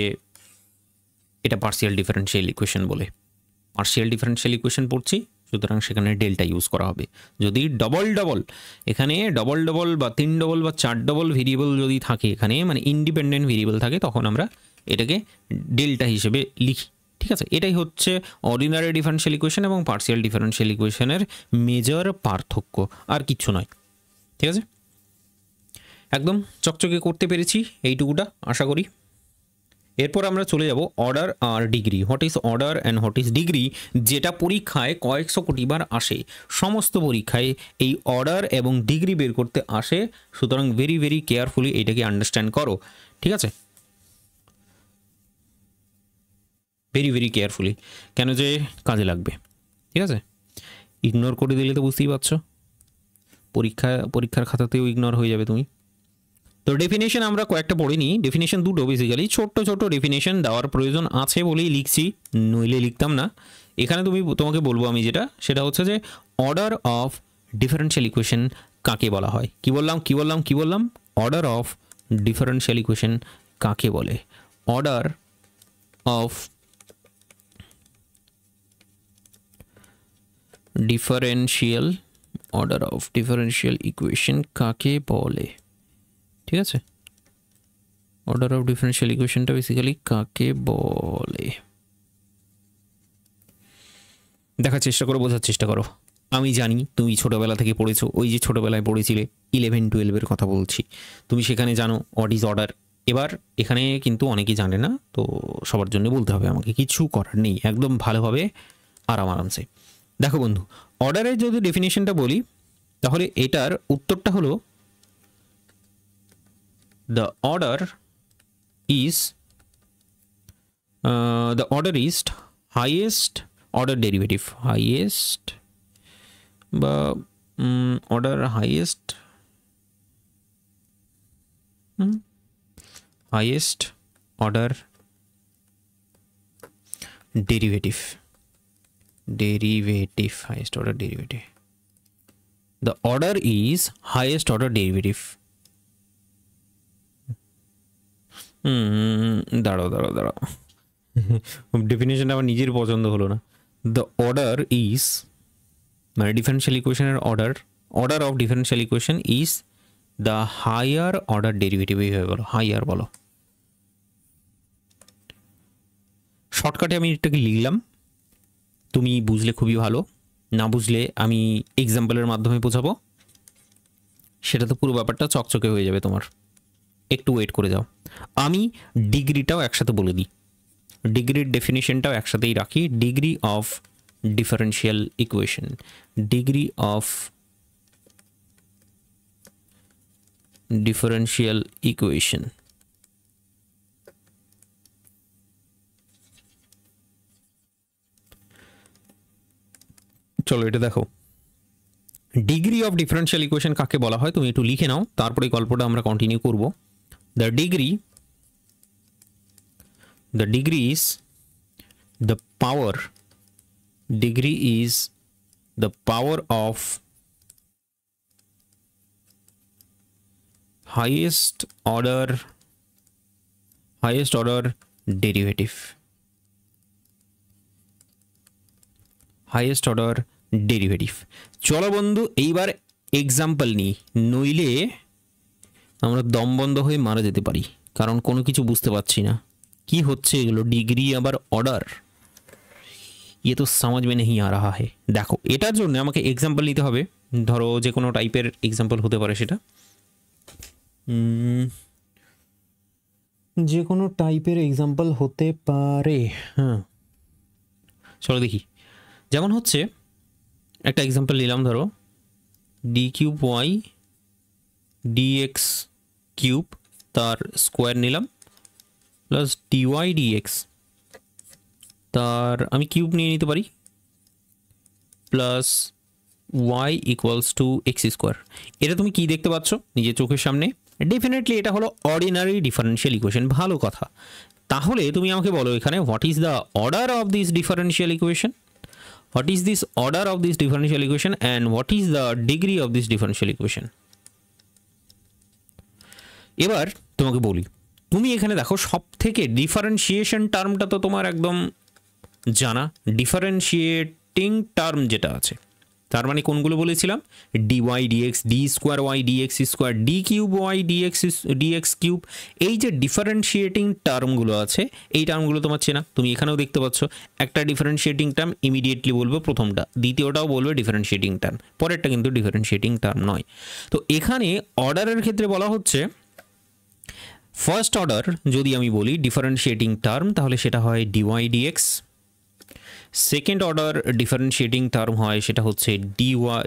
এটা পার্শিয়াল ডিফারেন্সিয়াল ইকুয়েশন বলে, পার্শিয়াল ডিফারেন্সিয়াল ইকুয়েশন পড়ছি, সুতরাং সেখানে ডেল্টা ইউজ করা হবে। যদি এখানে ডবল বা 3 ডবল বা 4 ডবল ভেরিয়েবল যদি থাকে এখানে, মানে ইন্ডিপেন্ডেন্ট ভেরিয়েবল থাকে, তখন আমরা এটাকে ডেল্টা হিসেবে লিখি। ঠিক আছে, এটাই হচ্ছে অর্ডিনারি ডিফারেনশিয়াল ইকুয়েশন এবং পার্শিয়াল ডিফারেনশিয়াল ইকুয়েশনের মেজর পার্থক্য, আর কিচ্ছু নয়। ঠিক আছে, একদম চকচকে করতে পেরেছি এইটুকুটা আশা করি। এরপর আমরা চলে যাব অর্ডার আর degree. What is order and what is degree, যেটা পরীক্ষায় কয়েকশো কোটিবার আসে, সমস্ত পরীক্ষায় এই অর্ডার এবং ডিগ্রি বের করতে আসে। সুতরাং ভেরি ভেরি কেয়ারফুলি এইটাকে আন্ডারস্ট্যান্ড করো। ঠিক আছে, ভেরি ভেরি কেয়ারফুলি, কেন যে কাজে লাগবে। ঠিক আছে, ইগনোর করে দিলে তো বুঝতেই পারছো পরীক্ষার খাতাতেও ইগনোর হয়ে যাবে তুমি। তো ডেফিনেশন আমরা কয়েকটা পড়ে নিই। ডেফিনেশন দুটো, বেসিক্যালি ছোট্ট ছোট ডেফিনেশন দেওয়ার প্রয়োজন আছে বলেই লিখছি, নইলে লিখতাম না। এখানে তোমাকে বলবো আমি যেটা, সেটা হচ্ছে যে অর্ডার অফ ডিফারেনশিয়াল ইকুয়েশন কাকে বলা হয়। কি বললাম? অর্ডার অফ ডিফারেনশিয়াল ইকুয়েশন কাকে বলে? অর্ডার অফ ডিফারেনশিয়াল ইকুয়েশন কাকে বলে? ঠিক আছে, অর্ডার অফ ডিফারেনশিয়াল ইকুয়েশনটা বেসিক্যালি কাকে বলে দেখার চেষ্টা করো, বোঝার চেষ্টা করো। আমি জানি তুমি ছোটোবেলা থেকে পড়েছো, ওই যে ছোটোবেলায় পড়েছিলে 11-12 কথা বলছি, তুমি সেখানে জানো হোয়াট ইজ অর্ডার। এবার এখানে কিন্তু অনেকেই জানে না, তো সবার জন্য বলতে হবে আমাকে, কিছু করার নেই, একদম ভালোভাবে আরামসে। দেখো বন্ধু, অর্ডারের যদি ডেফিনেশনটা বলি তাহলে এটার উত্তরটা হলো the order is highest order derivative, order highest order derivative, highest order derivative. The order is highest order derivative. দাঁড়াও ডেফিনেশনটা আমার নিজের পছন্দ হলো না। দ্য অর্ডার ইজ, মানে ডিফারেনশিয়াল ইকুয়েশনের order of differential equation is the higher order derivative. এইভাবে বলো, হায়ার বলো। শর্টকাটে আমি এটাকে লিখলাম, তুমি বুঝলে খুবই ভালো, না বুঝলে আমি এক্সাম্পলের মাধ্যমে বোঝাবো, সেটা তো পুরো ব্যাপারটা চকচকে হয়ে যাবে তোমার। একটু ওয়েট করে যাও, আমি ডিগ্রিটাও একসাথে বলে দিই, ডিগ্রির ডেফিনেশনটাও একসাথেই রাখি। Degree of differential equation, degree of differential equation. চলো এটা দেখো, ডিগ্রি অফ ডিফারেনশিয়াল ইকুয়েশন কাকে বলা হয় তুমি একটু লিখে নাও, তারপরে গল্পটা আমরা কন্টিনিউ করব। The degree is the power of highest order derivative, highest order derivative। চলো বন্ধু এইবার এক্সাম্পল নিই, নইলে আমরা দম বন্ধ হয়ে মারা যেতে পারি, কারণ কোনো কিছু বুঝতে পারছি না কি হচ্ছে এগুলো, ডিগ্রি আবার অর্ডার, ইয়ে তো সমাজ মে নেই আ রাহা হে। দেখো এটার জন্য আমাকে এক্সাম্পল নিতে হবে, ধরো যে কোনো টাইপের এক্সাম্পল হতে পারে, সেটা যে কোনো টাইপের এক্সাম্পল হতে পারে। হ্যাঁ চলো দেখি, যেমন হচ্ছে একটা এক্সাম্পল নিলাম, ধরো d cube y dx cube তার স্কোয়ার নিলাম প্লাস ডিওয়াই ডিএক্স তার আমি কিউব নিয়ে নিতে পারি plus y equals to x square. এটা তুমি কি দেখতে পাচ্ছ নিজের চোখের সামনে? ডেফিনেটলি এটা হলো অর্ডিনারি ডিফারেনশিয়াল ইকুয়েশন। ভালো কথা, তাহলে তুমি আমাকে বলো এখানে what is the order of this differential equation, what is this order of this differential equation and what is the degree of this differential equation. এবার তোমাকে বলি, তুমি এখানে দেখো সব থেকে ডিফারেন্সিয়েশন টার্মটা তো তোমার একদম জানা, ডিফারেন্সিয়েটিং টার্ম যেটা আছে তার মানে কোনগুলো বলেছিলাম, dy dx, d square y dx square, d cube y dx cube. এই যে ডিফারেন্সিয়েটিং টার্মগুলো আছে এই টার্মগুলো তোমার চেনা, তুমি এখানেও দেখতে পাচ্ছ। একটা ডিফারেন্সিয়েটিং টার্ম ইমিডিয়েটলি বলবো প্রথমটা, দ্বিতীয়টাও বলবে ডিফারেন্সিয়েটিং টার্ম, পরেরটা কিন্তু ডিফারেন্সিয়েটিং টার্ম নয়। তো এখানে অর্ডারের ক্ষেত্রে বলা হচ্ছে ফার্স্ট অর্ডার যদি আমি বলি ডিফারেন্সিয়েটিং টার্ম তাহলে সেটা হয় dy dx। Second order differentiating term হয় সেটা হচ্ছে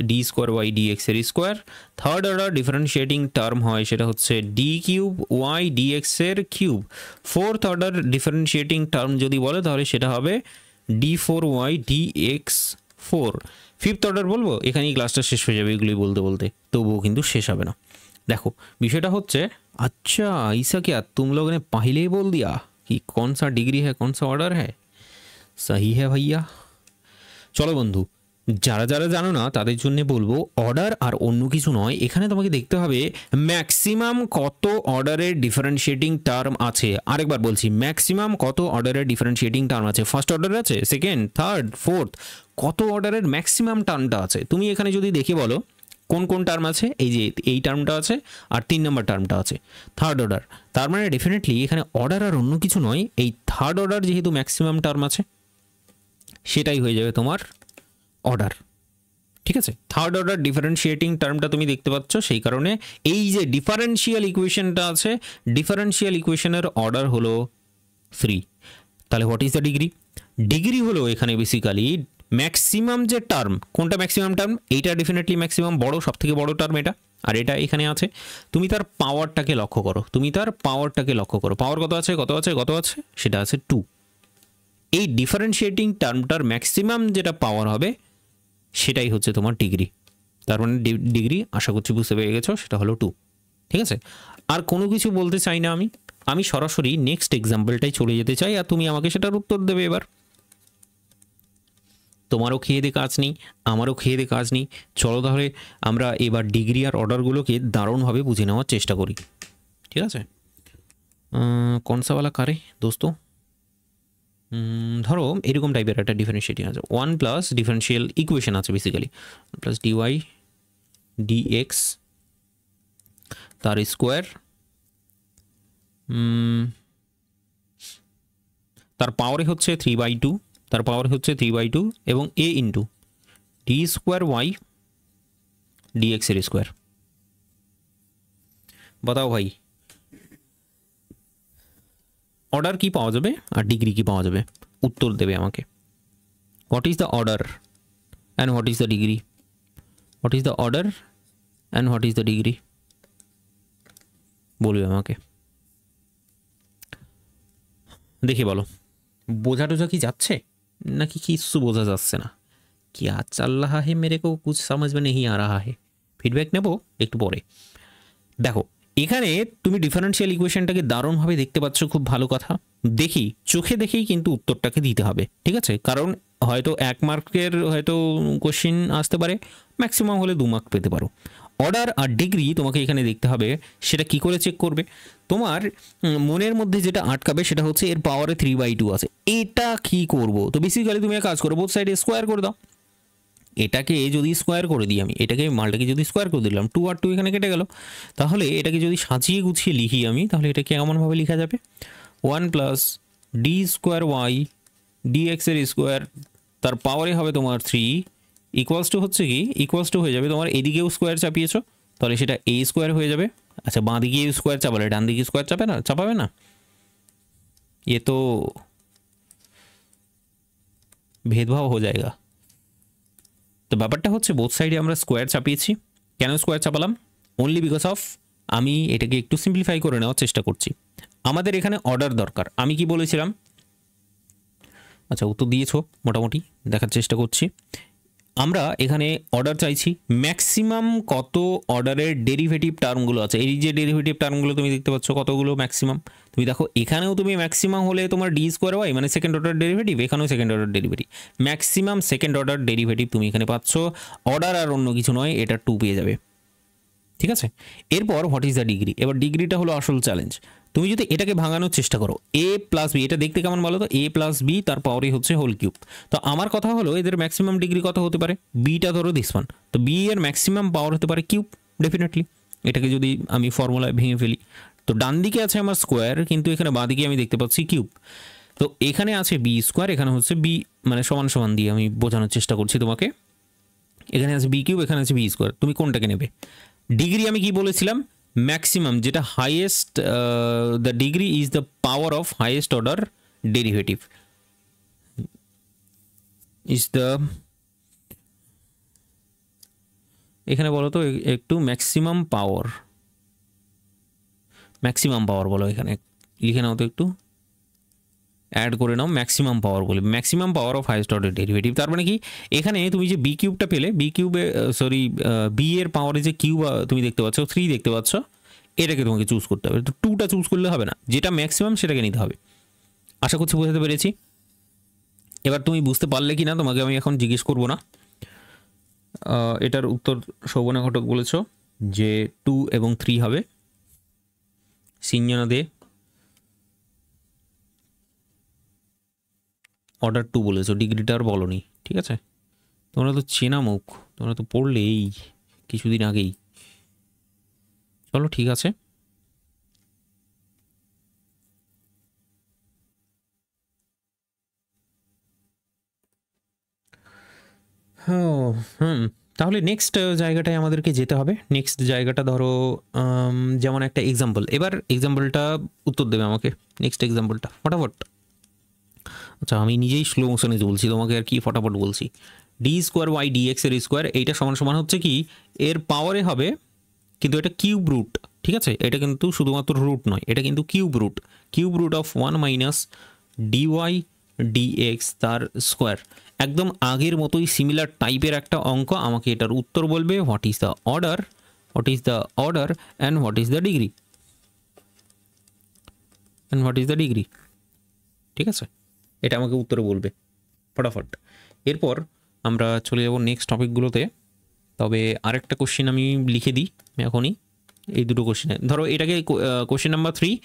d স্কোয়ার y dx এর square. Third order differentiating term হয় সেটা হচ্ছে d কিউব y dx এর cube. Fourth order differentiating term যদি বলে তাহলে সেটা হবে d4y dx 4। ফিফথ অর্ডার বলবো, এখানেই ক্লাসটা শেষ হয়ে যাবে এগুলোই বলতে বলতে, তবুও কিন্তু শেষ হবে না। देखो विषयটা হচ্ছে अच्छा ऐसा क्या तुम लोगों ने पहले ही बोल दिया कि कौन सा डिग्री है कौन सा ऑर्डर है। सही है भैया। चलो बंधु যারা যারা জানো না তাদের জন্য বলবো অর্ডার আর অন্য কিছু নয়, এখানে তোমাকে দেখতে হবে ম্যাক্সিমাম কত অর্ডারের ডিফারেন্সিয়েটিং টার্ম আছে। আরেকবার বলছি, ম্যাক্সিমাম কত অর্ডারের ডিফারেন্সিয়েটিং টার্ম আছে। ফার্স্ট অর্ডার আছে, সেকেন্ড, থার্ড, ফোর্থ, কত অর্ডারের ম্যাক্সিমাম টার্মটা আছে। তুমি এখানে যদি দেখে বলো কোন কোন টার্ম আছে, এই যে এই টার্মটা আছে আর 3 নম্বর টার্মটা আছে থার্ড অর্ডার, তার মানে ডেফিনেটলি এখানে অর্ডার আর অন্য কিছু নয়, এই থার্ড অর্ডার যেহেতু ম্যাক্সিমাম টার্ম আছে সেটাই হয়ে যাবে তোমার অর্ডার। ঠিক আছে, থার্ড অর্ডার ডিফারেন্সিয়েটিং টার্মটা তুমি দেখতে পাচ্ছ, সেই কারণে এই যে ডিফারেন্সিয়াল ইকুয়েশনটা আছে ডিফারেন্সিয়াল ইকুয়েশনের অর্ডার হলো 3। তাহলে what is the degree? Degree হলো এখানে বেসিক্যালি ম্যাক্সিমাম যে টার্ম, কোনটা ম্যাক্সিমাম টার্ম, এইটা ডেফিনেটলি ম্যাক্সিমাম বড়, সবথেকে বড় টার্ম এটা, আর এটা এখানে আছে। তুমি তার পাওয়ারটাকে লক্ষ্য করো, তুমি তার পাওয়ারটাকে লক্ষ্য করো, পাওয়ার কত আছে কত আছে কত আছে, সেটা আছে 2। এই ডিফারেন্সিয়েটিং টার্মটার ম্যাক্সিমাম যেটা পাওয়ার হবে সেটাই হচ্ছে তোমার ডিগ্রি। তার মানে ডিগ্রি আশা করছি বুঝতে পেরে গেছো, সেটা হলো 2। ঠিক আছে, আর কোনো কিছু বলতে চাই না আমি সরাসরি নেক্সট এক্সাম্পলটাই চলে যেতে চাই, আর তুমি আমাকে সেটার উত্তর দেবে। এবার তোমারও খেয়ে দে কাজ নেই, আমারও খেয়ে দে কাজ নেই, চলো তাহলে আমরা এবার ডিগ্রি আর অর্ডারগুলোকে দারুণভাবে বুঝে নেওয়ার চেষ্টা করি। ঠিক আছে, কনসাওয়ালা কারে দোস্ত, ধরো এরকম টাইপের একটা ডিফারেন্সিয়েটিং আছে, 1 প্লাস ডিফারেন্সিয়াল ইকুয়েশন আছে বেসিক্যালি, প্লাস ডিওয়াই ডিএক্স তার স্কোয়ার, তার পাওয়ারে হচ্ছে 3/2, তার পাওয়ার হচ্ছে 3/2 এবং a into d square Y dx এর স্কোয়ার। बताओ भाई অর্ডার কি পাওয়া যাবে আর ডিগ্রি কি পাওয়া যাবে? উত্তর দেবে আমাকে। What is the order and what is the degree? What is the order and what is the degree বলবে আমাকে। দেখে বলো বোঝা টোঝা কি যাচ্ছে নাকি কিছু বোঝা যাচ্ছে না? क्या चल रहा है मेरे को कुछ समझ में नहीं आ रहा है। ফিডব্যাক নেব একটু পরে। দেখো এখানে তুমি ডিফারেন্সিয়াল ইকুয়েশনটাকে দারুণভাবে দেখতে পাচ্ছ, খুব ভালো কথা। দেখি চোখে দেখেই কিন্তু উত্তরটাকে দিতে হবে, ঠিক আছে? কারণ হয়তো 1 মার্কের হয়তো কোশ্চেন আসতে পারে, ম্যাক্সিমাম হলে 2 মার্ক পেতে পারো। অর্ডার আর ডিগ্রি তোমাকে এখানে দেখতে হবে, সেটা কি করে চেক করবে? তোমার মনের মধ্যে যেটা আটকাবে সেটা হচ্ছে এর পাওয়ারে 3/2 আছে, এটা কি করব? তো বেসিক্যালি তুমি এক কাজ করো, বোথ সাইডে স্কোয়ার করে দাও। এটাকে যদি স্কোয়ার করে দিই আমি, এটাকে মালটাকে যদি স্কোয়ার করে দিলাম, 2 আর 2 এখানে কেটে গেল। তাহলে এটাকে যদি সাজিয়ে গুছিয়ে লিখি আমি, তাহলে এটাকে এমনভাবে লেখা যাবে 1 plus d square Y dx এর স্কোয়ার, তার পাওয়ারে হবে তোমার 3 ইকুয়ালস টু হচ্ছে কি, ইকুয়ালস টু হয়ে যাবে তোমার এদিকেও স্কোয়ার চাপিয়েছো তাহলে সেটা এ স্কোয়ার হয়ে যাবে। আচ্ছা বাঁ দিকে স্কোয়ার চাপালে ডান দিকে স্কোয়ার চাপাবে না? ये तो भेदभाव हो जाएगा। তো ব্যাপারটা হচ্ছে বোথ সাইডে আমরা স্কোয়ার চাপিয়েছি। কেন স্কোয়ার চাপালাম? অনলি বিকজ অফ আমি এটাকে একটু সিম্পলিফাই করে নেওয়ার চেষ্টা করছি। আমাদের এখানে অর্ডার দরকার। আমি কি বলেছিলাম? আচ্ছা উত্তর দিয়েছো মোটামুটি, দেখার চেষ্টা করছি। আমরা এখানে অর্ডার চাইছি, ম্যাক্সিমাম কত অর্ডারের ডেরিভেটিভ টার্মগুলো আছে। এই যে ডেরিভেটিভ টার্মগুলো তুমি দেখতে পাচ্ছ কতগুলো ম্যাক্সিমাম, তুমি দেখো এখানেও তুমি ম্যাক্সিমাম হলে তোমার ডি স্কোয়ার ওয়াই মানে সেকেন্ড অর্ডার ডেরিভেটিভ, এখানেও second order derivative, maximum second order derivative তুমি এখানে পাচ্ছ। অর্ডার আর অন্য কিছু নয়, এটা 2 পেয়ে যাবে। ঠিক আছে, এরপর হোয়াট ইজ দ্য ডিগ্রি? এবার ডিগ্রিটা হলো আসল চ্যালেঞ্জ। তুমি যদি এটাকে ভাঙানোর চেষ্টা করো এ প্লাস বি, এটা দেখতে কেমন বলো তো, এ প্লাস বি তার পাওয়ারই হচ্ছে হোল কিউব। তো আমার কথা হলো এদের ম্যাক্সিমাম ডিগ্রি কত হতে পারে, বিটা ধরো দিস ওয়ান, তো বি এর ম্যাক্সিমাম পাওয়ার হতে পারে কিউব ডেফিনেটলি। এটাকে যদি আমি ফর্মুলায় ভেঙে ফেলি, তো ডান দিকে আছে আমার স্কোয়ার, কিন্তু এখানে বাঁ দিকে আমি দেখতে পাচ্ছি কিউব। তো এখানে আছে বি স্কোয়ার, এখানে হচ্ছে বি, মানে সমান সমান দিয়ে আমি বোঝানোর চেষ্টা করছি তোমাকে। এখানে আছে বি কিউব, এখানে আছে বি স্কোয়ার, তুমি কোনটাকে নেবে? ডিগ্রি আমি কি বলেছিলাম, ম্যাক্সিমাম যেটা highest, the degree is the power of highest order derivative is the, এখানে বলো তো একটু ম্যাক্সিমাম পাওয়ার, ম্যাক্সিমাম পাওয়ার বলো, এখানে লিখে নাও তো, একটু অ্যাড করে নাও ম্যাক্সিমাম পাওয়ার বলে, maximum power of highest order derivative. তার মানে কি, এখানে তুমি যে বি কিউবটা পেলে, বি কিউবে সরি বি এর পাওয়ারে যে কিউব তুমি দেখতে পাচ্ছ, 3 দেখতে পাচ্ছ, এটাকে তোমাকে চুজ করতে হবে। তো 2টা চুজ করলে হবে না, যেটা ম্যাক্সিমাম সেটাকে নিতে হবে। আশা করছি বোঝাতে পেরেছি। এবার তুমি বুঝতে পারলে কি না তোমাকে আমি এখন জিজ্ঞেস করবো না। এটার উত্তর শোভনা ঘটক বলেছ যে 2 এবং 3 হবে। সিঞ্জনা দে অর্ডার 2 বলেছো, ডিগ্রিটা আর বলনি, ঠিক আছে? তোমরা তো চেনা মুখ, তোমরা তো পড়লে এই কিছুদিন আগেই। চলো ঠিক আছে। হুম, তাহলে নেক্সট জায়গাটায় আমাদেরকে যেতে হবে। নেক্সট জায়গাটা ধরো যেমন একটা এক্সাম্পল, এবার এক্সাম্পলটা উত্তর দেবে আমাকে, নেক্সট এক্সাম্পলটা ফটাফট। আচ্ছা আমি নিজেই স্লো মোশনে বলছি তোমাকে, আর কি ফটাফট বলছি। D square Y D x এর স্কোয়ার, এইটা সমান সমান হচ্ছে কি, এর পাওয়ারে হবে, কিন্তু এটা কিউব রুট, ঠিক আছে? এটা কিন্তু শুধুমাত্র রুট নয়, এটা কিন্তু cube root of 1 minus dy dx তার স্কোয়ার। একদম আগের মতোই সিমিলার টাইপের একটা অঙ্ক, আমাকে এটার উত্তর বলবে, what is the order, and what is the degree, ঠিক আছে? এটা আমাকে উত্তরে বলবে ফটাফট। এরপর আমরা চলে যাব নেক্সট টপিকগুলোতে। তবে আরেকটা কোশ্চেন আমি লিখে দিই এখনই, এই দুটো কোশ্চেনে ধরো এটাকে কোশ্চেন নাম্বার 3।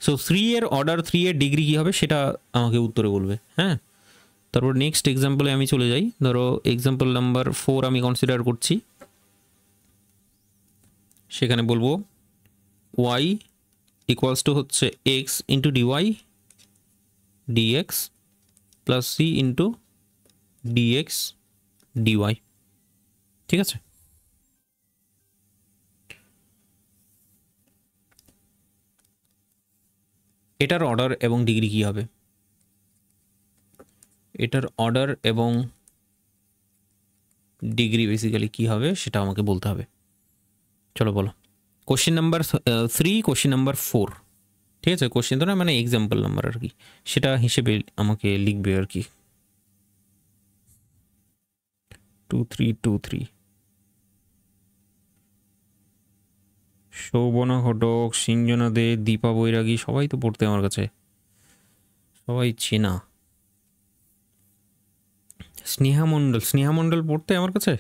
সো 3 এর অর্ডার, 3 এর ডিগ্রি কী হবে সেটা আমাকে উত্তরে বলবে, হ্যাঁ? তারপর নেক্সট এক্সাম্পলে আমি চলে যাই। ধরো এক্সাম্পল নাম্বার 4 আমি কনসিডার করছি। সেখানে বলবো ওয়াই ইকুয়ালস টু হচ্ছে x into dy dx plus c into dx dy, ঠিক আছে? এটার অর্ডার এবং ডিগ্রি কী হবে, এটার অর্ডার এবং ডিগ্রি বেসিক্যালি কী হবে সেটা আমাকে বলতে হবে। চলো বলো। কোশ্চেন নাম্বার 3, কোশ্চেন নাম্বার 4, ঠিক আছে? কোশ্চেন তো না, মানে এক্সাম্পল নাম্বার আর কি, সেটা হিসেবে আমাকে লিখবে আর কি। 2 3 2 3। শোভনা ঘটক, সিঞ্জনা দে, দীপা বৈরাগী সবাই তো পড়তে আমার কাছে, সবাই চেনা। স্নেহা মণ্ডল পড়তে আমার কাছে,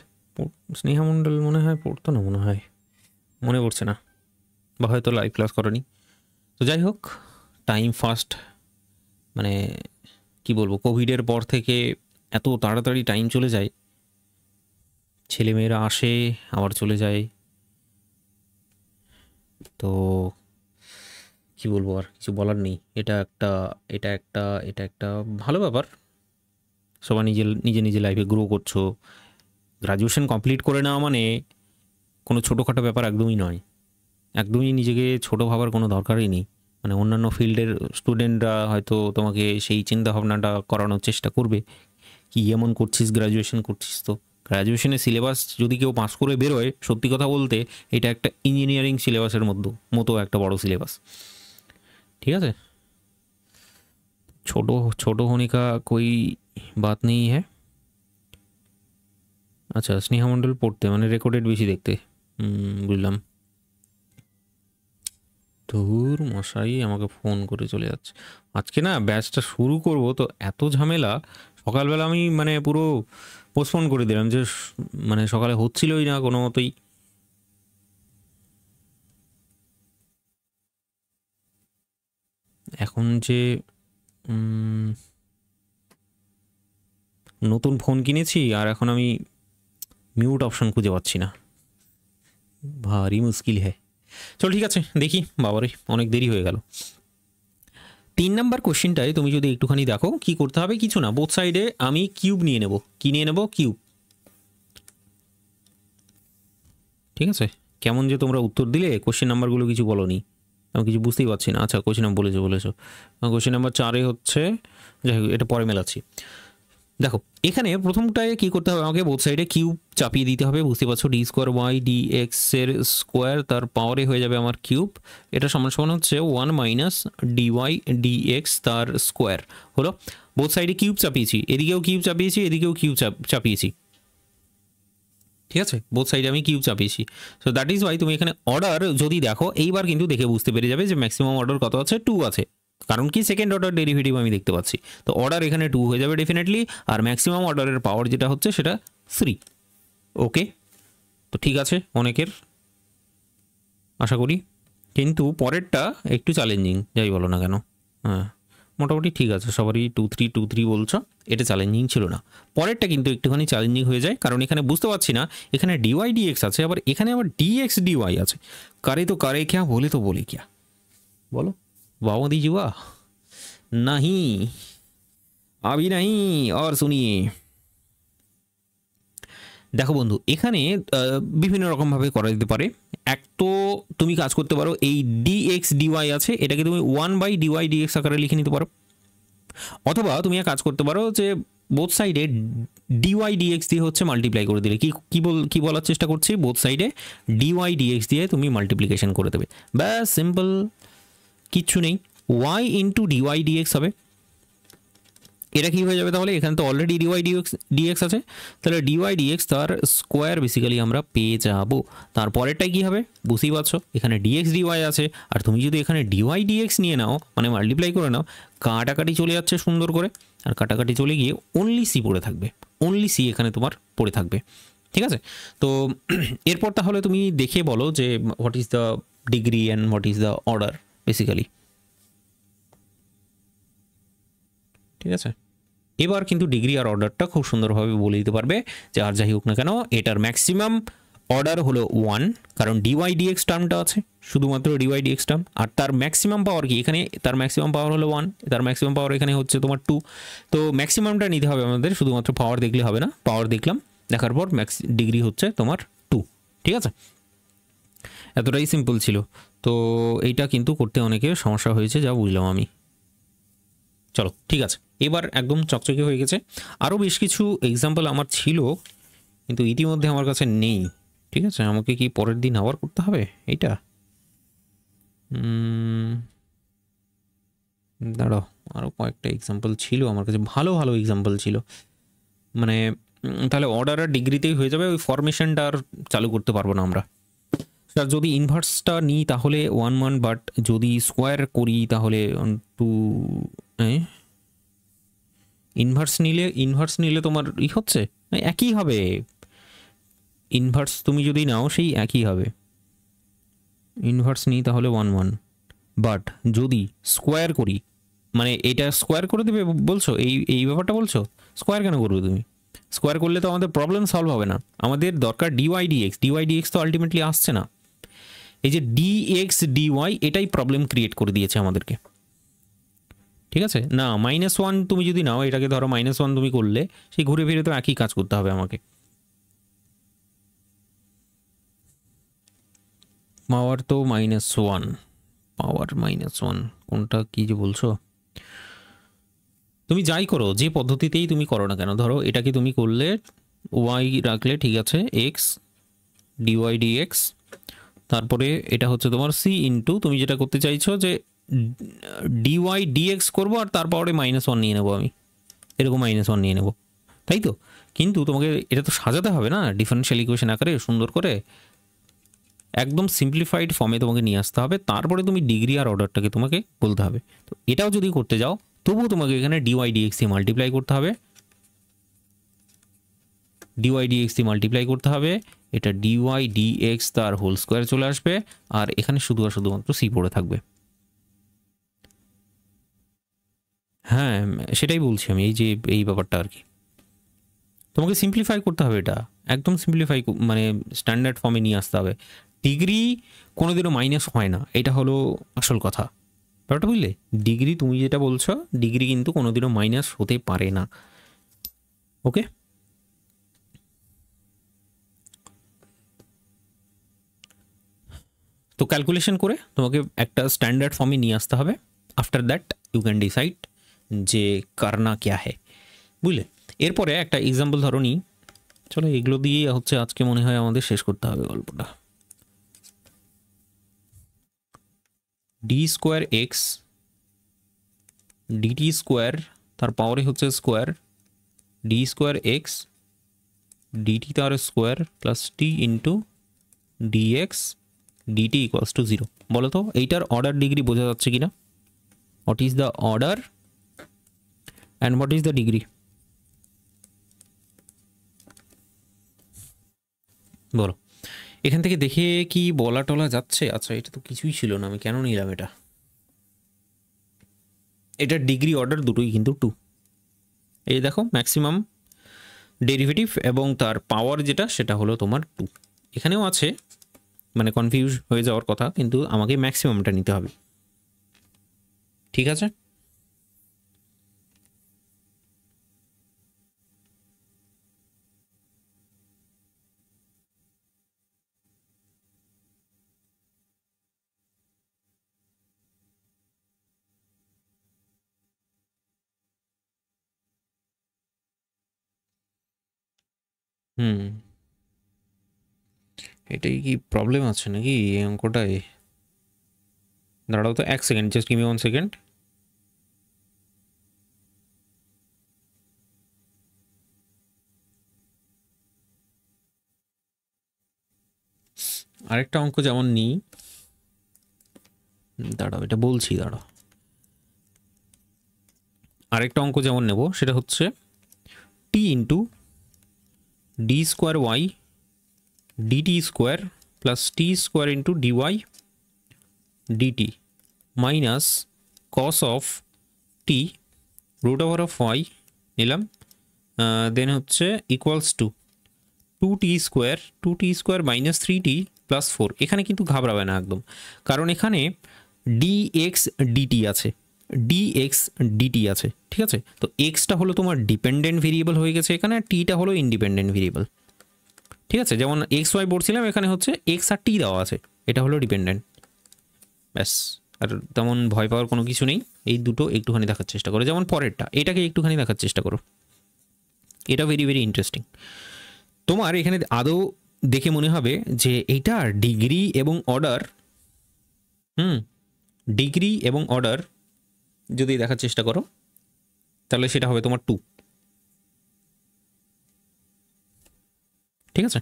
স্নেহা মণ্ডল মনে হয় পড়তো না, মনে পড়ছে না, বা হয়তো লাইভ ক্লাস করেনি। তো যাই হোক, টাইম ফাস্ট, মানে কি বলবো, কোভিডের পর থেকে এত তাড়াতাড়ি টাইম চলে যায়, ছেলেমেয়েরা আসে আবার চলে যায়, তো কি বলবো, আর কিছু বলার নেই। এটা একটা ভালো ব্যাপার, সবাই নিজে লাইফে গ্রো করছো। গ্রাজুয়েশন কমপ্লিট করে নেওয়া মানে কোনো ছোটোখাটো ব্যাপার একদমই নয়, একদমই নিজেকে ছোটো ভাবার কোনো দরকারই নেই। মানে অন্যান্য ফিল্ডের স্টুডেন্টরা হয়তো তোমাকে সেই চিন্তা ভাবনাটা করানোর চেষ্টা করবে, কি এমন করছিস, গ্রাজুয়েশন করছিস, তো গ্রাজুয়েশনের সিলেবাস যদি কেউ পাস করে বেরোয়, সত্যি কথা বলতে এটা একটা ইঞ্জিনিয়ারিং সিলেবাসের মতো একটা বড় সিলেবাস, ঠিক আছে? ছোটো होने का कोई बात नहीं है। আচ্ছা, স্নেহা মণ্ডল পড়তে মানে রেকর্ডেড বেশি দেখতে, বুঝলাম। ধুর মশাই আমাকে ফোন করে চলে যাচ্ছে। আজকে না ব্যাচটা শুরু করব, তো এত ঝামেলা, সকালবেলা আমি মানে পুরো পোস্টপোন করে দিলাম, যে মানে সকালে হচ্ছিলই না কোনো মতোই। এখন যে নতুন ফোন কিনেছি আর এখন আমি মিউট অপশন খুঁজে পাচ্ছি না, ভারী মুশকিল হ্যাঁ। চল ঠিক আছে দেখি, বাবারে অনেক দেরি হয়ে গেল। 3 নাম্বার কোশ্চেনটায় তুমি যদি একটুখানি দেখো কি করতে হবে, কিছু না, বোথ সাইডে আমি কিউব নিয়ে নেব। কি নিয়ে নেব? কিউব। ঠিক আছে, কেমন যে তোমরা উত্তর দিলে, কোশ্চেন নাম্বারগুলো কিছু বলোনি, আমি কিছু বুঝতেই পারছি না। আচ্ছা কোশ্চেন নাম্বার বলেছো। কোশ্চেন নাম্বার 4 হচ্ছে, যাই হোক এটা পরে মেলাচ্ছি। দেখো এখানে প্রথমটায় কি করতে হবে, আমাকে বোথ সাইডে কিউব চাপিয়ে দিতে হবে। বুঝতে পারছো, d square Y D x এর স্কোয়ার তার পাওয়ারে হয়ে যাবে আমার কিউব। এটা সমান সমান হচ্ছে 1 minus d y D x তার স্কোয়ার হলো। বোথ সাইডে কিউব চাপিয়েছি, এদিকেও কিউব চাপিয়েছি, এদিকেও কিউব চাপিয়েছি। ঠিক আছে, বোথ সাইডে আমি কিউব চাপিয়েছি। সো দ্যাট ইজ ওয়াই তুমি এখানে অর্ডার যদি দেখো, এইবার কিন্তু দেখে বুঝতে পেরে যাবে যে ম্যাক্সিমাম অর্ডার কত আছে, 2 আছে। কারণ কি সেকেন্ড অর্ডার ডেরিভেটিভ আমি দেখতে পাচ্ছি, তো অর্ডার এখানে 2 হয়ে যাবে ডেফিনেটলি। আর ম্যাক্সিমাম অর্ডারের পাওয়ার যেটা হচ্ছে সেটা 3। ওকে, তো ঠিক আছে অনেকের, আশা করি। কিন্তু পরেরটা একটু চ্যালেঞ্জিং, যাই বলো না কেন। হ্যাঁ মোটামুটি ঠিক আছে, সবারই 2 3 বলছো, এটা চ্যালেঞ্জিং ছিল না। পরেরটা কিন্তু একটুখানি চ্যালেঞ্জিং হয়ে যায়, কারণ এখানে বুঝতে পারছি না, এখানে ডিওয়াই ডিএক্স আছে, আবার এখানে আবার ডিএক্স ডিওয়াই আছে। কারে তো কারে ক্যা, বলে তো বলে ক্যা, বলো বাবা दी जुआ नहीं, अभी नहीं और सुनिए। দেখো বন্ধু এখানে বিভিন্ন রকমভাবে করা যেতে পারে। এক তো তুমি কাজ করতে পারো, এই ডিএক্স ডিওয়াই আছে, এটাকে তুমি 1/dy dx আকারে লিখে নিতে পারো। অথবা তুমি এক কাজ করতে পারো যে বোথ সাইডে ডিওয়াই ডিএক্স দিয়ে হচ্ছে মাল্টিপ্লাই করে দিলে, কি বলার চেষ্টা করছি, বোথ সাইডে ডিওয়াই ডিএক্স দিয়ে তুমি মাল্টিপ্লিকেশন করে দেবে, ব্যাস সিম্পল, কিচ্ছু নেই। ওয়াই ইন্টু ডিওয়াই ডিএক্স হবে। এটা কি হয়ে যাবে তাহলে, এখানে তো অলরেডি ডিওয়াই ডিএক্স আছে, তাহলে ডিওয়াই ডিএক্স তার স্কোয়ার বেসিক্যালি আমরা পেয়ে যাবো। তারপরেরটাই কি হবে বুঝতেই পারছো, এখানে ডিএক্স ডিওয়াই আছে, আর তুমি যদি এখানে ডিওয়াই ডিএক্স নিয়ে নাও, মানে মাল্টিপ্লাই করে নাও, কাটাকাটি চলে যাচ্ছে সুন্দর করে, আর কাটাকাটি চলে গিয়ে অনলি সি পড়ে থাকবে, অনলি সি এখানে তোমার পড়ে থাকবে। ঠিক আছে, তো এরপর তাহলে তুমি দেখে বলো যে what is the degree and what is the order basically. ঠিক আছে, এবার কিন্তু ডিগ্রি আর অর্ডারটা খুব সুন্দরভাবে বলে দিতে পারবে যে আর যাই হোক না কেন এটার ম্যাক্সিমাম অর্ডার হলো 1, কারণ ডিওয়াই ডিএক্স টার্মটা আছে, শুধুমাত্র ডিওয়াই ডিএক্স টার্ম। আর তার ম্যাক্সিমাম পাওয়ার কি, এখানে তার ম্যাক্সিমাম পাওয়ার হলো 1, তার ম্যাক্সিমাম পাওয়ার এখানে হচ্ছে তোমার 2। তো ম্যাক্সিমামটা নিতে হবে আমাদের, শুধুমাত্র পাওয়ার দেখলে হবে না, পাওয়ার দেখলাম, দেখার পর ডিগ্রি হচ্ছে তোমার 2। ঠিক আছে, এতটাই সিম্পল ছিল। তো এইটা কিন্তু করতে অনেকের সমস্যা হয়েছে যা বুঝলাম আমি। চলো ঠিক আছে, এবার একদম চকচকে হয়ে গেছে। আরও বেশ কিছু এক্সাম্পল আমার ছিল, কিন্তু ইতিমধ্যে আমার কাছে নেই। ঠিক আছে, আমাকে কি পরের দিন আবার করতে হবে এইটা? দাঁড়াও, আরও কয়েকটা এক্সাম্পল ছিল আমার কাছে, ভালো ভালো এক্সাম্পল ছিল। মানে তাহলে অর্ডার আর ডিগ্রিতেই হয়ে যাবে, ওই ফরমেশনটা আর চালু করতে পারবো না আমরা। আর যদি ইনভার্সটা নিই তাহলে 1 1, বাট যদি স্কোয়ার করি তাহলে 2। ইনভার্স নিলে তোমার হচ্ছে একই হবে, ইনভার্স তুমি যদি নাও সেই একই হবে। ইনভার্স নিই তাহলে 1 1, বাট যদি স্কোয়ার করি, মানে এটা স্কোয়ার করে দেবে বলছো, এই ব্যাপারটা বলছো, স্কোয়ার কেন করবে তুমি? স্কোয়ার করলে তো আমাদের প্রবলেম সলভ হবে না, আমাদের দরকার ডিওয়াই ডিএক্স তো আলটিমেটলি আসছে না। এই যে ডিএক্স ডিওয়াই এটাই প্রবলেম ক্রিয়েট করে দিয়েছে আমাদেরকে। ঠিক আছে, না -1 তুমি যদি নাও, এটাকে ধরো -1 তুমি করলে সেই ঘুরে ফিরে তো একই কাজ করতে হবে আমাকে। পাওয়ার তো -1, পাওয়ার -1 কোনটা কি যে বলছো, তুমি যাই করো যে পদ্ধতিতেই তুমি করো না কেন, ধরো এটাকে তুমি করলে ওয়াই রাখলে, ঠিক আছে, এক্স ডিওয়াই ডিএক্স, তারপরে এটা হচ্ছে তোমার সি ইন্টু, তুমি যেটা করতে চাইছো যে ডিওয়াই ডিএক্স করবো আর তারপরে -1 নিয়ে নেবো আমি, এরকম -1 নিয়ে নেবো, তাই তো? কিন্তু তোমাকে এটা তো সাজাতে হবে না ডিফারেনশিয়াল ইকুয়েশন আকারে সুন্দর করে, একদম সিম্পলিফাইড ফর্মে তোমাকে নিয়ে আসতে হবে, তারপরে তুমি ডিগ্রি আর অর্ডারটাকে তোমাকে বলতে হবে। তো এটাও যদি করতে যাও তবুও তোমাকে এখানে ডিওয়াই ডিএক্স দিয়ে মাল্টিপ্লাই করতে হবে, ডিওয়াই ডিএক্স দিয়ে মাল্টিপ্লাই করতে হবে, এটা ডিওয়াই ডিএক্স তার হোল স্কোয়ার চলে আসবে, আর এখানে শুধুমাত্র সি পড়ে থাকবে। হ্যাঁ, সেটাই বলছি আমি, এই যে এই ব্যাপারটা আর কি। তোমাকে সিম্পলিফাই করতে হবে এটা, একদম সিম্পলিফাই, মানে স্ট্যান্ডার্ড ফর্মে নিয়ে আসতে হবে। ডিগ্রি কোনোদিনও মাইনাস হয় না, এটা হলো আসল কথা। ব্যাপারটা বুঝলে? ডিগ্রি, তুমি যেটা বলছো, ডিগ্রি কিন্তু কোনোদিনও মাইনাস হতে পারে না। ওকে, তো ক্যালকুলেশন করে তোমাকে একটা স্ট্যান্ডার্ড ফর্মে নিয়ে আসতে হবে। After that you can decide যে কারনা ক্যা হ্যায়, বুঝলে? এরপরে একটা এক্সাম্পল ধরো নিই। চলো এগুলো দিয়ে হচ্ছে আজকে মনে হয় আমাদের শেষ করতে হবে গল্পটা। D square x d t square, তার পাওয়ারে হচ্ছে square, d square x d t তার square plus t into d x d t equals to 0। বলো তো এইটার অর্ডার ডিগ্রি বোঝা যাচ্ছে কিনা? What is the order and what is the degree? বলো, এখান থেকে দেখে কি বলা টলা যাচ্ছে? আচ্ছা, এটা তো কিছুই ছিল না, আমি কেন নিলাম এটা? এটার ডিগ্রি অর্ডার দুটোই কিন্তু 2। এই দেখো, ম্যাক্সিমাম ডেরিভেটিভ এবং তার পাওয়ার যেটা, সেটা হলো তোমার 2। এখানেও আছে, মানে কনফিউজ হয়ে যাওয়ার কথা, কিন্তু আমাকে ম্যাক্সিমামটা নিতে হবে। ঠিক আছে? হুম, এটাই কি প্রবলেম আছে নাকি এই অঙ্কটায়? দাঁড়াও তো 1 second, just give me 1 second. আরেকটা অঙ্ক যেমন নিই, দাঁড়াও এটা বলছি, দাঁড়াও। আরেকটা অঙ্ক যেমন নেব, সেটা হচ্ছে t into d square y d t square plus t square into d y d t minus cos of t root over of y নিলাম, দেন হচ্ছে equals to 2t square minus 3t plus 4। এখানে কিন্তু ঘাবড়াবে না একদম, কারণ এখানে ডিএক্স ডিটি আছে, ডিএক্স ডিটি আছে, ঠিক আছে? তো এক্সটা হলো তোমার ডিপেন্ডেন্ট ভেরিয়েবল হয়ে গেছে এখানে, আর টিটা হলো ইন্ডিপেন্ডেন্ট ভেরিয়েবল। ঠিক আছে, যেমন এক্স ওয়াই বলছিলাম, এখানে হচ্ছে এক্স আর টি দেওয়া আছে, এটা হলো ডিপেন্ডেন্ট। ব্যাস, আর তেমন ভয় পাওয়ার কোনো কিছু নেই। এই দুটো একটুখানি দেখার চেষ্টা করো, যেমন পরেরটা, এটাকে একটুখানি দেখার চেষ্টা করো, এটা ভেরি ভেরি ইন্টারেস্টিং। তোমার এখানে আদৌ দেখে মনে হবে যে এইটা ডিগ্রি এবং অর্ডার, ডিগ্রি এবং অর্ডার যদি দেখার চেষ্টা করো, তাহলে সেটা হবে তোমার 2। ঠিক আছে,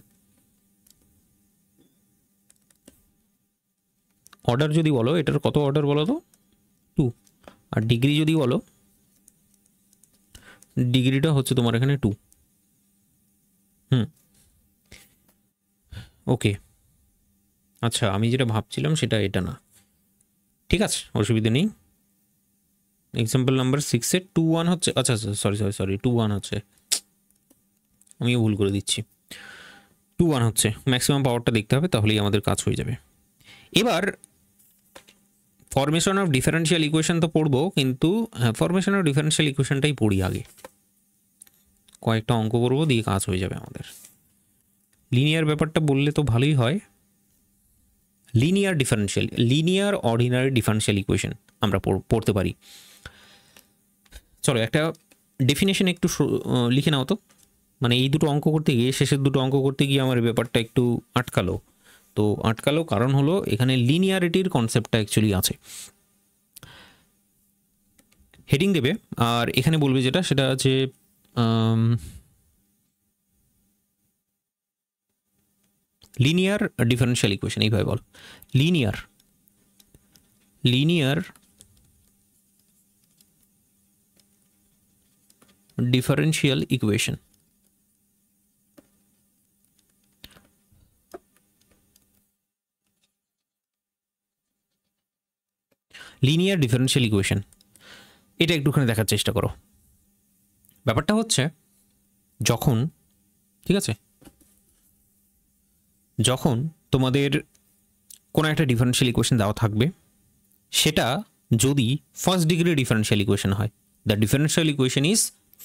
অর্ডার যদি বলো, এটার কত অর্ডার বলো তো? 2। আর ডিগ্রি যদি বলো, ডিগ্রিটা হচ্ছে তোমার এখানে 2। ওকে, আচ্ছা, আমি যেটা ভাবছিলাম সেটা এটা না। ঠিক আছে, অসুবিধা নেই। এক্সাম্পল নাম্বার 6-এ 2-1 হচ্ছে, আচ্ছা আচ্ছা, সরি 2-1 হচ্ছে, আমিও ভুল করে দিচ্ছি। 2-1 হচ্ছে, ম্যাক্সিমাম পাওয়ারটা দেখতে হবে, তাহলেই আমাদের কাজ হয়ে যাবে। এবার ফরমেশন অফ ডিফারেন্সিয়াল ইকুয়েশন তো পড়বো, কিন্তু হ্যাঁ, ফরমেশন অফ ডিফারেন্সিয়াল ইকুয়েশনটাই পড়ি আগে, কয়েকটা অঙ্ক করবো, দিয়ে কাজ হয়ে যাবে আমাদের। লিনিয়ার ব্যাপারটা বললে তো ভালোই হয়। লিনিয়ার অর্ডিনারি ডিফারেন্সিয়াল ইকুয়েশন আমরা পড়তে পারি। চলো একটা ডেফিনেশন একটু লিখে নাও তো। মানে এই দুটো অঙ্ক করতে গিয়ে, শেষের দুটো অঙ্ক করতে গিয়ে আমার ব্যাপারটা একটু আটকালো। তো আটকালো কারণ হলো এখানে লিনিয়ারিটির কনসেপ্টটা অ্যাকচুয়ালি আছে। হেডিং দেবে, আর এখানে বলবে যেটা, সেটা আছে লিনিয়ার ডিফারেন্সিয়াল ইকুয়েশন, এইভাবে বল, linear differential equation. Linear differential equation এটা একটুখানি দেখার চেষ্টা করো। ব্যাপারটা হচ্ছে যখন, ঠিক আছে, যখন তোমাদের কোনো একটা ডিফারেনশিয়াল ইকুয়েশন দেওয়া থাকবে, সেটা যদি ফার্স্ট ডিগ্রি ডিফারেনশিয়াল ইকুয়েশন হয়, the differential equation is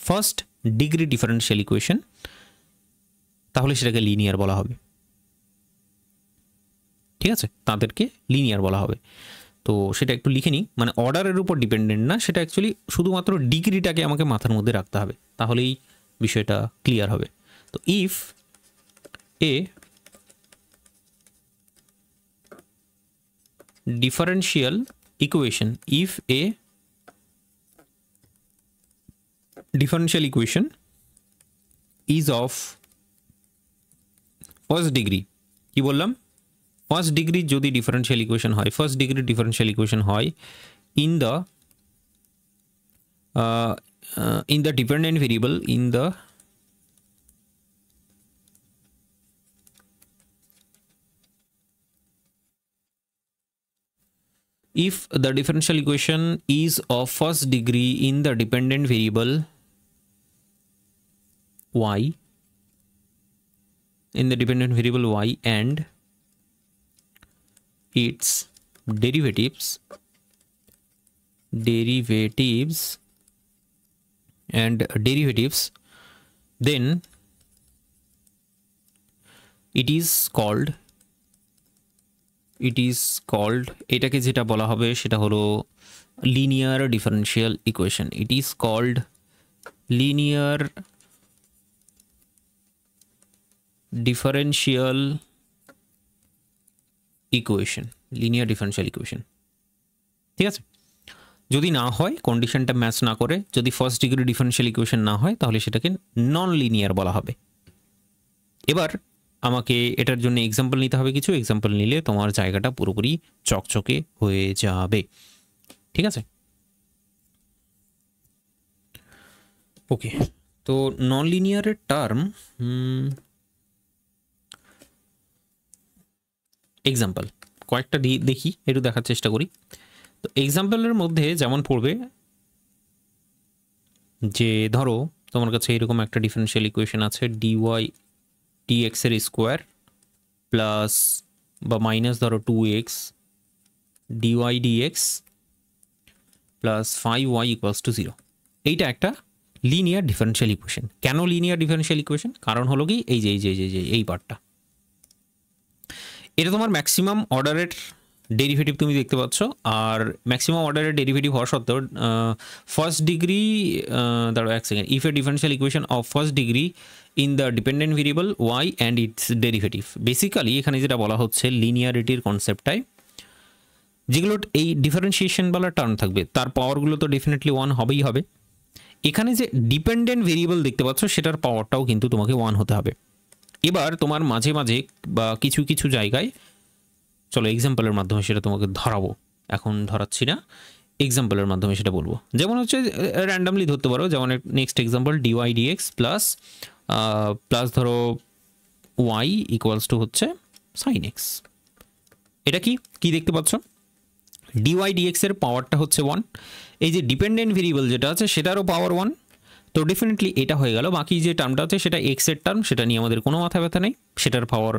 first degree differential equation, তাহলে সেটাকে লিনিয়ার বলা হবে। ঠিক আছে, তাদেরকে লিনিয়ার বলা হবে। তো সেটা একটু লিখে নিই, মানে অর্ডারের উপর ডিপেন্ডেন্ট না, সেটা অ্যাকচুয়ালি শুধুমাত্র ডিগ্রিটাকে আমাকে মাথার মধ্যে রাখতে হবে, তাহলেই বিষয়টা ক্লিয়ার হবে। তো if A differential equation, if a differential equation is of first degree, কি বললাম, ফার্স্ট ডিগ্রি যদি ডিফারেনশিয়াল ইকুয়েশন হয়, ফার্স্ট ডিগ্রি ডিফারেনশিয়াল ইকুয়েশন হয় in the dependent variable, if the differential equation is of first degree in the dependent variable y, in the dependent variable y and its derivatives and derivatives, then it is called, এটাকে যেটা বলা হবে সেটা হলো linear differential equation. It is called linear differential equation, linear differential equation. ঠিক আছে, যদি না হয়, কন্ডিশনটা ম্যাচ না করে, যদি ফার্স্ট ডিগ্রি ডিফারেনশিয়াল ইকুয়েশন না হয়, তাহলে সেটাকে নন লিনিয়ার বলা হবে। এবার আমাকে এটার জন্য এক্সাম্পল নিতে হবে, কিছু এক্সাম্পল নিলে তোমার জায়গাটা পুরোপুরি চকচকে হয়ে যাবে। ঠিক আছে, ওকে। তো নন লিনিয়ারের টার্ম, এক্সাম্পল কয়েকটা দেখি, একটু দেখার চেষ্টা করি। তো এক্সাম্পলের মধ্যে যেমন পড়বে যে ধরো তোমার কাছে এরকম একটা ডিফারেনশিয়াল ইকুয়েশন আছে, ডিওয়াই dx এর স্কোয়ার প্লাস বা মাইনাস ধরো 2x dy dx plus 5y equals to 0। এইটা একটা লিনিয়ার ডিফারেনশিয়াল ইকুয়েশন। কেন লিনিয়ার ডিফারেনশিয়াল ইকুয়েশন? কারণ হলো কি, এই যে এই পার্টটা, এটা তোমার ম্যাক্সিমাম অর্ডারের ডেরিভেটিভ তুমি দেখতে পাচ্ছ, আর ম্যাক্সিমাম অর্ডারের ডেরিভেটিভ হওয়া সত্ত্বেও ফার্স্ট ডিগ্রি, দাঁড়ো এক second, if a differential equation of first degree in the dependent variable y and its derivative. Basically এখানে যেটা বলা হচ্ছে লিনিয়ারিটির কনসেপ্টটাই, যেগুলো এই ডিফারেন্সিয়েশনওয়ালা টার্ম থাকবে তার পাওয়ারগুলো তো ডেফিনেটলি 1 হবেই হবে। এখানে যে ডিপেন্ডেন্ট ভেরিয়েবল দেখতে পাচ্ছ সেটার পাওয়ারটাও কিন্তু তোমাকে 1 হতে হবে। এবার তোমার মাঝে মাঝে বা কিছু কিছু জায়গায়, চলো এক্সাম্পলের মাধ্যমে সেটা তোমাকে ধরাবো, এখন ধরাচ্ছি না, এক্সাম্পলের মাধ্যমে সেটা বলবো। যেমন হচ্ছে র্যান্ডামলি ধরতে পারো, যেমন next example dy dx plus ধরো ওয়াই ইকুয়ালস টু হচ্ছে সাইন এক্স। এটা কি দেখতে পাচ্ছ, ডিওয়াই ডিএক্স এর পাওয়ারটা হচ্ছে 1, এই যে ডিপেন্ডেন্ট ভেরিয়েবল যেটা আছে সেটারও পাওয়ার 1, তো ডেফিনেটলি এটা হয়ে গেল। বাকি যে টার্মটা আছে সেটা এক্স এর টার্ম, সেটা নিয়ে আমাদের কোনো মাথা ব্যথা নেই, সেটার পাওয়ার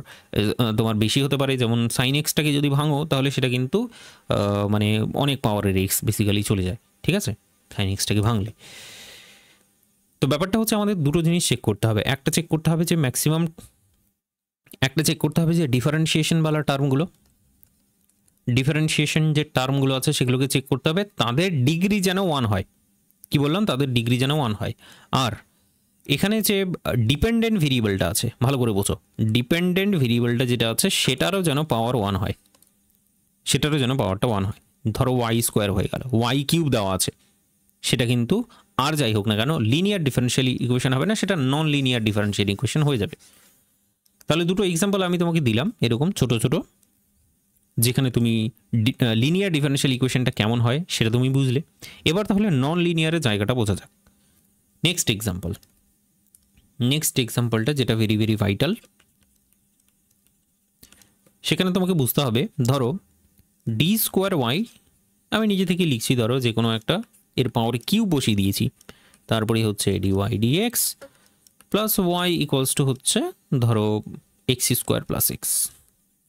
তোমার বেশি হতে পারে। যেমন সাইন এক্সটাকে যদি ভাঙো তাহলে সেটা কিন্তু মানে অনেক পাওয়ারের এক্স বেসিক্যালি চলে যায়। ঠিক আছে, সাইন এক্সটাকে ভাঙলে। তো ব্যাপারটা হচ্ছে আমাদের দুটো জিনিস চেক করতে হবে, একটা চেক করতে হবে যে ম্যাক্সিমাম, একটা চেক করতে হবে যে ডিফারেন্সিয়েশনওয়ালা টার্মগুলো, ডিফারেন্সিয়েশন যে টার্মগুলো আছে সেগুলোকে চেক করতে হবে, তাদের ডিগ্রি যেন 1 হয়। কি বললাম, তাদের ডিগ্রি যেন 1 হয়। আর এখানে যে ডিপেন্ডেন্ট ভেরিয়েবলটা আছে, ভালো করে বোঝো, ডিপেন্ডেন্ট ভেরিয়েবলটা যেটা আছে সেটারও যেন পাওয়ার 1 হয়, সেটারও যেন পাওয়ারটা 1 হয়। ধরো ওয়াই স্কোয়ার হয়ে গেল, ওয়াই কিউব দেওয়া আছে, সেটা কিন্তু আর যাই হোক না কেন লিনিয়ার ডিফারেনশিয়াল ইকুয়েশন হবে না, সেটা নন লিনিয়ার ডিফারেনশিয়াল ইকুয়েশন হয়ে যাবে। তাহলে দুটো এক্সাম্পল আমি তোমাকে দিলাম এরকম ছোট ছোট, যেখানে তুমি লিনিয়ার ডিফারেনশিয়াল ইকুয়েশনটা কেমন হয় সেটা তুমি বুঝলে। এবার তাহলে নন লিনিয়ারের জায়গাটা বোঝা যাক। নেক্সট এক্সাম্পলটা যেটা ভেরি ভেরি ভাইটাল, সেখানে তোমাকে বুঝতে হবে, ধরো ডি স্কোয়ার ওয়াই, আমি নিজে থেকে লিখছি, ধরো যে কোনো একটা এর পাওয়ারে কিউব বসিয়ে দিয়েছি, তারপরে হচ্ছে dy dx plus y equals to হচ্ছে ধরো এক্স স্কোয়ার প্লাস এক্স।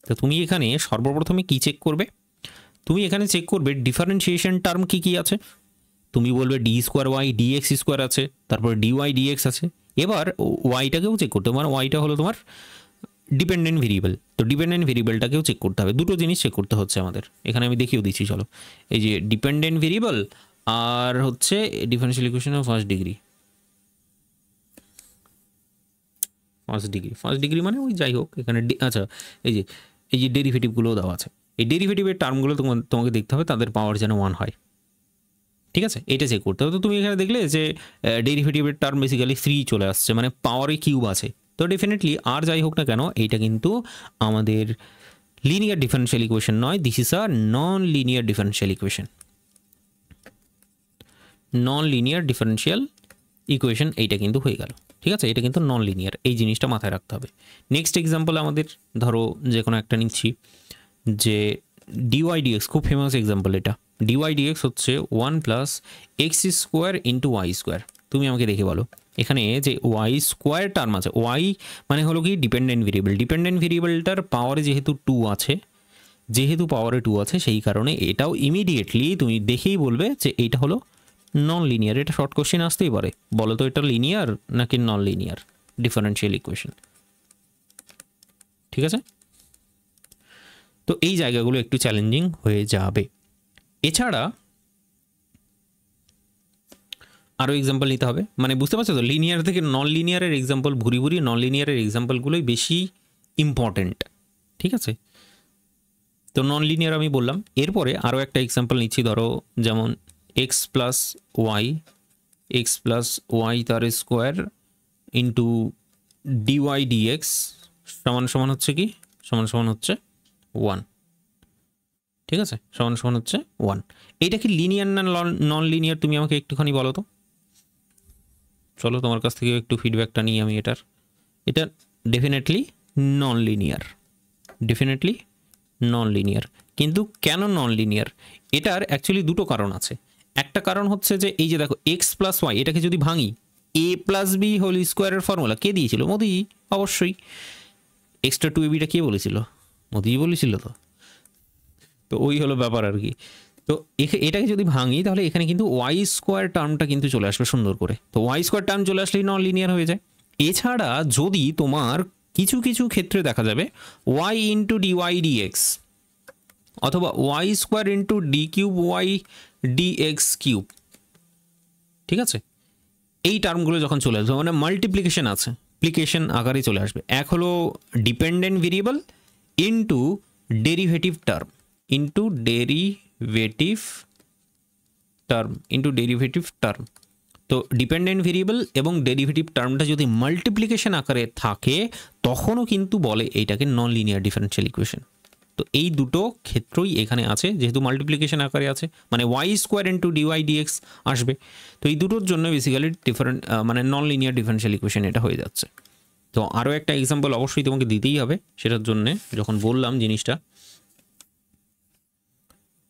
তো তুমি এখানে সর্বপ্রথমে কি চেক করবে? তুমি এখানে চেক করবে ডিফারেন্সিয়েশন টার্ম কি কি আছে। তুমি বলবে d square Y dx square আছে, তারপরে ডিওয়াই ডিএক্স আছে। এবার ওয়াইটাকেও চেক করতে হবে, মানে ওয়াইটা হলো তোমার ডিপেন্ডেন্ট ভেরিয়েবল, তো ডিপেন্ডেন্ট ভেরিয়েবলটাকেও চেক করতে হবে। দুটো জিনিস চেক করতে হচ্ছে আমাদের, এখানে আমি দেখিয়েও দিচ্ছি। চলো, এই যে ডিপেন্ডেন্ট ভেরিয়েবল আর হচ্ছে ডিফারেন্সিয়াল ইকুয়েশনের ফার্স্ট ডিগ্রি ফার্স্ট ডিগ্রি মানে ওই যাই হোক এখানে আচ্ছা এই যে ডেরিভেটিভগুলোও দেওয়া আছে। এই ডেরিভেটিভের টার্মগুলো তোমাকে দেখতে হবে তাদের পাওয়ার যেন 1 হয়, ঠিক আছে, এটা চেক করতে হবে। তো তুমি এখানে দেখলে যে ডেরিভেটিভের টার্ম বেসিক্যালি 3 চলে আসছে, মানে পাওয়ারে কিউব আছে। তো ডেফিনেটলি আর যাই হোক না কেন এইটা কিন্তু আমাদের লিনিয়ার ডিফারেনশিয়াল ইকুয়েশন নয়, this is a non linear differential equation. Non linear differential equation এইটা কিন্তু হয়ে গেল, ঠিক আছে, এটা কিন্তু নন লিনিয়ার, এই জিনিসটা মাথায় রাখতে হবে। নেক্সট এক্সাম্পল আমাদের ধরো যে কোনো একটা নিচ্ছি, যে ডিওয়াই ডিএক্স, খুব ফেমাস এক্সাম্পল এটা। ডিওয়াই ডিএক্স হচ্ছে 1 plus x square into y square. তুমি আমাকে দেখে বলো এখানে যে ওয়াই স্কোয়ার টার্ম আছে, ওয়াই মানে হলো কি ডিপেন্ডেন্ট ভেরিয়েবল, ডিপেন্ডেন্ট ভেরিয়েবলটার পাওয়ারে যেহেতু 2 আছে, যেহেতু পাওয়ারে 2 আছে সেই কারণে এটাও ইমিডিয়েটলি তুমি দেখেই বলবে যে এইটা হলো নন লিনিয়ার। এটা শর্ট কোশ্চেন আসতেই পারে, বলো তো এটা লিনিয়ার নাকি নন লিনিয়ার ডিফারেনশিয়াল ইকুয়েশন, ঠিক আছে। তো এই জায়গাগুলো একটু চ্যালেঞ্জিং হয়ে যাবে। এছাড়া আরও এক্সাম্পল নিতে হবে, মানে বুঝতে পারছো তো, লিনিয়ার থেকে নন লিনিয়ারের এক্সাম্পল ভুরি ভুরি, নন লিনিয়ারের এক্সাম্পলগুলোই বেশি ইম্পর্টেন্ট, ঠিক আছে। তো নন লিনিয়ার আমি বললাম, এরপরে আরও একটা এক্সাম্পল নিচ্ছি, ধরো যেমন এক্স প্লাস ওয়াই তার স্কোয়ার ইন্টু ডিওয়াই ডিএক্স সমান সমান হচ্ছে কি, সমান সমান হচ্ছে 1, ঠিক আছে, সমান সমান হচ্ছে 1। এইটা কি লিনিয়ার না নন লিনিয়ার তুমি আমাকে একটুখানি বলো তো। চলো তোমার কাছ থেকে একটু ফিডব্যাকটা নিই আমি এটার। এটা definitely non linear, definitely non linear. কিন্তু কেন নন লিনিয়ার? এটার অ্যাকচুয়ালি দুটো কারণ আছে। একটা কারণ হচ্ছে যে এই যে দেখো এক্স প্লাস ওয়াই, এটাকে যদি ভাঙি, এ প্লাস বি হোল স্কোয়ারের ফর্মুলা কে দিয়েছিল? মোদিজি, অবশ্যই। এক্সট্রা 2ab কে বলেছিল? মোদিজি বলেছিল। তো ওই হলো ব্যাপার আর কি। তো এটাকে যদি ভাঙি তাহলে এখানে কিন্তু ওয়াই স্কোয়ার টার্মটা কিন্তু চলে আসবে সুন্দর করে। তো ওয়াই স্কোয়ার টার্ম চলে আসলেই নন লিনিয়ার হয়ে যায়। এছাড়া যদি তোমার কিছু কিছু ক্ষেত্রে দেখা যাবে ওয়াই ইন্টু ডিওয়াই ডিএক্স অথবা y square into d cube y dx cube, ঠিক আছে, এই টার্মগুলো যখন চলে আসবে মানে মাল্টিপ্লিকেশন আছে, প্লিকেশন আকারে চলে আসবে। এক হলো dependent variable into derivative term, into derivative term. তো ডিপেন্ডেন্ট ভেরিয়েবল এবং ডেরিভেটিভ টার্মটা যদি মাল্টিপ্লিকেশন আকারে থাকে তখনও কিন্তু বলে এইটাকে নন লিনিয়ার ডিফারেনশিয়াল ইকুয়েশন। তো এই দুটো ক্ষেত্রই এখানে আছে, যেহেতু মাল্টিপ্লিকেশন আকারে আছে মানে y square into dy dx আসবে। তো এই দুটোর জন্য বেসিক্যালি মানে নন লিনিয়ার ডিফারেনশিয়াল ইকুয়েশন এটা হয়ে যাচ্ছে। তো আরও একটা এক্সাম্পল অবশ্যই তোমাকে দিতেই হবে সেটার জন্যে, যখন বললাম জিনিসটা।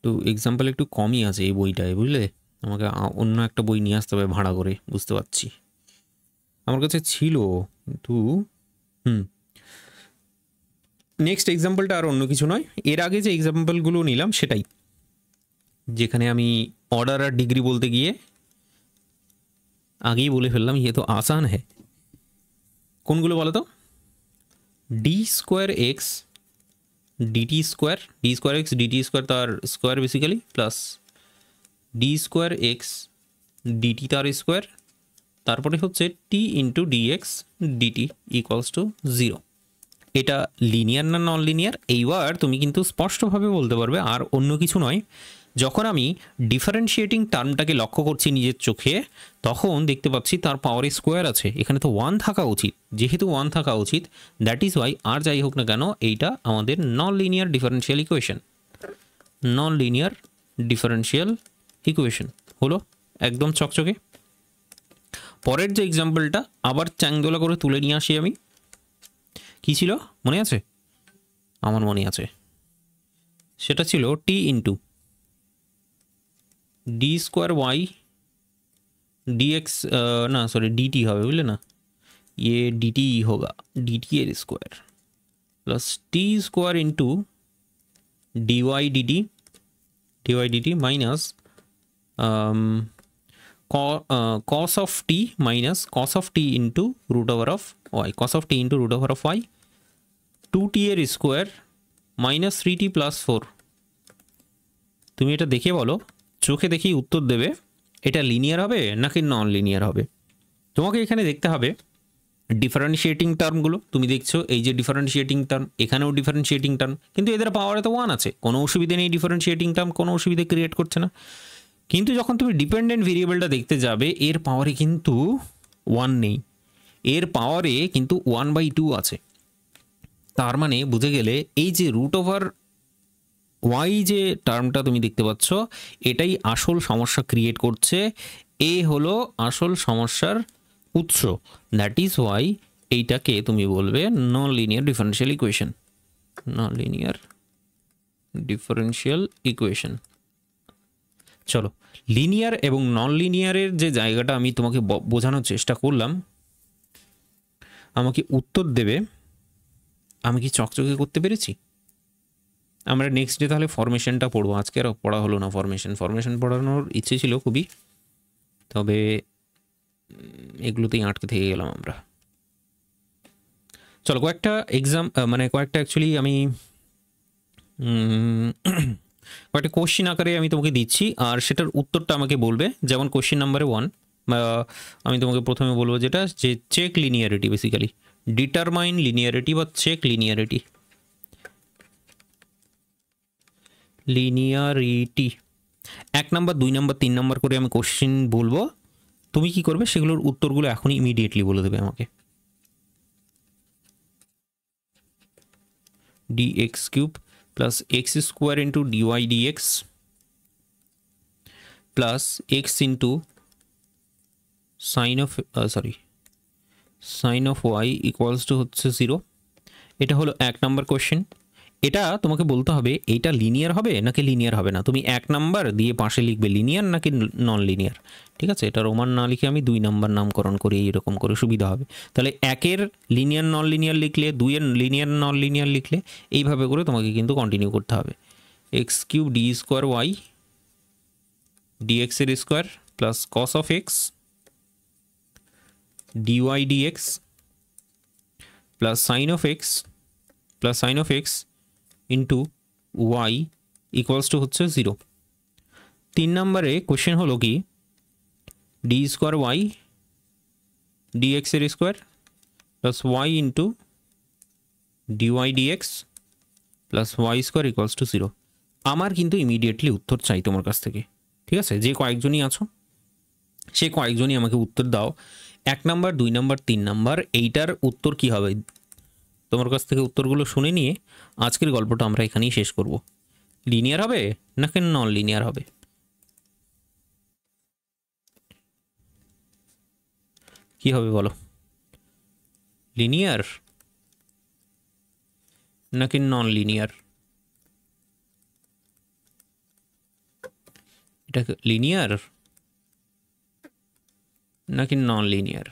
তো এক্সাম্পল একটু কমই আছে এই বইটায়, বুঝলে, আমাকে অন্য একটা বই নিয়ে আসতে হবে ভাড়া করে, বুঝতে পারছি। আমার কাছে ছিল কিন্তু নেক্সট এক্সাম্পলটা আর অন্য কিছু নয়, এর আগে যে এক্সাম্পলগুলো নিলাম সেটাই, যেখানে আমি অর্ডার আর ডিগ্রি বলতে গিয়ে আগেই বলে ফেললাম ইয়ে তো আসান হ্যাঁ। কোনগুলো বলো তো? D square x d t square, d square x d t square তার square basically, plus d square x d t তার স্কোয়ার, তারপরে হচ্ছে t into d x d t equals to 0। এটা লিনিয়ার না নন লিনিয়ার এইবার তুমি কিন্তু স্পষ্টভাবে বলতে পারবে, আর অন্য কিছু নয়। যখন আমি ডিফারেন্সিয়েটিং টার্মটাকে লক্ষ্য করছি নিজের চোখে, তখন দেখতে পাচ্ছি তার পাওয়ারে স্কোয়ার আছে, এখানে তো 1 থাকা উচিত। যেহেতু 1 থাকা উচিত, দ্যাট ইজ ওয়াই আর যাই হোক না কেন এইটা আমাদের non linear differential equation, non linear differential equation হলো একদম চকচকে। পরের যে এক্সাম্পলটা আবার চ্যাংদোলা করে তুলে নিয়ে আসি আমি, কি ছিল মনে আছে? আমার মনে আছে, সেটা ছিল t into d square y dx ना सॉरी dt হবে বুঝলে ना, ये dt ही होगा, dt এর square plus t square into dy dt minus cos of t minus cos of t into root over of y, cos of t into root over of y, 2t এর square minus 3t plus 4। তুমি এটা দেখে বলো, চোখে দেখেই উত্তর দেবে এটা লিনিয়ার হবে নাকি নন লিনিয়ার হবে। তোমাকে এখানে দেখতে হবে ডিফারেন্সিয়েটিং টার্মগুলো। তুমি দেখছো এই যে ডিফারেন্সিয়েটিং টার্ম, এখানেও ডিফারেন্সিয়েটিং টার্ম, কিন্তু এদের পাওয়ারে তো 1 আছে, কোনো অসুবিধা নেই, ডিফারেন্সিয়েটিং টার্ম কোনো অসুবিধা ক্রিয়েট করছে না। কিন্তু যখন তুমি ডিপেন্ডেন্ট ভেরিয়েবলটা দেখতে যাবে এর পাওয়ারে কিন্তু 1 নেই, এর পাওয়ারে কিন্তু 1/2 আছে। তার মানে বুঝে গেলে এই যে রুট ওভার ওয়াই যে টার্মটা তুমি দেখতে পাচ্ছ এটাই আসল সমস্যা ক্রিয়েট করছে, এ হলো আসল সমস্যার উৎস। দ্যাট ইজ ওয়াই এইটাকে তুমি বলবে non linear differential equation, non linear differential equation. চলো লিনিয়ার এবং নন লিনিয়ারের যে জায়গাটা আমি তোমাকে বোঝানোর চেষ্টা করলাম, আমাকে উত্তর দেবে আমি কি চকচকে করতে পেরেছি। আমরা নেক্সট ডে তাহলে ফরমেশনটা পড়বো, আজকে আর পড়া হলো না ফরমেশন পড়ানোর ইচ্ছে ছিল খুবই, তবে এগুলোতেই আটকে থেকে গেলাম আমরা। চলো কয়েকটা এক্সাম মানে কয়েকটা অ্যাকচুয়ালি আমি কয়েকটা কোশ্চিন আকারে আমি তোমাকে দিচ্ছি আর সেটার উত্তরটা আমাকে বলবে। যেমন কোশ্চিন নাম্বারে 1 আমি তোমাকে প্রথমে বলবো যেটা যে check linearity, basically determine linearity বা check linearity. Linearity 1 number 2 number 3 number করে আমি কোশ্চিন বলবো, তুমি কি করবে সেগুলোর উত্তরগুলো এখনই ইমিডিয়েটলি বলে দেবে আমাকে। dx cube plus x square into dy dx plus x into sign of y equals to হচ্ছে 0। এটা হলো 1 নাম্বার কোশ্চেন। এটা তোমাকে বলতে হবে এইটা লিনিয়ার হবে নাকি লিনিয়ার হবে না। তুমি 1 নাম্বার দিয়ে পাশে লিখবে লিনিয়ার নাকি নন লিনিয়ার, ঠিক আছে। এটা রোমান না লিখে আমি 2 নাম্বার নামকরণ করি, এরকম করে সুবিধা হবে। তাহলে 1-এর লিনিয়ার নন লিনিয়ার লিখলে, 2-এর লিনিয়ার নন লিনিয়ার লিখলে, এইভাবে করে তোমাকে কিন্তু কন্টিনিউ করতে হবে। X cube d square Y dx এর square plus cos of x d y dx plus sine of x into y equals to হচ্ছে 0। 3 নম্বরে কোশ্চেন হলো কি ডি স্কোয়ার ওয়াই ডিএক্স এর square plus y into dy dx plus y square equals to 0। আমার কিন্তু immediately উত্তর চাই তোমার কাছ থেকে, ঠিক আছে। যে কয়েকজনই আছো সে কয়েকজনই আমাকে উত্তর দাও। 1 নাম্বার 2 নাম্বার 3 নাম্বার এইটার উত্তর কি হবে তোমার কাছ থেকে উত্তরগুলো শুনে নিয়ে আজকের গল্পটা আমরা এখানেই শেষ করব। লিনিয়ার হবে নাকি নন লিনিয়ার হবে, কি হবে বলো? লিনিয়ার নাকি নন লিনিয়ার? এটা লিনিয়ার নাকি নন লিনিয়ার?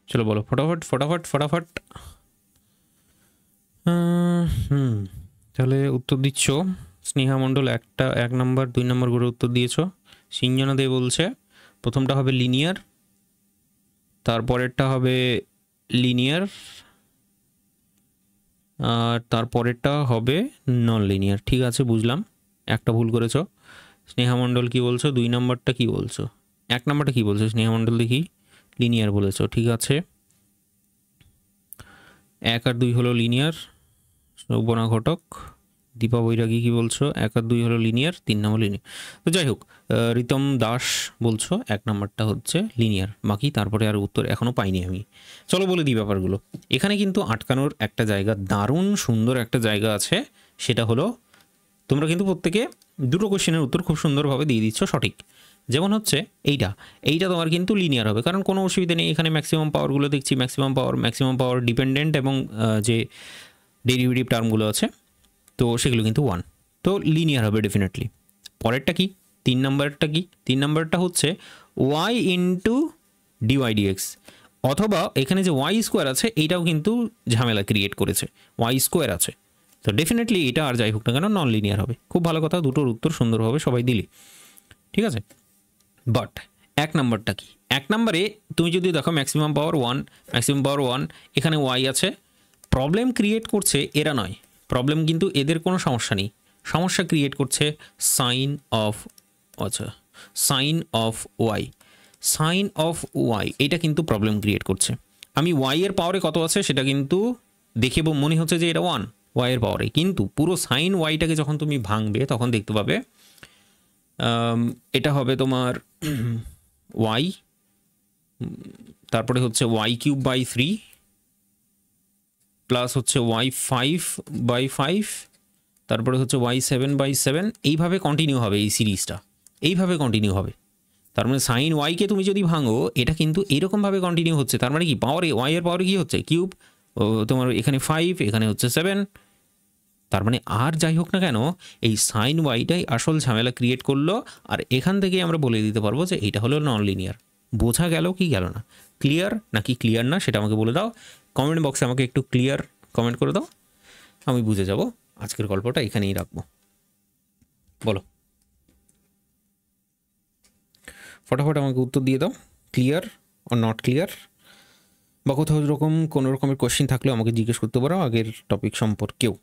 চলো বলো ফটাফট ফটাফট ফটাফট। তাহলে উত্তর দিচ্ছ স্নেহা মণ্ডল 1 নাম্বার 2 নাম্বার করে উত্তর দিয়েছ। সিঞ্জনা দে বলছে প্রথমটা হবে লিনিয়ার, তারপরেরটা হবে লিনিয়ার, আর তারপরেরটা হবে নন লিনিয়ার। ঠিক আছে বুঝলাম, একটা ভুল করেছ। স্নেহা মণ্ডল কি বলছো? 2 নাম্বারটা কি বলছো? 1 নাম্বারটা কি বলছো স্নেহা মণ্ডল? দেখি লিনিয়ার বলেছো, ঠিক আছে। 1 আর 2 হলো লিনিয়ার। শোভনা ঘটক, দীপা বৈরাগী কি বলছো? 1 আর 2 হলো লিনিয়ার, 3 নাম্বার লিনিয়ার। তো যাই হোক, রিতম দাস বলছো 1 নাম্বারটা হচ্ছে লিনিয়ার, বাকি তারপরে আর উত্তর এখনও পাইনি আমি। চলো বলে দিই ব্যাপারগুলো। এখানে কিন্তু আটকানোর একটা জায়গা, দারুণ সুন্দর একটা জায়গা আছে, সেটা হলো তোমরা কিন্তু প্রত্যেকে 2টো কোশ্চেনের উত্তর খুব সুন্দরভাবে দিয়ে দিচ্ছ সঠিক। যেমন হচ্ছে এইটা তোমার কিন্তু লিনিয়ার হবে, কারণ কোনো অসুবিধা নেই, এখানে ম্যাক্সিমাম পাওয়ারগুলো দেখছি ম্যাক্সিমাম পাওয়ার ডিপেন্ডেন্ট এবং যে ডেরিভেটিভ টার্মগুলো আছে তো সেগুলো কিন্তু 1, তো লিনিয়ার হবে ডেফিনেটলি। পরেরটা কি, 3 নম্বরটা কি, 3 নম্বরটা হচ্ছে y ইন্টু ডিওয়াই ডিএক্স, অথবা এখানে যে ওয়াই স্কোয়ার আছে এইটাও কিন্তু ঝামেলা ক্রিয়েট করেছে, ওয়াই স্কোয়ার আছে, তো ডেফিনেটলি এটা আর যাই হোক না কেন নন লিনিয়ার হবে। খুব ভালো কথা, দুটোর উত্তর সুন্দরভাবে সবাই দিলি, ঠিক আছে। বাট 1 নম্বরটা কি, 1 নম্বরে তুমি যদি দেখো ম্যাক্সিমাম পাওয়ার 1, এখানে ওয়াই আছে, প্রবলেম ক্রিয়েট করছে এরা নয়, প্রবলেম কিন্তু এদের কোনো সমস্যা নেই, সমস্যা ক্রিয়েট করছে সাইন অফ ওয়াই, এটা কিন্তু প্রবলেম ক্রিয়েট করছে। আমি ওয়াই এর পাওয়ারে কত আছে সেটা কিন্তু দেখে মনে হচ্ছে যে এটা 1 ওয়াই এর পাওয়ারে, কিন্তু পুরো সাইন ওয়াইটাকে যখন তুমি ভাঙবে তখন দেখতে পাবে এটা হবে তোমার ওয়াই, তারপরে হচ্ছে ওয়াই কিউব বাই 3 প্লাস হচ্ছে ওয়াই 5/5, তারপরে হচ্ছে ওয়াই 7/7, এইভাবে কন্টিনিউ হবে এই সিরিজটা, এইভাবে কন্টিনিউ হবে। তার মানে সাইন ওয়াইকে তুমি যদি ভাঙো এটা কিন্তু এরকমভাবে কন্টিনিউ হচ্ছে, তার মানে কি পাওয়ারে ওয়াই এর পাওয়ারে কী হচ্ছে কিউব, তোমার এখানে 5 এখানে হচ্ছে 7, তার মানে আর যাই হোক না কেন এই সাইন ওয়াইটাই আসল ঝামেলা ক্রিয়েট করলো, আর এখান থেকে আমরা বলে দিতে পারবো যে এইটা হলো নন লিনিয়ার। বোঝা গেল কি গেল না, ক্লিয়ার নাকি ক্লিয়ার না সেটা আমাকে বলে দাও, কমেন্ট বক্সে আমাকে একটু ক্লিয়ার কমেন্ট করে দাও, আমি বুঝে যাব। আজকের গল্পটা এখানেই রাখবো, বলো ফটাফট আমাকে উত্তর দিয়ে দাও, ক্লিয়ার অর নট ক্লিয়ার, বা কোথাও এরকম কোনো রকমের কোয়েশ্চেন থাকলেও আমাকে জিজ্ঞেস করতে পারো আগের টপিক সম্পর্কেও,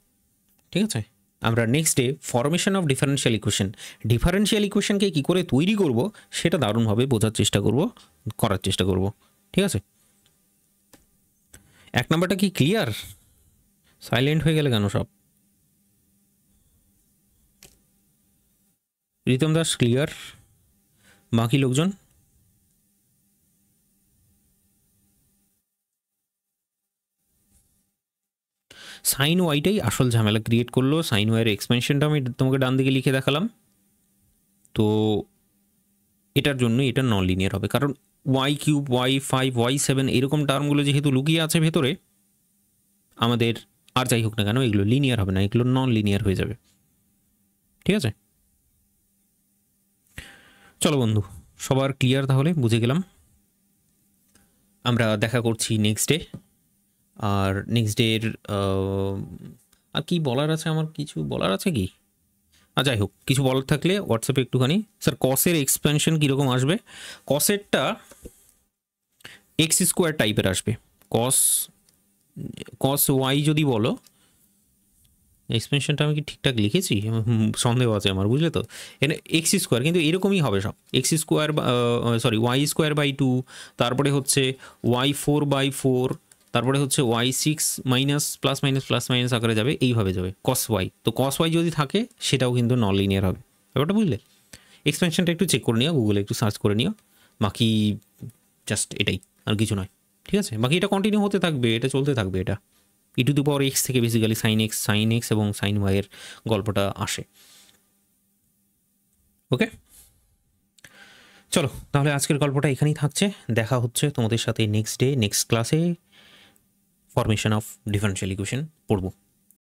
ঠিক আছে। আমরা next day formation of differential ইকুয়েশনকে কী করে তৈরি করব সেটা দারুণভাবে বোঝার চেষ্টা করব, করার চেষ্টা করব, ঠিক আছে। 1 নম্বরটা কি ক্লিয়ার? সাইলেন্ট হয়ে গেলে কেন সব? রিতম দাস ক্লিয়ার, বাকি লোকজন? সাইন ওয়াইটাই আসল ঝামেলা ক্রিয়েট করলো, সাইন ওয়াইয়ের এক্সপেনশনটা আমি তোমাকে ডান দিকে লিখে দেখালাম, তো এটার জন্যই এটা নন লিনিয়ার হবে, কারণ ওয়াই কিউব, ওয়াই 5, ওয়াই 7 এরকম টার্মগুলো যেহেতু লুকিয়ে আছে ভেতরে, আমাদের আর যাই হোক না কেন এগুলো লিনিয়ার হবে না, এগুলো নন লিনিয়ার হয়ে যাবে, ঠিক আছে। চলো বন্ধু, সবার ক্লিয়ার তাহলে, বুঝে গেলাম। আমরা দেখা করছি নেক্সট ডে, আর নেক্সট ডের আর কি বলার আছে, আমার কিছু বলার আছে কি, আর যাই হোক কিছু বলার থাকলে হোয়াটসঅ্যাপে একটুখানি, স্যার কসের এক্সপেনশন কীরকম আসবে, কসেরটা এক্স স্কোয়ার টাইপের আসবে, কস ওয়াই যদি বলো, এক্সপেনশনটা আমি কি ঠিকঠাক লিখেছি, সন্দেহ আছে আমার, বুঝলে তো, এখানে এক্স স্কোয়ার কিন্তু এরকমই হবে সব, x square y square by 2, তারপরে হচ্ছে ওয়াই 4/4, তারপরে হচ্ছে ওয়াই 6 মাইনাস প্লাস মাইনাস আকারে যাবে, এইভাবে যাবে কস ওয়াই, তো কস ওয়াই যদি থাকে সেটাও কিন্তু নন লিনিয়ার হবে, ব্যাপারটা বুঝলে। এক্সপেনশনটা একটু চেক করে নিও, গুগলে একটু সার্চ করে নিও, বাকি জাস্ট এটাই, আর কিছু নয়, ঠিক আছে। বাকি এটা কন্টিনিউ হতে থাকবে, এটা চলতে থাকবে, এটা e⁻x থেকে বেসিক্যালি সাইন এক্স এবং সাইন ওয়াইয়ের গল্পটা আসে, ওকে। চলো তাহলে আজকের গল্পটা এখানেই থাকছে, দেখা হচ্ছে তোমাদের সাথে নেক্সট ডে নেক্সট ক্লাসে, ফরমেশন অফ ডিফারেন্সিয়াল ইকুয়েশন পড়বো।